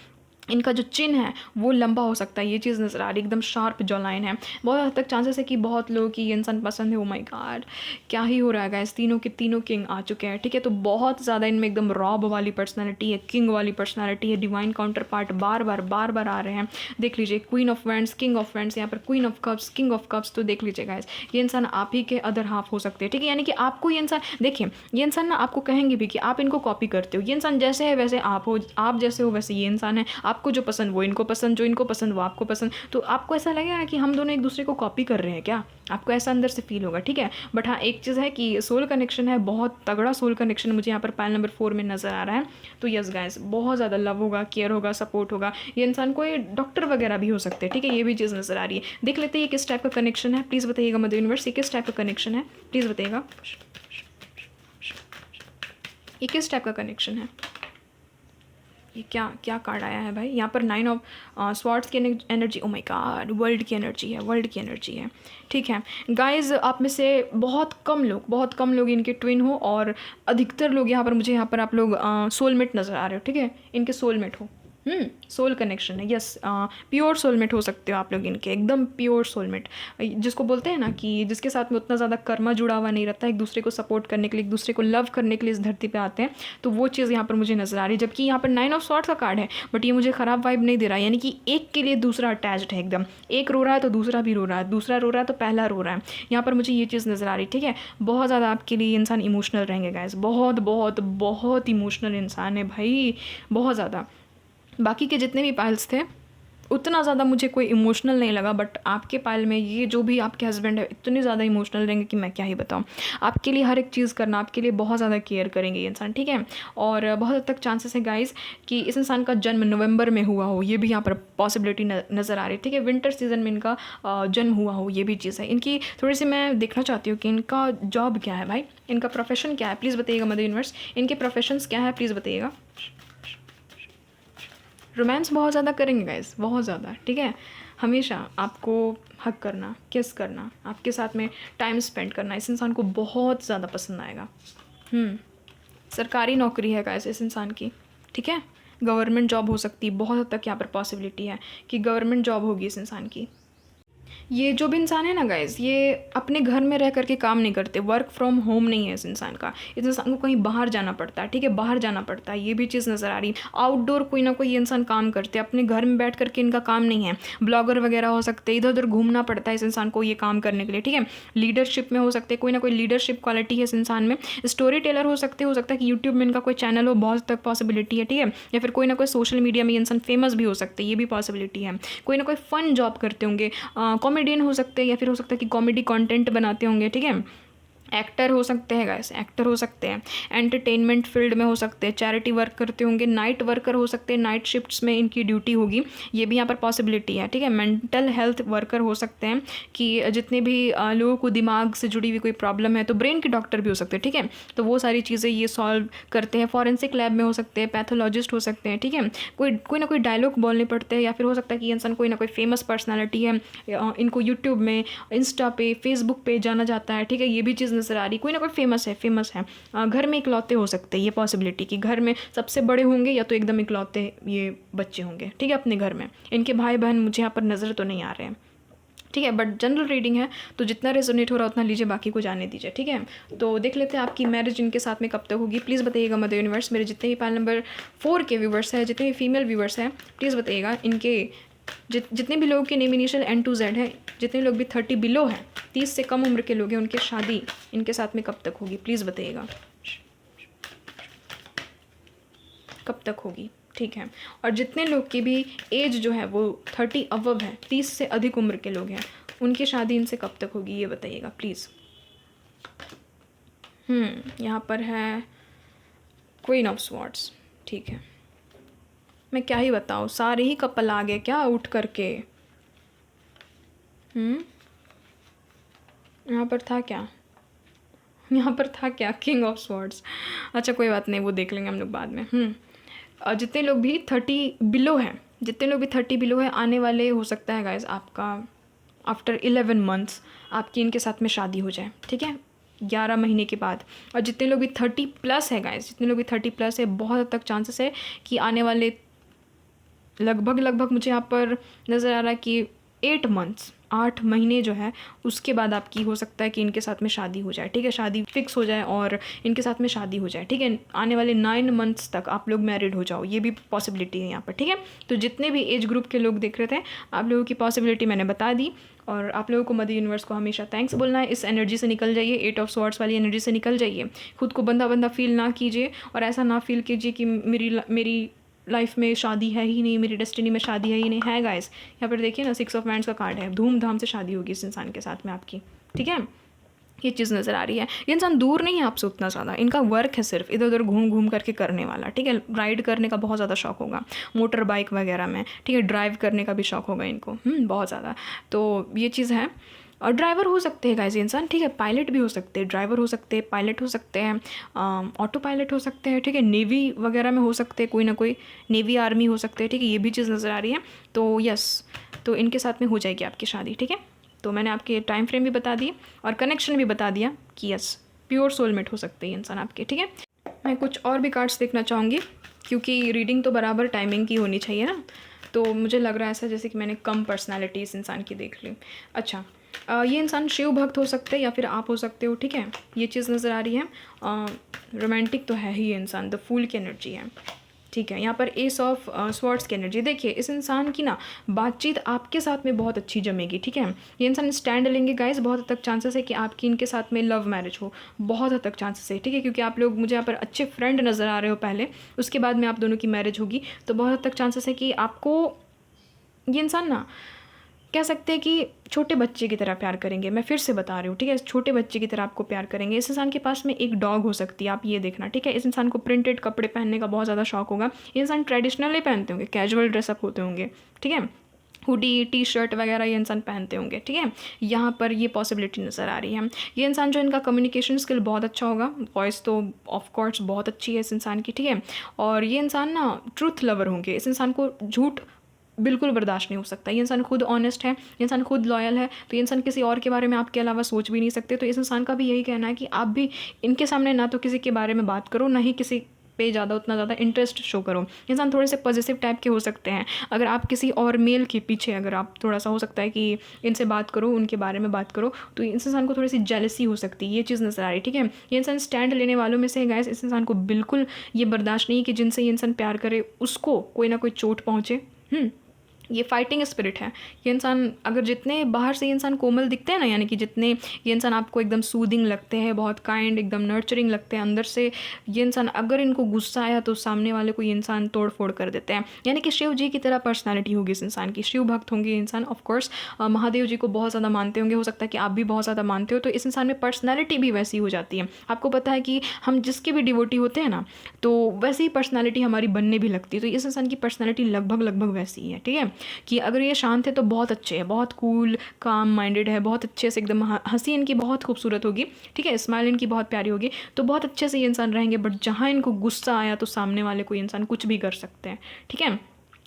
इनका जो चिन है वो लंबा हो सकता है, ये चीज़ नज़र आ रही है, एकदम शार्प जॉ लाइन है। बहुत हद तक चांसेस है कि बहुत लोगों की ये इंसान पसंद है। ओ माय गॉड, क्या ही हो रहा है गाइस, तीनों के तीनों किंग आ चुके हैं, ठीक है। तो बहुत ज़्यादा इनमें एकदम रॉब वाली पर्सनैलिटी है, किंग वाली पर्सनैलिटी है, डिवाइन काउंटर पार्ट बार बार आ रहे हैं। देख लीजिए, queen of wands, king of wands, यहाँ पर queen of cups, king of cups. तो देख लीजिए गाइस, ये इंसान आप ही के अदर हाफ हो सकते हैं, ठीक है। यानी कि आपको ये इंसान, देखिए ये इंसान ना आपको कहेंगे भी कि आप इनको कॉपी करते हो। ये इंसान जैसे है वैसे आप हो, आप जैसे हो वैसे ये इंसान है। आपको जो पसंद वो इनको पसंद, जो इनको पसंद वो आपको पसंद। तो आपको ऐसा लगेगा कि हम दोनों एक दूसरे को कॉपी कर रहे हैं क्या, आपको ऐसा अंदर से फील होगा, ठीक है। बट हाँ, एक चीज़ है कि सोल कनेक्शन है, बहुत तगड़ा सोल कनेक्शन मुझे यहाँ पर पाइल नंबर 4 में नज़र आ रहा है। तो यस गाइस, बहुत ज़्यादा लव होगा, केयर होगा, सपोर्ट होगा। ये इंसान कोई डॉक्टर वगैरह भी हो सकते हैं, ठीक है। ये भी चीज़ नज़र आ रही है। देख लेते हैं ये किस टाइप का कनेक्शन है, प्लीज़ बताइएगा मदर यूनिवर्स, ये किस टाइप का कनेक्शन है, प्लीज़ बताइएगा ये किस टाइप का कनेक्शन है। ये क्या क्या कार्ड आया है भाई, यहाँ पर 9 ऑफ स्वॉर्ड्स की energy. O my God, world की एनर्जी है, वर्ल्ड की एनर्जी है, ठीक है। गाइज, आप में से बहुत कम लोग इनके ट्विन हो, और अधिकतर लोग यहाँ पर मुझे, यहाँ पर आप लोग सोलमेट नज़र आ रहे हो, ठीक है। इनके सोलमेट हो, सोल कनेक्शन है, यस। प्योर सोलमेट हो सकते हो आप लोग इनके, एकदम प्योर सोलमेट, जिसको बोलते हैं ना कि जिसके साथ में उतना ज़्यादा कर्मा जुड़ा हुआ नहीं रहता, एक दूसरे को सपोर्ट करने के लिए, एक दूसरे को लव करने के लिए इस धरती पे आते हैं। तो वो चीज़ यहाँ पर मुझे नज़र आ रही है। जबकि यहाँ पर 9 ऑफ स्वॉर्ड्स का कार्ड है, बट ये मुझे ख़राब वाइब नहीं दे रहा है। यानी कि एक के लिए दूसरा अटैच्ड है एकदम, एक रो रहा है तो दूसरा भी रो रहा है, दूसरा रो रहा है तो पहला रो रहा है। यहाँ पर मुझे ये चीज़ नज़र आ रही है, ठीक है। बहुत ज़्यादा आपके लिए इंसान इमोशनल रहेंगे गाइस, बहुत बहुत बहुत इमोशनल इंसान है भाई, बहुत ज़्यादा। बाकी के जितने भी पाइल्स थे उतना ज़्यादा मुझे कोई इमोशनल नहीं लगा, बट आपके पाइल में ये जो भी आपके हस्बैंड है इतने ज़्यादा इमोशनल रहेंगे कि मैं क्या ही बताऊँ। आपके लिए हर एक चीज़ करना, आपके लिए बहुत ज़्यादा केयर करेंगे ये इंसान, ठीक है। और बहुत हद तक चांसेस है गाइस कि इस इंसान का जन्म नवंबर में हुआ हो, ये भी यहाँ पर पॉसिबिलिटी नज़र आ रही है, ठीक है। विंटर सीजन में इनका जन्म हुआ हो, ये भी चीज़ है। इनकी थोड़ी सी मैं देखना चाहती हूँ कि इनका जॉब क्या है भाई, इनका प्रोफेशन क्या है, प्लीज़ बताइएगा मदर यूनिवर्स, इनके प्रोफेशंस क्या है, प्लीज़ बताइएगा। रोमांस बहुत ज़्यादा करेंगे गाइस, बहुत ज़्यादा, ठीक है। हमेशा आपको हक करना, किस करना, आपके साथ में टाइम स्पेंड करना इस इंसान को बहुत ज़्यादा पसंद आएगा। सरकारी नौकरी है गाइस इस इंसान की, ठीक है। गवर्नमेंट जॉब हो सकती है, बहुत हद तक यहाँ पर पॉसिबिलिटी है कि गवर्नमेंट जॉब होगी इस इंसान की। ये जो भी इंसान है ना गाइज, ये अपने घर में रह करके काम नहीं करते, वर्क फ्रॉम होम नहीं है इस इंसान का। इस इंसान को कहीं बाहर जाना पड़ता है, ठीक है, बाहर जाना पड़ता है, ये भी चीज़ नज़र आ रही है। आउटडोर कोई ना कोई ये इंसान काम करते हैं, अपने घर में बैठ करके इनका काम नहीं है। ब्लॉगर वगैरह हो सकते हैं, इधर उधर घूमना पड़ता है इस इंसान को ये काम करने के लिए, ठीक है। लीडरशिप में हो सकते हैं, कोई ना कोई लीडरशिप क्वालिटी है इस इंसान में। स्टोरी टेलर हो सकते, हो सकता है कि यूट्यूब में इनका कोई चैनल हो, बहुत तक पॉसिबिलिटी है, ठीक है। या फिर कोई ना कोई सोशल मीडिया में ये इंसान फेमस भी हो सकते हैं, ये भी पॉसिबिलिटी है। कोई ना कोई फन जॉब करते होंगे, कॉमेडियन हो सकते हैं, या फिर हो सकता है कि कॉमेडी कंटेंट बनाते होंगे, ठीक है। एक्टर हो सकते हैं गाइस, एक्टर हो सकते हैं, एंटरटेनमेंट फील्ड में हो सकते हैं, चैरिटी वर्क करते होंगे, नाइट वर्कर हो सकते हैं, नाइट शिफ्ट्स में इनकी ड्यूटी होगी, ये भी यहाँ पर पॉसिबिलिटी है, ठीक है। मेंटल हेल्थ वर्कर हो सकते हैं कि जितने भी लोगों को दिमाग से जुड़ी हुई कोई प्रॉब्लम है तो ब्रेन के डॉक्टर भी हो सकते हैं, ठीक है। तो वो सारी चीज़ें ये सॉल्व करते हैं। फॉरेंसिक लैब में हो सकते हैं, पैथोलॉजिस्ट हो सकते हैं, ठीक है। कोई ना कोई डायलॉग बोलने पड़ते हैं, या फिर हो सकता है कि इंसान कोई ना कोई फेमस पर्सनैलिटी है, इनको यूट्यूब में, इंस्टा पे, फेसबुक पे जाना जाता है, ठीक है। ये भी चीज़ नज़र आ रही, कोई ना कोई फेमस है। घर में इकलौते हो सकते हैं, ये पॉसिबिलिटी कि घर में सबसे बड़े होंगे या तो एकदम इकलौते ये बच्चे होंगे, ठीक है, अपने घर में। इनके भाई बहन मुझे यहाँ पर नज़र तो नहीं आ रहे हैं, ठीक है। बट जनरल रीडिंग है तो जितना रेजोनेट हो रहा उतना लीजिए, बाकी को जाने दीजिए, ठीक है। तो देख लेते हैं आपकी मैरिज इनके साथ में कब तक होगी। प्लीज़ बताइएगा मदर यूनिवर्स, मेरे जितने भी पाइल नंबर 4 के व्यूवर्स हैं, जितने भी फीमेल व्यूवर्स हैं, प्लीज़ बताइएगा इनके जितने भी लोगों के name initial N to Z है, जितने लोग भी 30 बिलो हैं, 30 से कम उम्र के लोग हैं, उनकी शादी इनके साथ में कब तक होगी, प्लीज़ बताइएगा कब तक होगी, ठीक है। और जितने लोग की भी एज जो है वो 30 अबव है, 30 से अधिक उम्र के लोग हैं, उनकी शादी इनसे कब तक होगी ये बताइएगा प्लीज़। यहाँ पर है क्वीन ऑफ स्वॉर्ड्स, ठीक है। मैं क्या ही बताऊँ, सारे ही कपल आ गए क्या उठ करके। यहाँ पर था क्या, यहाँ पर था क्या, किंग ऑफ स्वॉर्ड्स। अच्छा कोई बात नहीं, वो देख लेंगे हम लोग बाद में। जितने लोग भी 30 बिलो हैं, जितने लोग भी 30 बिलो है, आने वाले हो सकता है गाइज आपका आफ्टर 11 मंथ्स आपकी इनके साथ में शादी हो जाए, ठीक है, 11 महीने के बाद। और जितने लोग भी 30 प्लस है गाइज, जितने लोग भी 30 प्लस है, बहुत हद तक चांसेस है कि आने वाले लगभग मुझे यहाँ पर नज़र आ रहा है कि 8 मंथ्स, 8 महीने जो है उसके बाद आपकी हो सकता है कि इनके साथ में शादी हो जाए, ठीक है, शादी फिक्स हो जाए और इनके साथ में शादी हो जाए, ठीक है। आने वाले 9 मंथ्स तक आप लोग मैरिड हो जाओ, ये भी पॉसिबिलिटी है यहाँ पर, ठीक है। तो जितने भी एज ग्रुप के लोग देख रहे थे, आप लोगों की पॉसिबिलिटी मैंने बता दी। और आप लोगों को मदर यूनिवर्स को हमेशा थैंक्स बोलना है, इस एनर्जी से निकल जाइए, 8 ऑफ स्वॉर्ड्स वाली एनर्जी से निकल जाइए। खुद को बंदा फील ना कीजिए और ऐसा ना फील कीजिए कि मेरी लाइफ में शादी है ही नहीं, मेरी डेस्टिनी में शादी है ही नहीं। है गाइस, यहाँ पर देखिए ना 6 ऑफ वैंड्स का कार्ड है, धूमधाम से शादी होगी इस इंसान के साथ में आपकी, ठीक है। ये चीज़ नज़र आ रही है। ये इंसान दूर नहीं है आपसे उतना ज़्यादा, इनका वर्क है सिर्फ इधर उधर घूम करके करने वाला, ठीक है। राइड करने का बहुत ज़्यादा शौक होगा, मोटर बाइक वगैरह में, ठीक है, ड्राइव करने का भी शौक होगा इनको, बहुत ज़्यादा। तो ये चीज़ है। और ड्राइवर हो सकते हैं गाइस ये इंसान, ठीक है, पायलट भी हो सकते हैं, ड्राइवर हो सकते हैं, पायलट हो सकते हैं, ऑटो पायलट हो सकते हैं, ठीक है, नेवी वगैरह में हो सकते हैं, कोई ना कोई नेवी आर्मी हो सकते हैं, ठीक है, ये भी चीज़ नज़र आ रही है। तो यस, तो इनके साथ में हो जाएगी आपकी शादी, ठीक है। तो मैंने आपके टाइम फ्रेम भी बता दिए और कनेक्शन भी बता दिया कि यस प्योर सोलमेट हो सकते हैं इंसान आपके, ठीक है। मैं कुछ और भी कार्ड्स देखना चाहूँगी क्योंकि रीडिंग तो बराबर टाइमिंग की होनी चाहिए ना, तो मुझे लग रहा है ऐसा जैसे कि मैंने कम पर्सनैलिटी इस इंसान की देख ली। अच्छा, ये इंसान शिव भक्त हो सकते हैं या फिर आप हो सकते हो, ठीक है, ये चीज़ नज़र आ रही है। रोमांटिक तो है ही ये इंसान, द फूल की एनर्जी है, ठीक है। यहाँ पर एस ऑफ स्वॉर्ड्स की एनर्जी देखिए, इस इंसान की ना बातचीत आपके साथ में बहुत अच्छी जमेगी, ठीक है। ये इंसान स्टैंड लेंगे गाइस, बहुत हद तक चांसेस है कि आपकी इनके साथ में लव मैरिज हो, बहुत हद तक चांसेस है, ठीक है, क्योंकि आप लोग मुझे यहाँ पर अच्छे फ्रेंड नज़र आ रहे हो पहले, उसके बाद में आप दोनों की मैरिज होगी, तो बहुत हद तक चांसेस है कि आपको ये इंसान ना कह सकते हैं कि छोटे बच्चे की तरह प्यार करेंगे। मैं फिर से बता रही हूँ, ठीक है, छोटे बच्चे की तरह आपको प्यार करेंगे। इस इंसान के पास में एक डॉग हो सकती है, आप ये देखना, ठीक है। इस इंसान को प्रिंटेड कपड़े पहनने का बहुत ज़्यादा शौक होगा। ये इंसान ट्रेडिशनली पहनते होंगे, कैजुअल ड्रेसअप होते होंगे, ठीक है, हुडी टी शर्ट वगैरह ये इंसान पहनते होंगे, ठीक है। यहाँ पर ये पॉसिबिलिटी नज़र आ रही है। ये इंसान जो, इनका कम्युनिकेशन स्किल बहुत अच्छा होगा, वॉइस तो ऑफ कोर्स बहुत अच्छी है इस इंसान की, ठीक है। और ये इंसान ना ट्रूथ लवर होंगे, इस इंसान को झूठ बिल्कुल बर्दाश्त नहीं हो सकता। ये इंसान खुद ऑनेस्ट है, ये इंसान खुद लॉयल है, तो ये इंसान किसी और के बारे में आपके अलावा सोच भी नहीं सकते। तो इस इंसान का भी यही कहना है कि आप भी इनके सामने ना तो किसी के बारे में बात करो, ना ही किसी पे उतना ज़्यादा इंटरेस्ट शो करो। इंसान थोड़े से पॉजिटिव टाइप के हो सकते हैं। अगर आप किसी और मेल के पीछे, अगर आप थोड़ा सा हो सकता है कि इनसे बात करो, उनके बारे में बात करो, तो इस इंसान को थोड़ी सी जेलसी हो सकती है, ये चीज़ नज़र आ रही है, ठीक है। ये इंसान स्टैंड लेने वालों में से है गाइस। इस इंसान को बिल्कुल ये बर्दाश्त नहीं कि जिनसे ये इंसान प्यार करे उसको कोई ना कोई चोट पहुँचे। ये फाइटिंग स्पिरिट है। ये इंसान, अगर जितने बाहर से ये इंसान कोमल दिखते हैं ना, यानी कि जितने ये इंसान आपको एकदम सूदिंग लगते हैं, बहुत काइंड, एकदम नर्चरिंग लगते हैं, अंदर से ये इंसान अगर इनको गुस्सा आया तो सामने वाले को ये इंसान तोड़ फोड़ कर देते हैं। यानी कि शिव जी की तरह पर्सनालिटी होगी इस इंसान की, शिव भक्त होंगे इंसान। ऑफकोर्स महादेव जी को बहुत ज़्यादा मानते होंगे, हो सकता है कि आप भी बहुत ज़्यादा मानते हो, तो इस इंसान में पर्सनैलिटी भी वैसी हो जाती है। आपको पता है कि हम जिसके भी डिवोटी होते हैं ना, तो वैसी ही पर्सनैलिटी हमारी बनने भी लगती है। तो इस इंसान की पर्सनैलिटी लगभग वैसी ही है, ठीक है। कि अगर ये शांत है तो बहुत अच्छे है, बहुत कूल काम माइंडेड है, बहुत अच्छे से एकदम हंसी इनकी बहुत खूबसूरत होगी, ठीक है, स्माइल इनकी बहुत प्यारी होगी, तो बहुत अच्छे से ये इंसान रहेंगे। बट जहाँ इनको गुस्सा आया तो सामने वाले को इंसान कुछ भी कर सकते हैं, ठीक है,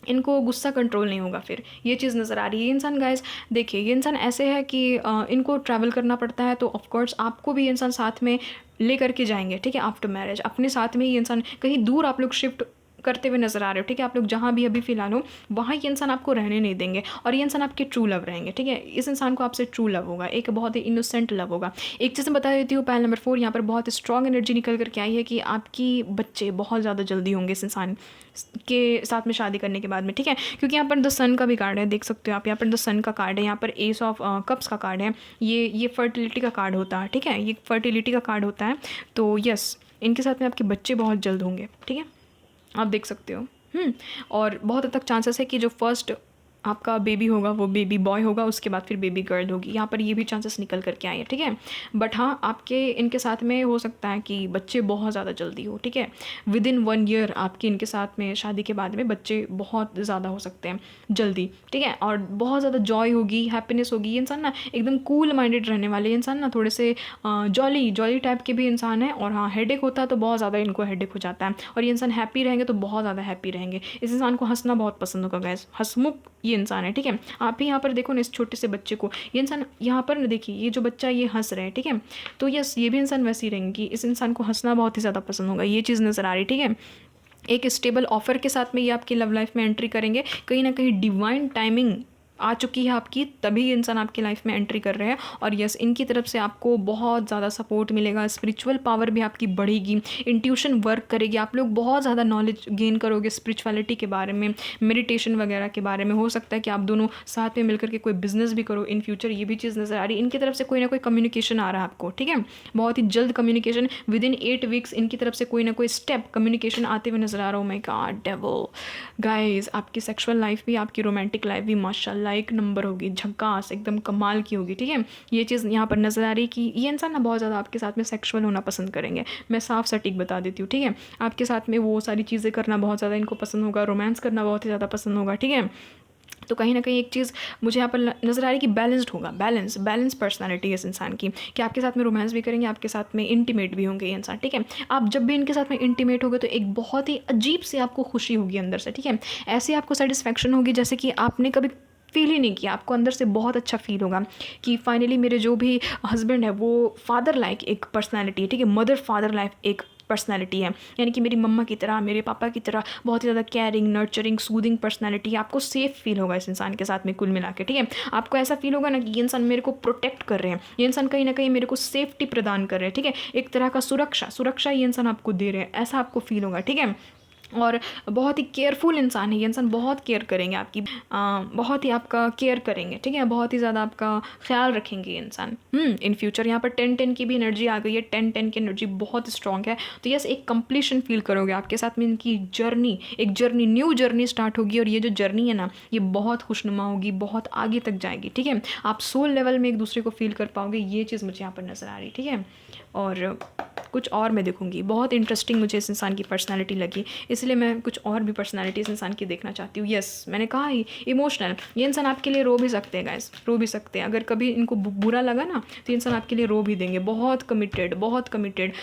इनको गुस्सा कंट्रोल नहीं होगा फिर, ये चीज़ नज़र आ रही है। ये इंसान गाइस देखिए, ये इंसान ऐसे है कि इनको ट्रैवल करना पड़ता है, तो ऑफकोर्स आपको भी इंसान साथ में ले करके जाएंगे, ठीक है, आफ्टर मैरिज अपने साथ में ही इंसान कहीं दूर आप लोग शिफ्ट करते हुए नज़र आ रहे हो, ठीक है। आप लोग जहाँ भी अभी फ़िलहाल हो वहाँ ये इंसान आपको रहने नहीं देंगे, और ये इंसान आपके ट्रू लव रहेंगे, ठीक है। इस इंसान को आपसे ट्रू लव होगा, एक बहुत ही इनोसेंट लव होगा। एक चीज़ मैं बता देती हूँ, पहल नंबर 4 यहाँ पर बहुत स्ट्रॉन्ग एनर्जी निकल करके आई है कि आपकी बच्चे बहुत ज़्यादा जल्दी होंगे इस इंसान के साथ में शादी करने के बाद में, ठीक है। क्योंकि यहाँ पर द सन का भी कार्ड है, देख सकते हो आप, यहाँ पर द सन का कार्ड है, यहाँ पर एस ऑफ कप्स का कार्ड है, ये फर्टिलिटी का कार्ड होता है, ठीक है, ये फर्टिलिटी का कार्ड होता है। तो यस, इनके साथ में आपके बच्चे बहुत जल्द होंगे, ठीक है, आप देख सकते हो। और बहुत हद तक चांसेस है कि जो फर्स्ट आपका बेबी होगा वो बेबी बॉय होगा, उसके बाद फिर बेबी गर्ल होगी। यहाँ पर ये भी चांसेस निकल करके आए हैं, ठीक है। बट हाँ, आपके इनके साथ में हो सकता है कि बच्चे बहुत ज़्यादा जल्दी हो, ठीक है। विद इन 1 ईयर आपके इनके साथ में शादी के बाद में बच्चे बहुत ज़्यादा हो सकते हैं जल्दी, ठीक है। और बहुत ज़्यादा जॉय होगी, हैप्पीनेस होगी। ये इंसान ना एकदम कूल माइंडेड रहने वाले इंसान ना, थोड़े से जॉली जॉली टाइप के भी इंसान है। और हाँ, हेडेक होता है तो बहुत ज़्यादा इनको हेडेक हो जाता है। और ये इंसान हैप्पी रहेंगे तो बहुत ज़्यादा हैप्पी रहेंगे। इस इंसान को हंसना बहुत पसंद होगा गाइस, हंसमुख ये इंसान है, ठीक है। आप ही यहाँ पर देखो ना इस छोटे से बच्चे को, ये इंसान यहाँ पर ना देखिए, ये जो बच्चा ये हंस रहे हैं, ठीक है। तो यस, ये भी इंसान वैसे ही रहेंगे कि इस इंसान को हंसना बहुत ही ज़्यादा पसंद होगा, ये चीज़ नज़र आ रही है, ठीक है। एक स्टेबल ऑफर के साथ में ये आपकी लव लाइफ में एंट्री करेंगे। कहीं ना कहीं डिवाइन टाइमिंग आ चुकी है आपकी, तभी ये इंसान आपकी लाइफ में एंट्री कर रहे हैं। और यस, इनकी तरफ से आपको बहुत ज़्यादा सपोर्ट मिलेगा, स्पिरिचुअल पावर भी आपकी बढ़ेगी, इंट्यूशन वर्क करेगी, आप लोग बहुत ज़्यादा नॉलेज गेन करोगे स्पिरिचुअलिटी के बारे में, मेडिटेशन वगैरह के बारे में। हो सकता है कि आप दोनों साथ में मिलकर के कोई बिजनेस भी करो इन फ्यूचर, ये भी चीज़ नज़र आ रही है। इनकी तरफ से कोई ना कोई कम्युनिकेशन आ रहा है आपको, ठीक है। बहुत ही जल्द कम्युनिकेशन, विद इन 8 वीक्स इनकी तरफ से कोई ना कोई स्टेप कम्युनिकेशन आते हुए नजर आ रहा हूँ। माय गॉड डेविल गाइस, आपकी सेक्सुअल लाइफ भी, आपकी रोमांटिक लाइफ भी माशाल्लाह एक नंबर होगी, झकास एकदम कमाल की होगी, ठीक है। ये चीज़ यहाँ पर नज़र आ रही है कि ये इंसान ना बहुत ज़्यादा आपके साथ में सेक्सुअल होना पसंद करेंगे। मैं साफ सटीक बता देती हूँ, ठीक है। आपके साथ में वो सारी चीज़ें करना बहुत ज़्यादा इनको पसंद होगा, रोमांस करना बहुत ही ज़्यादा पसंद होगा, ठीक है। तो कहीं ना कहीं एक चीज़ मुझे यहाँ पर नज़र आ रही है कि बैलेंस्ड होगा, बैलेंस पर्सनालिटी है इस इंसान की, कि आपके साथ में रोमांस भी करेंगे, आपके साथ में इंटीमेट भी होंगे ये इंसान, ठीक है। आप जब भी इनके साथ में इंटीमेट होगे तो एक बहुत ही अजीब सी आपको खुशी होगी अंदर से, ठीक है। ऐसी आपको सेटिस्फैक्शन होगी जैसे कि आपने कभी फील ही नहीं किया, आपको अंदर से बहुत अच्छा फील होगा कि फाइनली मेरे जो भी हस्बैंड है वो फादर लाइक एक पर्सनैलिटी है, ठीक है। मदर फादर लाइक एक पर्सनैलिटी है, यानी कि मेरी मम्मा की तरह, मेरे पापा की तरह बहुत ही ज़्यादा केयरिंग, नर्चरिंग, सूदिंग पर्सनैलिटी है। आपको सेफ फील होगा इस इंसान के साथ में कुल मिला के, ठीक है। आपको ऐसा फील होगा ना कि ये इंसान मेरे को प्रोटेक्ट कर रहे हैं, ये इंसान कहीं ना कहीं मेरे को सेफ्टी प्रदान कर रहे हैं, ठीक है। एक तरह का सुरक्षा ये इंसान आपको दे रहे हैं, ऐसा आपको फील होगा, ठीक है। और बहुत ही केयरफुल इंसान है ये इंसान, बहुत केयर करेंगे आपकी, बहुत ही आपका केयर करेंगे, ठीक है। बहुत ही ज़्यादा आपका ख्याल रखेंगे ये इंसान इन फ्यूचर। यहाँ पर 10-10 की भी एनर्जी आ गई है, 10-10 की एनर्जी बहुत स्ट्रॉन्ग है। तो यस, एक कंप्लीशन फील करोगे आपके साथ में, इनकी जर्नी, एक जर्नी, न्यू जर्नी स्टार्ट होगी। और ये जो जर्नी है ना, ये बहुत खुशनुमा होगी, बहुत आगे तक जाएगी, ठीक है। आप सोल लेवल में एक दूसरे को फील कर पाओगे, ये चीज़ मुझे यहाँ पर नज़र आ रही है, ठीक है। और कुछ और मैं देखूंगी, बहुत इंटरेस्टिंग मुझे इस इंसान की पर्सनालिटी लगी, इसलिए मैं कुछ और भी पर्सनालिटी इस इंसान की देखना चाहती हूँ। यस, मैंने कहा ही इमोशनल, ये इंसान आपके लिए रो भी सकते हैं गाइस, रो भी सकते हैं। अगर कभी इनको बुरा लगा ना तो ये इंसान आपके लिए रो भी देंगे। बहुत कमिटेड, बहुत कमिटेड।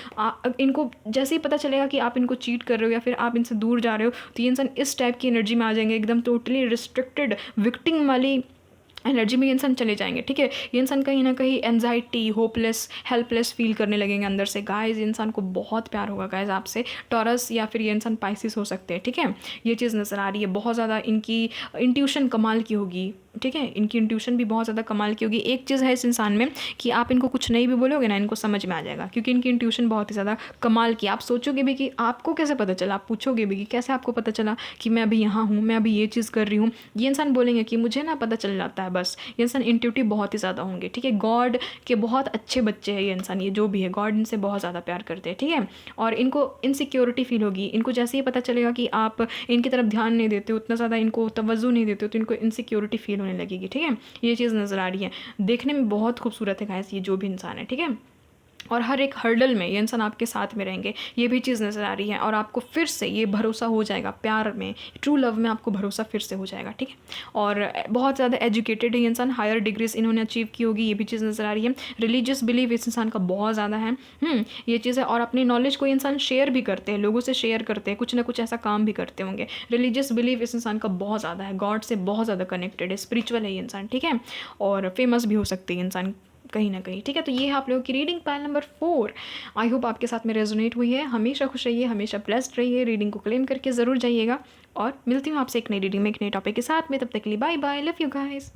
इनको जैसे ही पता चलेगा कि आप इनको चीट कर रहे हो या फिर आप इनसे दूर जा रहे हो, तो ये इंसान इस टाइप की एनर्जी में आ जाएंगे, एकदम टोटली रिस्ट्रिक्टेड विक्टिम वाली एनर्जी में ये इंसान चले जाएंगे, ठीक है। ये इंसान कहीं ना कहीं एंजाइटी, होपलेस, हेल्पलेस फील करने लगेंगे अंदर से। गाइस, ये इंसान को बहुत प्यार होगा गाइस आपसे। टॉरस या फिर ये इंसान पाइसिस हो सकते हैं, ठीक है। ये चीज़ नज़र आ रही है। बहुत ज़्यादा इनकी इंट्यूशन कमाल की होगी, ठीक है। इनकी इंट्यूशन भी बहुत ज़्यादा कमाल की होगी। एक चीज़ है इस इंसान में कि आप इनको कुछ नहीं भी बोलोगे ना, इनको समझ में आ जाएगा, क्योंकि इनकी इंट्यूशन बहुत ही ज़्यादा कमाल की। आप सोचोगे भी कि आपको कैसे पता चला, आप पूछोगे भी कि कैसे आपको पता चला कि मैं अभी यहाँ हूँ, मैं अभी ये चीज़ कर रही हूँ। ये इंसान बोलेंगे कि मुझे ना पता चल जाता है बस। ये इंसान इंट्यूटिव बहुत ही ज़्यादा होंगे, ठीक है। गॉड के बहुत अच्छे बच्चे हैं ये इंसान, ये जो भी है, गॉड इनसे बहुत ज़्यादा प्यार करते हैं, ठीक है। और इनको इनसिक्योरिटी फील होगी, इनको जैसे ही पता चलेगा कि आप इनकी तरफ ध्यान नहीं देते हो, उतना ज़्यादा इनको तवज्जो नहीं देते हो, तो इनको इनसिक्योरिटी फील होने लगेगी, ठीक है। ये चीज़ नज़र आ रही है। देखने में बहुत खूबसूरत है गाइस ये जो भी इंसान है, ठीक है। और हर एक हर्डल में ये इंसान आपके साथ में रहेंगे, ये भी चीज़ नज़र आ रही है। और आपको फिर से ये भरोसा हो जाएगा, प्यार में, ट्रू लव में आपको भरोसा फिर से हो जाएगा, ठीक है। और बहुत ज़्यादा एजुकेटेड है ये इंसान, हायर डिग्रीज इन्होंने अचीव की होगी, ये भी चीज़ नज़र आ रही है। रिलीजियस बिलीव इस इंसान का बहुत ज़्यादा है, ये चीज़ है। और अपनी नॉलेज को इंसान शेयर भी करते हैं, लोगों से शेयर करते हैं, कुछ ना कुछ ऐसा काम भी करते होंगे। रिलीजियस बिलीव इस इंसान का बहुत ज़्यादा है, गॉड से बहुत ज़्यादा कनेक्टेड है, स्पिरिचुअल है ये इंसान, ठीक है। और फेमस भी हो सकती है इंसान कहीं ना कहीं, ठीक है। तो ये है आप लोगों की reading pile number 4। I hope आपके साथ में रेजोनेट हुई है। हमेशा खुश रहिए, हमेशा ब्लेस्ड रहिए, रीडिंग को क्लेम करके ज़रूर जाइएगा। और मिलती हूँ आपसे एक नई रीडिंग में, एक नए टॉपिक के साथ में। तब तक के लिए bye bye, love you guys.